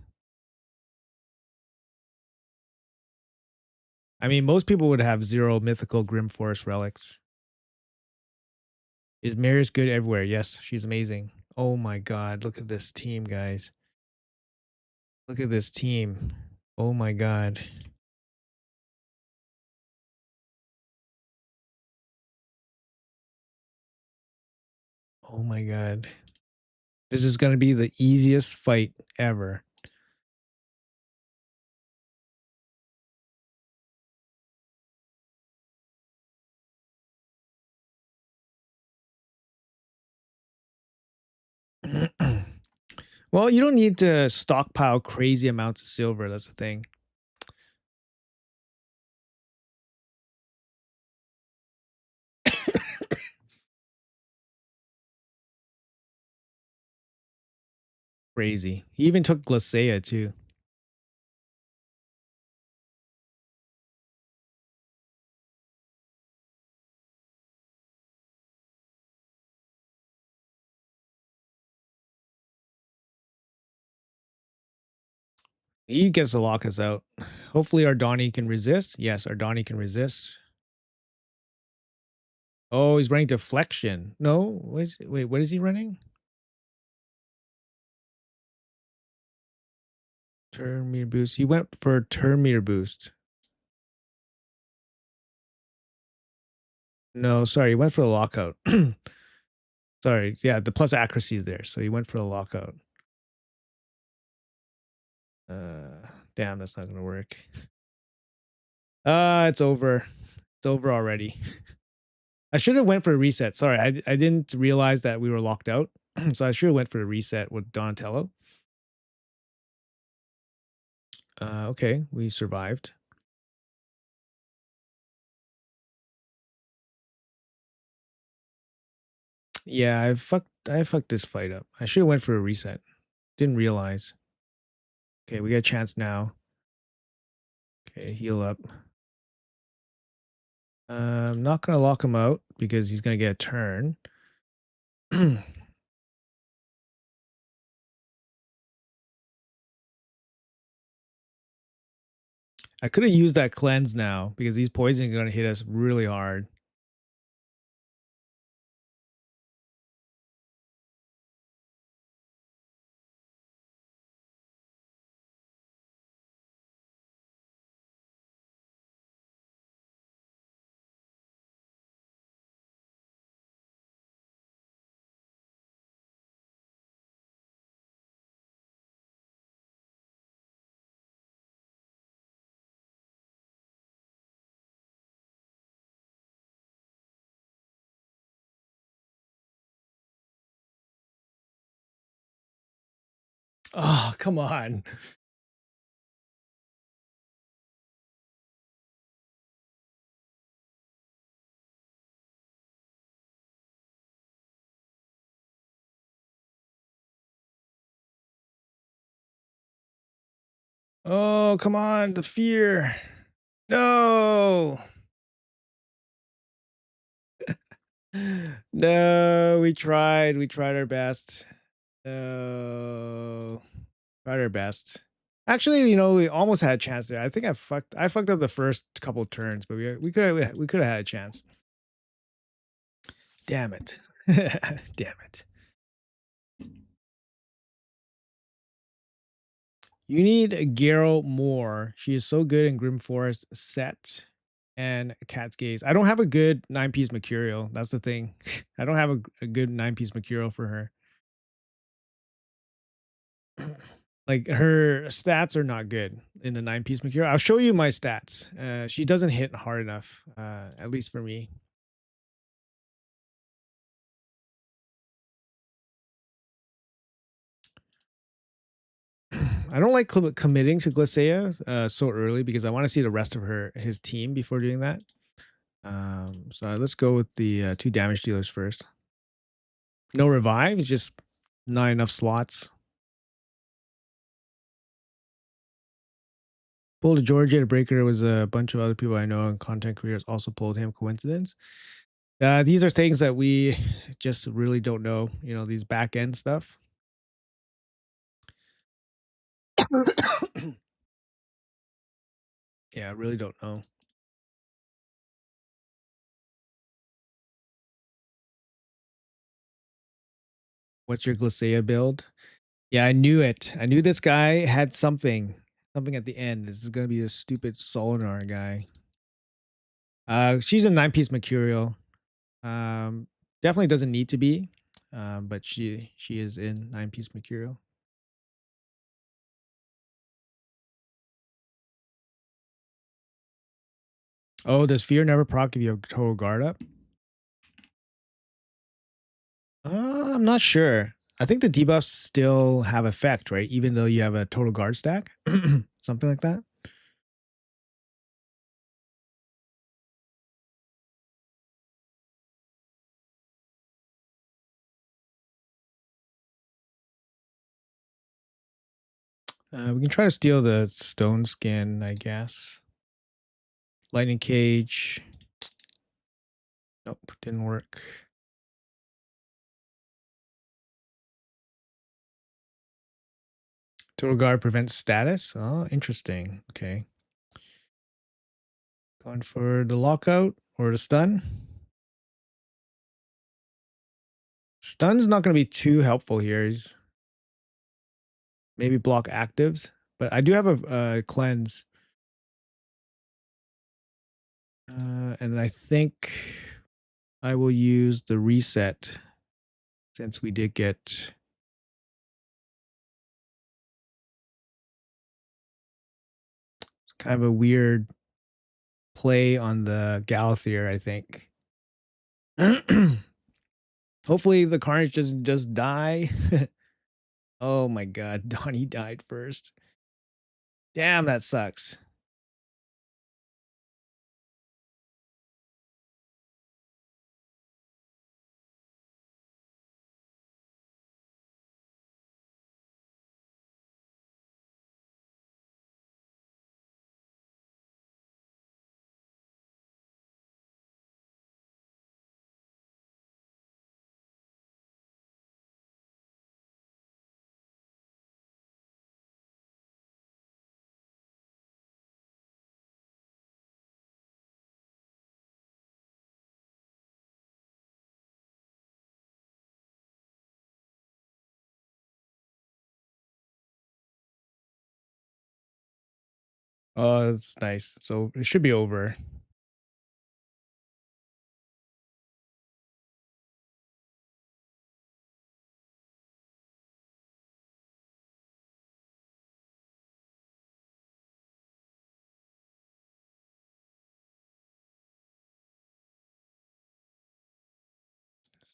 I mean, most people would have 0 mythical Grim Forest relics. Is Marius good everywhere? Yes, she's amazing. Oh my god, look at this team, guys. Look at this team. Oh my god. Oh my god. This is going to be the easiest fight ever. Well, you don't need to stockpile crazy amounts of silver. That's the thing. Crazy. He even took Glacea too. He gets to lock us out. Hopefully our Donnie can resist. Yes, our Donnie can resist. Oh, he's running deflection. No, wait, what is he running? Turn meter boost. He went for turn meter boost. No, sorry, he went for the lockout. Sorry, yeah, the plus accuracy is there, so he went for the lockout. Damn, that's not gonna work. It's over. It's over already. I should have went for a reset. Sorry, I didn't realize that we were locked out, so I should have went for a reset with Donatello. Okay, we survived. Yeah, I fucked this fight up. I should have went for a reset. Didn't realize. Okay, we got a chance now. Okay, heal up. I'm not gonna lock him out because he's gonna get a turn. I could have used that cleanse now because these poisons are gonna hit us really hard. Oh, come on. Oh, come on, the fear. No. No, we tried. We tried our best. No. Tried our best. Actually, we almost had a chance there. I think I fucked up the first couple turns, but we could have had a chance. Damn it. Damn it. You need Garrow more. She is so good in Grim Forest set and Cat's Gaze. I don't have a good 9-piece Mercurial. That's the thing. I don't have a good 9-piece Mercurial for her. Like her stats are not good in the 9-piece Mercurial. I'll show you my stats. She doesn't hit hard enough, at least for me. I don't like committing to Glacea so early because I want to see the rest of his team before doing that. So let's go with the 2 damage dealers first. No revive. It's just not enough slots. Pulled a Georgia Breaker was a bunch of other people I know in content careers also pulled him. Coincidence? These are things that we just really don't know. These back end stuff. Yeah, I really don't know. What's your Glacea build? Yeah, I knew it. I knew this guy had something at the end. This is gonna be a stupid Solinar guy. She's a 9-piece Mercurial. Um, definitely doesn't need to be, but she is in 9-piece Mercurial. Oh, does Fear never proc if you have total guard up? I'm not sure. I think the debuffs still have effect, right? Even though you have a total guard stack, something like that. We can try to steal the stone skin, I guess. Lightning cage. Nope, didn't work. Total guard prevents status. Oh, interesting. Okay. Going for the lockout or the stun. Stun's not going to be too helpful here. He's maybe block actives, but I do have a cleanse. And I think I will use the reset since we did get. It's kind of a weird play on the Galathier, I think. Hopefully the Carnage doesn't just die. Oh my god, Donnie died first. Damn, that sucks. Oh, that's nice. So it should be over.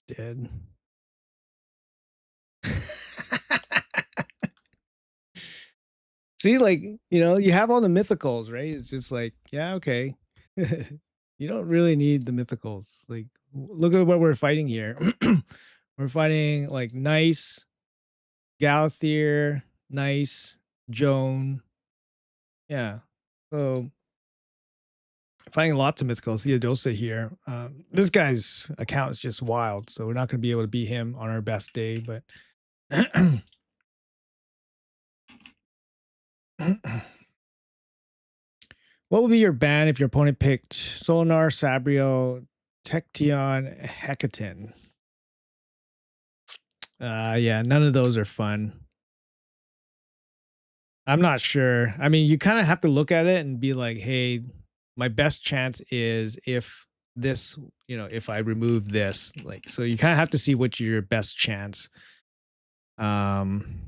Dead. See, like, you have all the mythicals, right? It's just like, yeah, okay. You don't really need the mythicals. Like, look at what we're fighting here. We're fighting like nice Galathier, nice Joan, Yeah. So finding lots of mythicals. Theodosa here. This guy's account is just wild, so we're not going to be able to beat him on our best day. But what would be your ban if your opponent picked Solinar, Sabrio, Tection, Hecaton? Yeah, none of those are fun. I'm not sure. I mean, you kind of have to look at it and be like, hey, my best chance is if this, if I remove this. Like, so you kind of have to see what's your best chance. Um,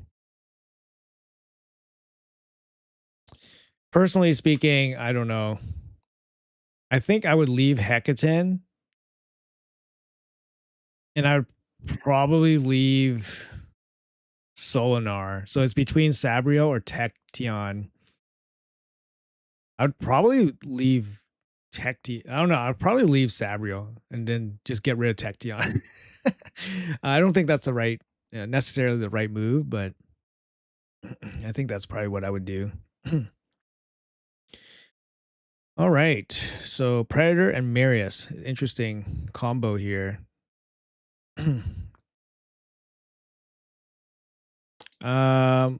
Personally speaking, I don't know. I think I would leave Hecaton and I would probably leave Solinar. So it's between Sabrio or Tection. I would probably leave Tecti. I don't know. I'd probably leave Sabrio and then just get rid of Tection. I don't think that's the right, necessarily the right move, but I think that's probably what I would do. All right. So Predator and Marius. Interesting combo here. We're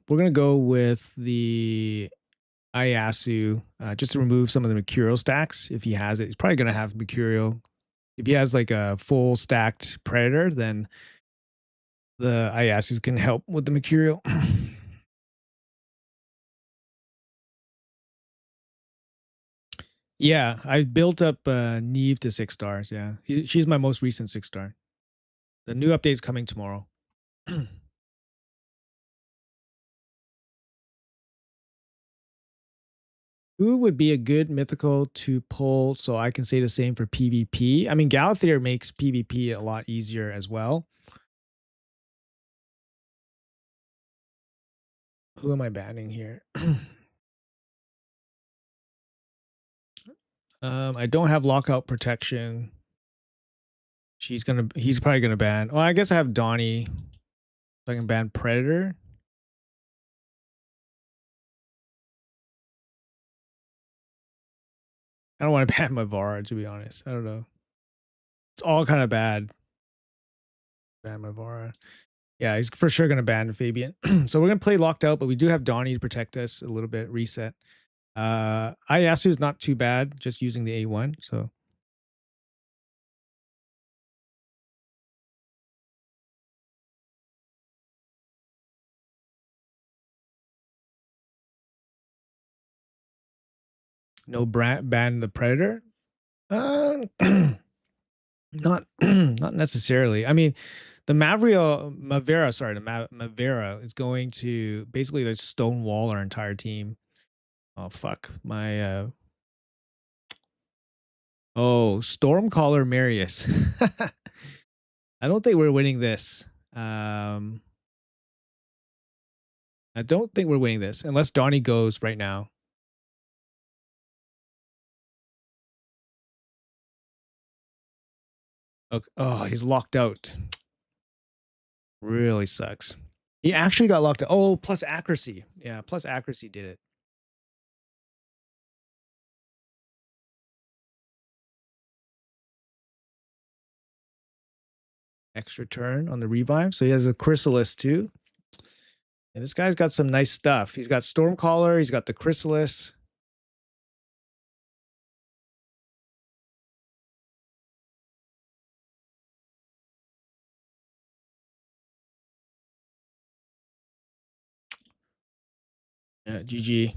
gonna go with the Ayasu just to remove some of the Mercurial stacks. If he has it, he's probably gonna have Mercurial. If he has like a full stacked Predator, then the Ayasu can help with the Mercurial. Yeah, I built up Neve to 6 stars. Yeah, she's my most recent 6 star. The new update's coming tomorrow. Who would be a good mythical to pull so I can say the same for PvP? I mean, Galathir makes PvP a lot easier as well. Who am I banning here? I don't have lockout protection. He's probably gonna ban. Oh, I guess I have Donnie. So I can ban Predator. I don't want to ban Mavara, to be honest. I don't know. It's all kind of bad. Ban Mavara. Yeah, he's for sure gonna ban Fabian. So we're gonna play locked out, but we do have Donnie to protect us a little bit. Reset. Ayasu is not too bad, just using the A1. So no ban the Predator. Uh, not not necessarily. I mean, the Mavera, sorry, the Mavera is going to basically like stonewall our entire team. Oh fuck, Stormcaller Marius. I don't think we're winning this. Um, I don't think we're winning this unless Donnie goes right now. Okay. Oh, he's locked out. Really sucks. He actually got locked out. Oh, plus accuracy. Yeah, plus accuracy did it. Extra turn on the revive. So he has a Chrysalis too. And this guy's got some nice stuff. He's got Stormcaller. He's got the Chrysalis. Yeah, GG.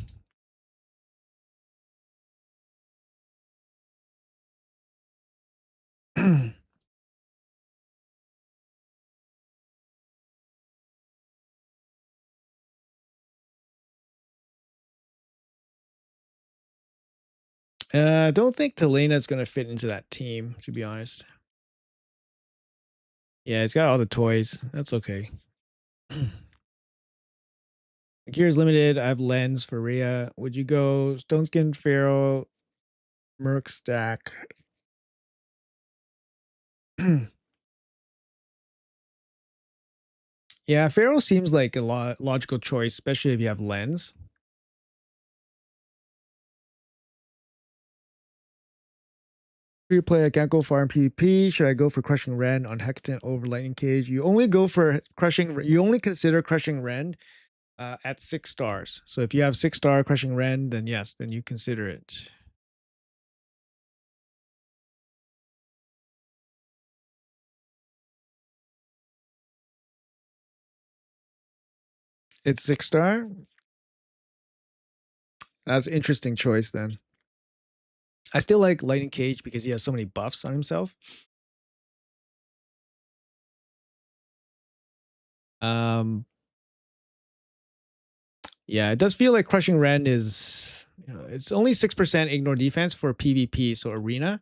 I don't think Telena's going to fit into that team, to be honest. Yeah, it's got all the toys. That's okay. Gears Limited. I have Lens for Rhea. Would you go Stoneskin, Pharaoh, Merc Stack? Yeah, Pharaoh seems like a logical choice, especially if you have Lens. Free play, I can't go far in PvP. Should I go for crushing Rend on Hecton over Lightning Cage? You only go for crushing. You only consider crushing Rend at 6 stars. So if you have 6-star crushing Rend, then yes, then you consider it. It's 6-star. That's an interesting choice then. I still like Lightning Cage because he has so many buffs on himself. Yeah, it does feel like crushing Rend is, it's only 6% ignore defense for PvP, so arena.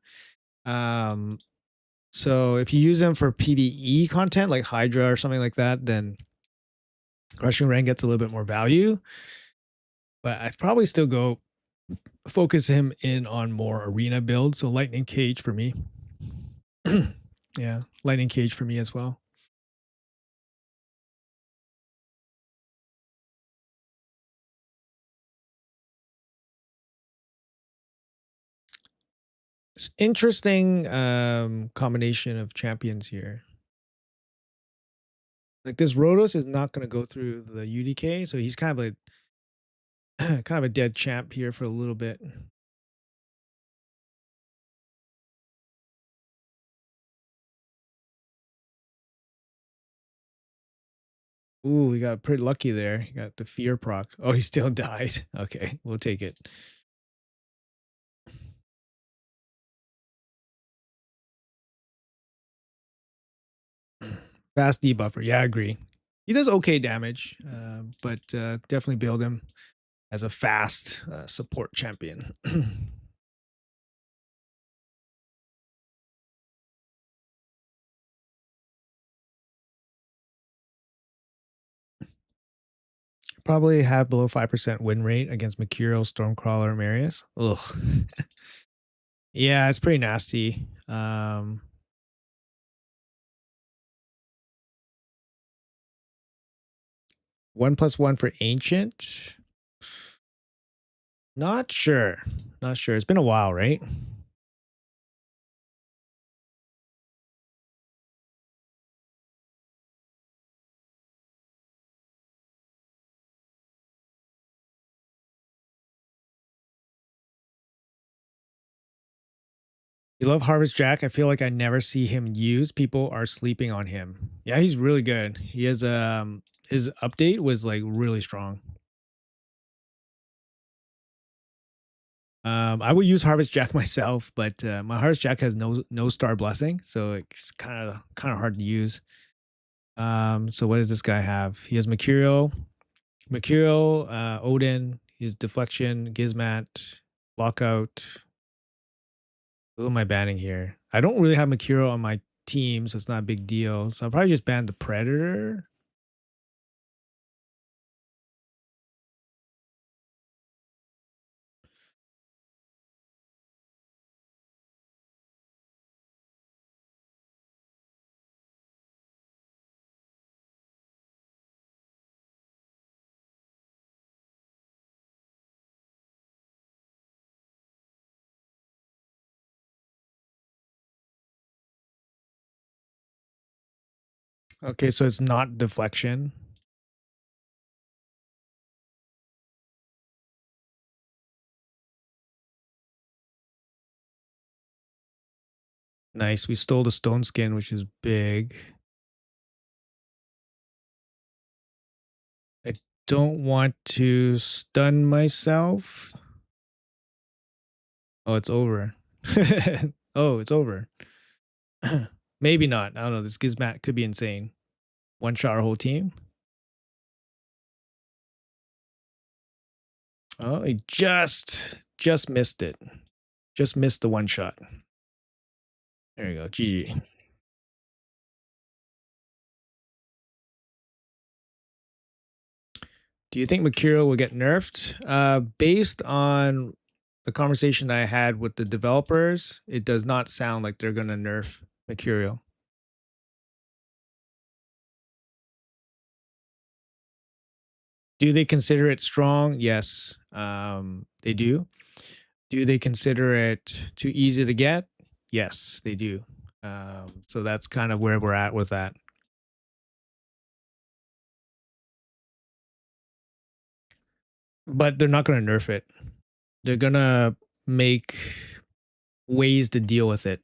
So if you use them for PvE content like Hydra or something like that, then crushing Rend gets a little bit more value. But I'd probably still go focus him in on more arena builds. So Lightning Cage for me. Yeah, Lightning Cage for me as well. It's interesting combination of champions here. Like this Rhodos is not going to go through the UDK, so he's kind of kind of a dead champ here for a little bit. Ooh, we got pretty lucky there. He got the fear proc. Oh, he still died. Okay, we'll take it. Fast debuffer. Yeah, I agree. He does okay damage, but definitely build him as a fast support champion. Probably have below 5% win rate against Mercurial, Stormcrawler, Marius. Ugh. Yeah, it's pretty nasty. 1+1 for Ancient. Not sure. Not sure. It's been a while, right? You love Harvest Jack. I feel like I never see him used. People are sleeping on him. Yeah, he's really good. He has his update was like really strong. I would use Harvest Jack myself, but my Harvest Jack has no star blessing, so it's kind of hard to use. So what does this guy have? He has Mercurial, Odin. His deflection, Gizmat, lockout. Who am I banning here? I don't really have Mercurial on my team, so it's not a big deal. So I'll probably just ban the Predator. Okay, so it's not deflection. Nice. We stole the stone skin, which is big. I don't want to stun myself. Oh, it's over. Oh, it's over. Maybe not. I don't know. This Gizmat could be insane. One shot our whole team. Oh, he just missed it. Just missed the one shot. There you go. GG. Do you think Mercurial will get nerfed? Based on the conversation I had with the developers, it does not sound like they're going to nerf Mercurial. Do they consider it strong? Yes, they do. Do they consider it too easy to get? Yes, they do. So that's kind of where we're at with that. But they're not going to nerf it. They're going to make ways to deal with it.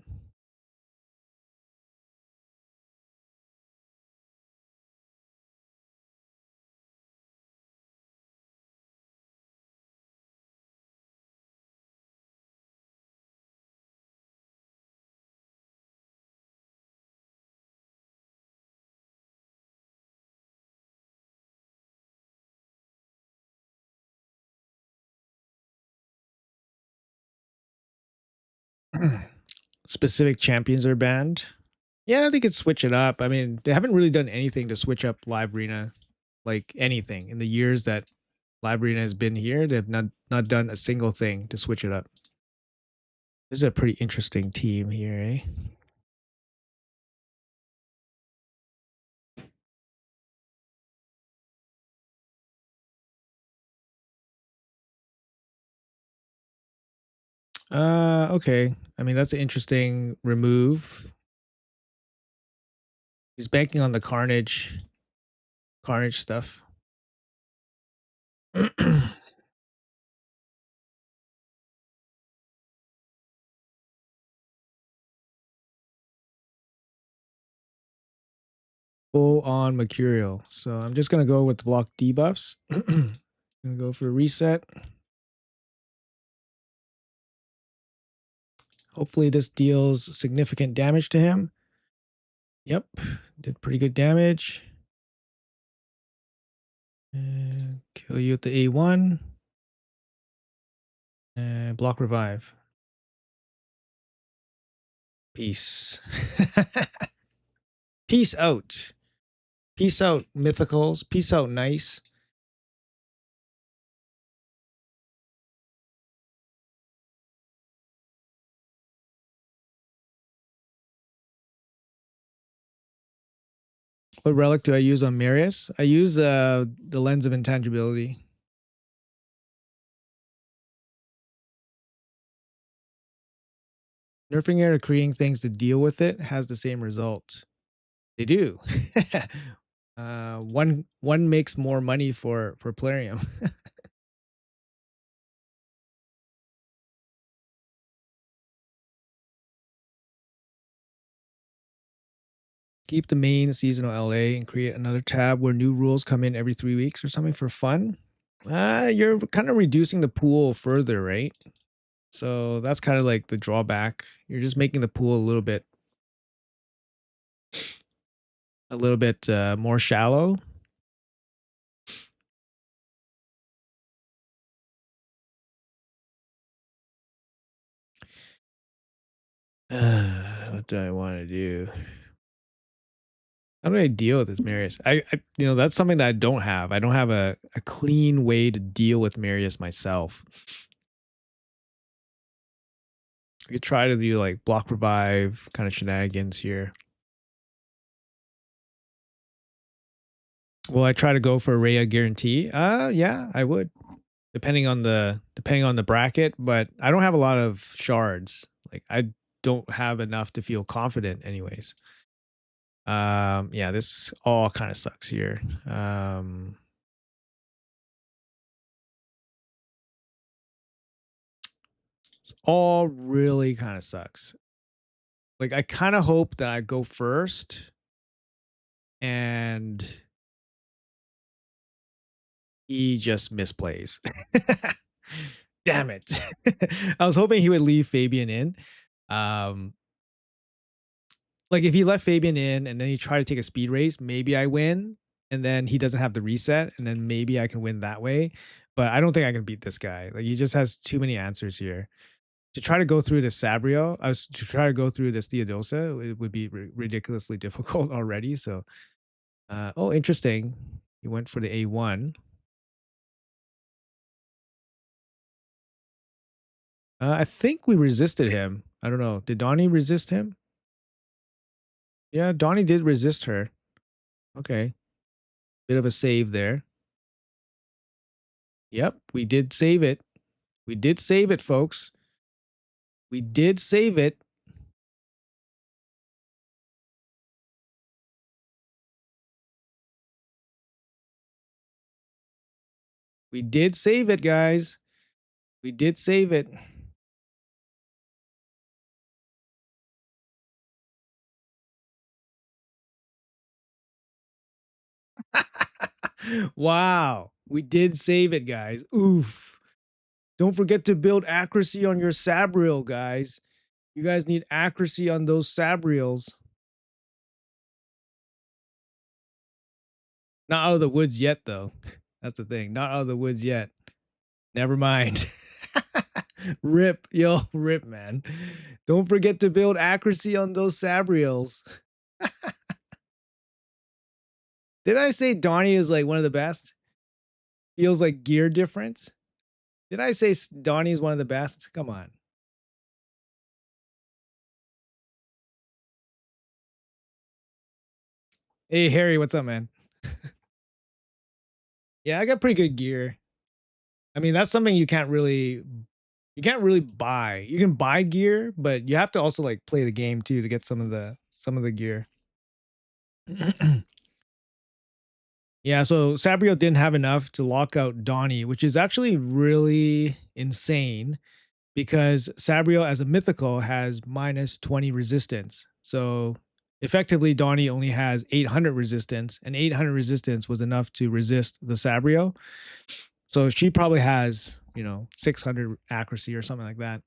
Specific champions are banned. Yeah, they could switch it up. I mean, they haven't really done anything to switch up Live Arena, like anything in the years that Live Arena has been here. They've not done a single thing to switch it up. This is a pretty interesting team here, eh? Okay. I mean, that's an interesting remove. He's banking on the carnage stuff. Full on mercurial. So I'm just gonna go with the block debuffs. Gonna go for a reset. Hopefully this deals significant damage to him. Yep, did pretty good damage. And kill you with the A1. And block revive. Peace. Peace out. Peace out, mythicals. Peace out, nice. What relic do I use on Marius? I use the lens of intangibility. Nerfing it or creating things to deal with it has the same result. They do. One makes more money for Plarium. Keep the main seasonal LA and create another tab where new rules come in every 3 weeks or something for fun. You're kind of reducing the pool further, right? So that's kind of like the drawback. You're just making the pool a little bit more shallow. What do I want to do? How do I deal with this Marius? That's something that I don't have. I don't have a clean way to deal with Marius myself. I could try to do like block revive kind of shenanigans here. Will I try to go for a Rhea guarantee? Yeah, I would. Depending on the bracket, but I don't have a lot of shards. Like I don't have enough to feel confident anyways. Yeah, this all kind of sucks here. It's all really kind of sucks. Like I kind of hope that I go first and he just misplays. Damn it. I was hoping he would leave Fabian in. Um like if he left Fabian in and then he tried to take a speed race, maybe I win. And then he doesn't have the reset, and then maybe I can win that way. But I don't think I can beat this guy. Like he just has too many answers here. To try to go through this Sabriel, to try to go through this Theodosa, it would be ridiculously difficult already. So, oh, interesting. He went for the A1. I think we resisted him. I don't know. Did Donnie resist him? Yeah, Donnie did resist her. Okay. Bit of a save there. Yep, we did save it. We did save it, folks. We did save it. We did save it, guys. We did save it. Wow. We did save it, guys. Oof. Don't forget to build accuracy on your sabriel, guys. You guys need accuracy on those sabriels. Not out of the woods yet, though. That's the thing. Not out of the woods yet. Never mind. Rip, yo, rip, man. Don't forget to build accuracy on those sabriels. Did I say Donnie is like one of the best? Feels like gear difference. Did I say Donnie is one of the best? Come on. Hey Harry, what's up, man? Yeah, I got pretty good gear. I mean, that's something you can't really buy. You can buy gear, but you have to also like play the game too to get some of the gear. Yeah, so Sabrio didn't have enough to lock out Donnie, which is actually really insane because Sabrio as a mythical has minus 20 resistance. So effectively Donnie only has 800 resistance, and 800 resistance was enough to resist the Sabrio. So she probably has, 600 accuracy or something like that.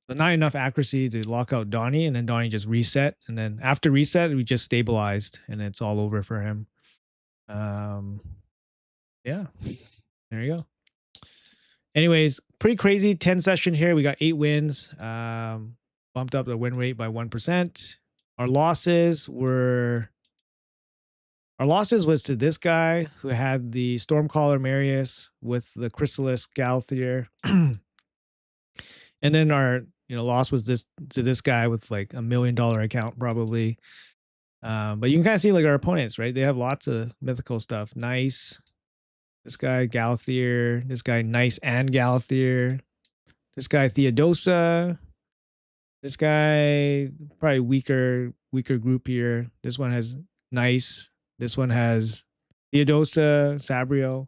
So not enough accuracy to lock out Donnie, and then Donnie just reset. And then after reset, we just stabilized and it's all over for him. Um, yeah, there you go. Anyways, pretty crazy 10 session here. We got 8 wins, bumped up the win rate by 1%. Our losses were Our losses was to this guy who had the Stormcaller Marius with the Chrysalis Galthier. And then our loss was this guy with like $1 million account probably. But you can kind of see like our opponents, right? They have lots of mythical stuff. Nice. This guy Galthier. This guy Nice and Galthier. This guy Theodosa. This guy probably weaker group here. This one has Nice. This one has Theodosa, Sabrio.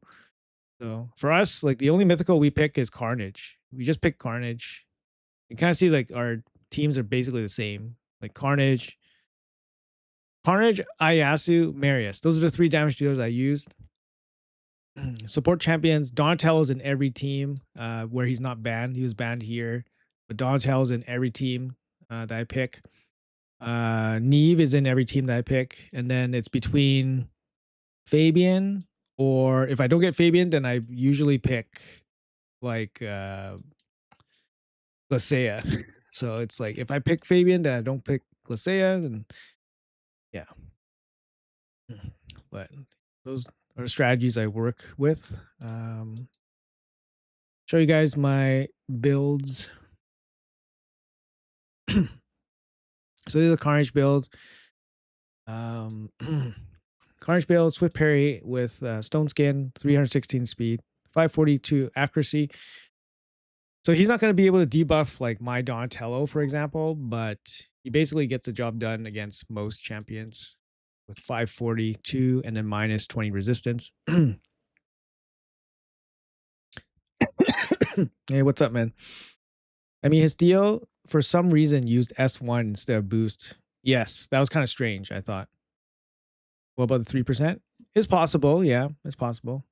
So for us, like the only mythical we pick is Carnage. We just pick Carnage. You kind of see like our teams are basically the same. Like Carnage, Ayasu, Marius. Those are the 3 damage dealers I used. Support champions, Donatello's in every team where he's not banned. He was banned here, but Donatello's in every team that I pick. Neve is in every team that I pick, and then it's between Fabian, or if I don't get Fabian, then I usually pick like Glacea. So it's like if I pick Fabian, then I don't pick Glacea, then yeah. But those are strategies I work with. Show you guys my builds. So this is a Carnage build. Carnage build, Swift Parry with Stone Skin, 316 speed, 542 accuracy. So he's not going to be able to debuff like my Donatello, for example, but he basically gets the job done against most champions with 542 and then minus 20 resistance. Hey, what's up, man? I mean, his Theo, for some reason, used S1 instead of boost. Yes, that was kind of strange, I thought. What about the 3%? It's possible, yeah, it's possible.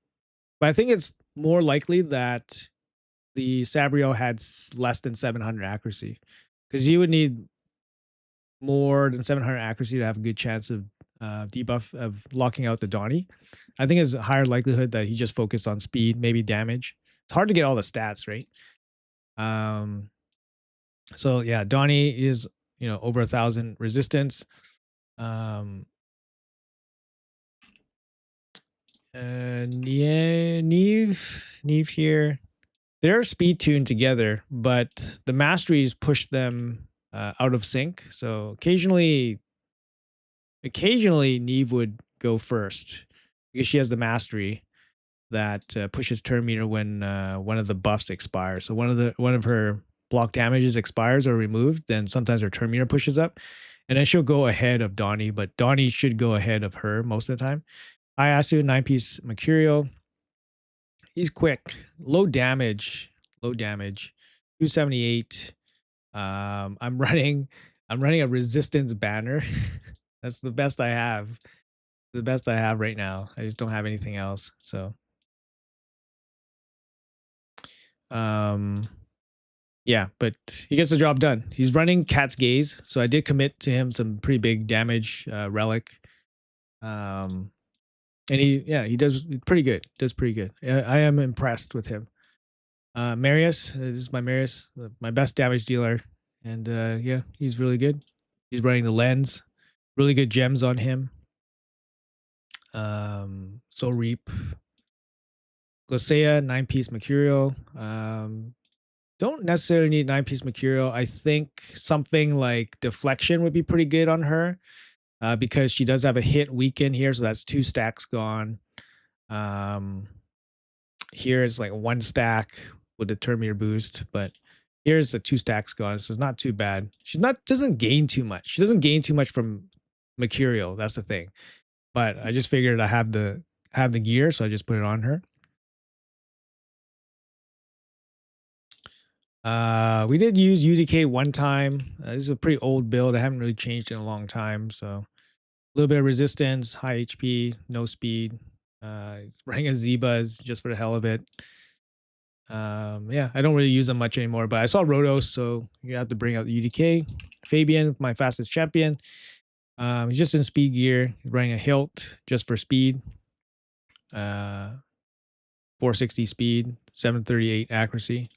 But I think it's more likely that the Sabrio had less than 700 accuracy, because you would need more than 700 accuracy to have a good chance of debuff of locking out the Donnie. I think it's a higher likelihood that he just focused on speed, maybe damage. It's hard to get all the stats, right? So yeah, Donnie is over 1,000 resistance. Neve here. They're speed tuned together, but the masteries push them out of sync. So occasionally Neve would go first because she has the mastery that pushes turn meter when one of the buffs expires. So one of her block damages expires or removed, then sometimes her turn meter pushes up, and then she'll go ahead of Donnie, but Donnie should go ahead of her most of the time. Ayasu, 9-piece Mercurial. He's quick, low damage, low damage. 278. I'm running a resistance banner. That's the best I have. The best I have right now. I just don't have anything else. So um yeah, but he gets the job done. He's running Cat's Gaze, so I did commit to him some pretty big damage relic. Um and he does pretty good. Does pretty good. I am impressed with him. Marius, this is my Marius, my best damage dealer, and yeah, he's really good. He's running the lens, really good gems on him. Soul Reap, Glacea, 9-piece Mercurial. Don't necessarily need 9-piece Mercurial. I think something like Deflection would be pretty good on her, because she does have a hit weaken here, so that's 2 stacks gone. Here is like 1 stack with the Termir boost, but here's a 2 stacks gone, so it's not too bad. Doesn't gain too much. She doesn't gain too much from Mercurial. That's the thing. But I just figured I have the gear, so I just put it on her. We did use UDK one time. This is a pretty old build. I haven't really changed in a long time, so a little bit of resistance, high HP, no speed. Running a Z-Buzz just for the hell of it. Yeah, I don't really use them much anymore, but I saw Rotos, so you have to bring out the UDK. Fabian, my fastest champion. He's just in speed gear, running a hilt just for speed. 460 speed, 738 accuracy.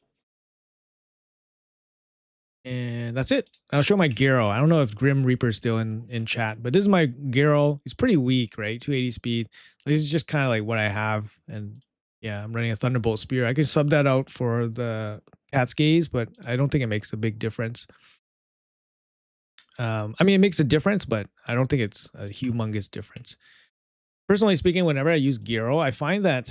And that's it. I'll show my Garo. I don't know if Grim Reaper's still in chat, but this is my Garo. He's pretty weak, right? 280 speed. This is just kind of like what I have. And yeah, I'm running a Thunderbolt Spear. I can sub that out for the Cat's Gaze, but I don't think it makes a big difference. I mean, it makes a difference, but I don't think it's a humongous difference. Personally speaking, whenever I use Garo, I find that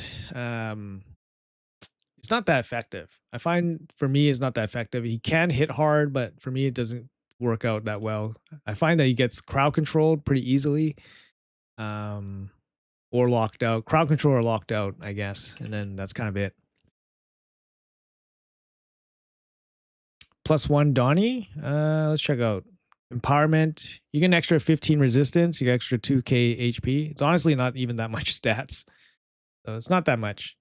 it's not that effective. I find for me it's not that effective. He can hit hard, but for me it doesn't work out that well. I find that he gets crowd controlled pretty easily. Or locked out. Crowd control or locked out, I guess. And then that's kind of it. +1 Donnie. Let's check out. Empowerment. You get an extra 15 resistance. You get extra 2k HP. It's honestly not even that much stats. So it's not that much.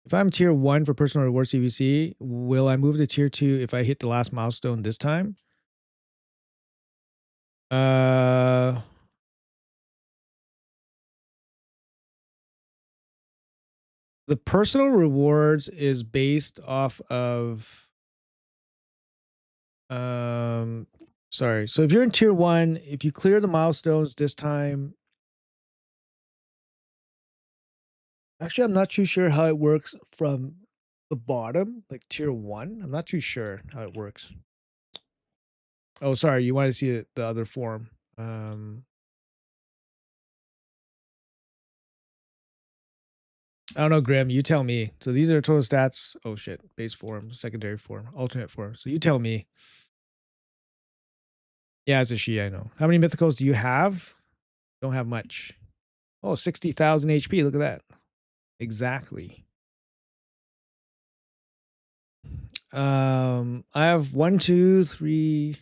If I'm tier 1 for personal reward CVC, will I move to tier 2 if I hit the last milestone this time? The personal rewards is based off of sorry. So if you're in tier 1, if you clear the milestones this time, actually I'm not too sure how it works from the bottom, like tier 1. I'm not too sure how it works. Oh, sorry, you want to see the other form. I don't know, Grim. You tell me. So these are total stats. Oh shit. Base form, secondary form, alternate form. So you tell me. Yeah, it's a she, I know. How many mythicals do you have? Don't have much. Oh, 60,000 HP. Look at that. Exactly. I have 1, 2, 3.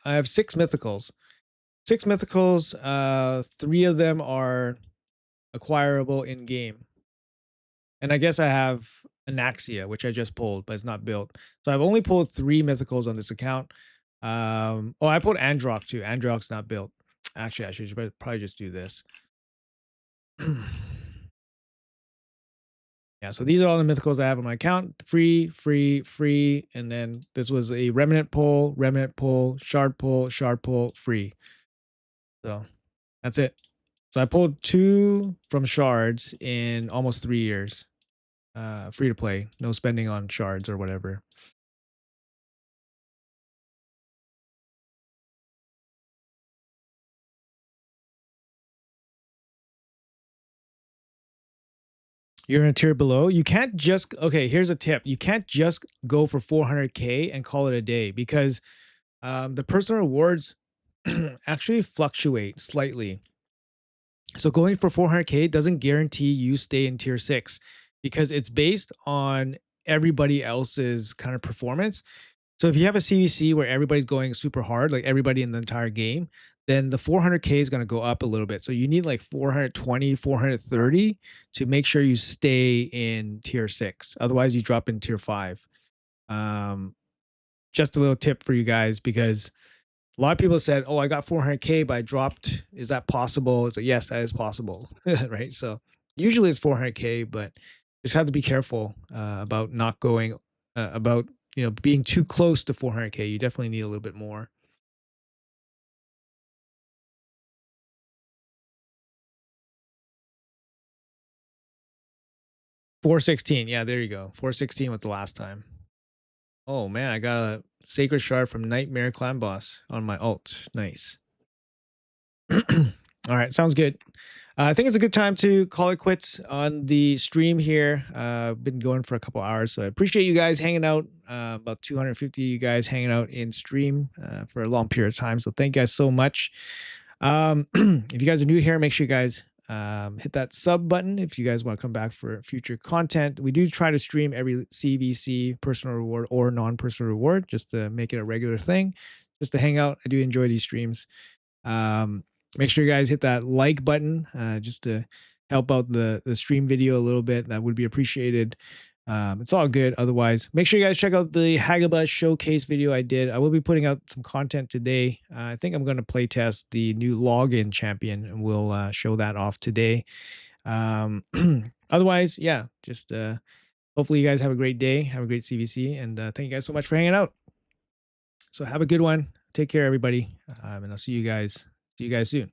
I have 6 mythicals. 6 mythicals. 3 of them are acquirable in game. And I guess I have Anaxia, which I just pulled, but it's not built. So I've only pulled 3 mythicals on this account. Oh, I pulled Androck too. Androck's not built. Actually, I should probably just do this. Yeah, so these are all the mythicals I have on my account. Free, free, free. And then this was a remnant pull, shard pull, free. So that's it. So I pulled 2 from shards in almost 3 years. Free to play, no spending on shards or whatever. You're in a tier below. You can't just, okay, here's a tip. You can't just go for 400k and call it a day, because The personal rewards actually fluctuate slightly. So going for 400k doesn't guarantee you stay in tier 6 because it's based on everybody else's kind of performance. So if you have a CVC where everybody's going super hard, like everybody in the entire game, then the 400k is going to go up a little bit. So you need like 420, 430 to make sure you stay in tier 6. Otherwise you drop in tier 5. Um, just a little tip for you guys, because a lot of people said, "Oh, I got 400k, but I dropped. Is that possible?" It's like, yes, that is possible, right? So usually it's 400k, but just have to be careful about not going about being too close to 400k. You definitely need a little bit more. 416, yeah, there you go. 416 was the last time. Oh man, I got a sacred shard from Nightmare Clan Boss on my alt. Nice. All right, sounds good. I think it's a good time to call it quits on the stream here. Been going for a couple hours, so I appreciate you guys hanging out. About 250 of you guys hanging out in stream for a long period of time. So thank you guys so much. If you guys are new here, make sure you guys hit that sub button if you guys want to come back for future content. We do try to stream every CVC, personal reward or non-personal reward, just to make it a regular thing, just to hang out. I do enjoy these streams. Um, Make sure you guys hit that like button just to help out the stream video a little bit. That would be appreciated. It's all good. Otherwise, make sure you guys check out the Hagabah showcase video I did. I will be putting out some content today. I think I'm going to play test the new login champion, and we'll show that off today. Otherwise, yeah, just hopefully you guys have a great day. Have a great CVC, and thank you guys so much for hanging out. So have a good one. Take care, everybody, and I'll see you guys. See you guys soon.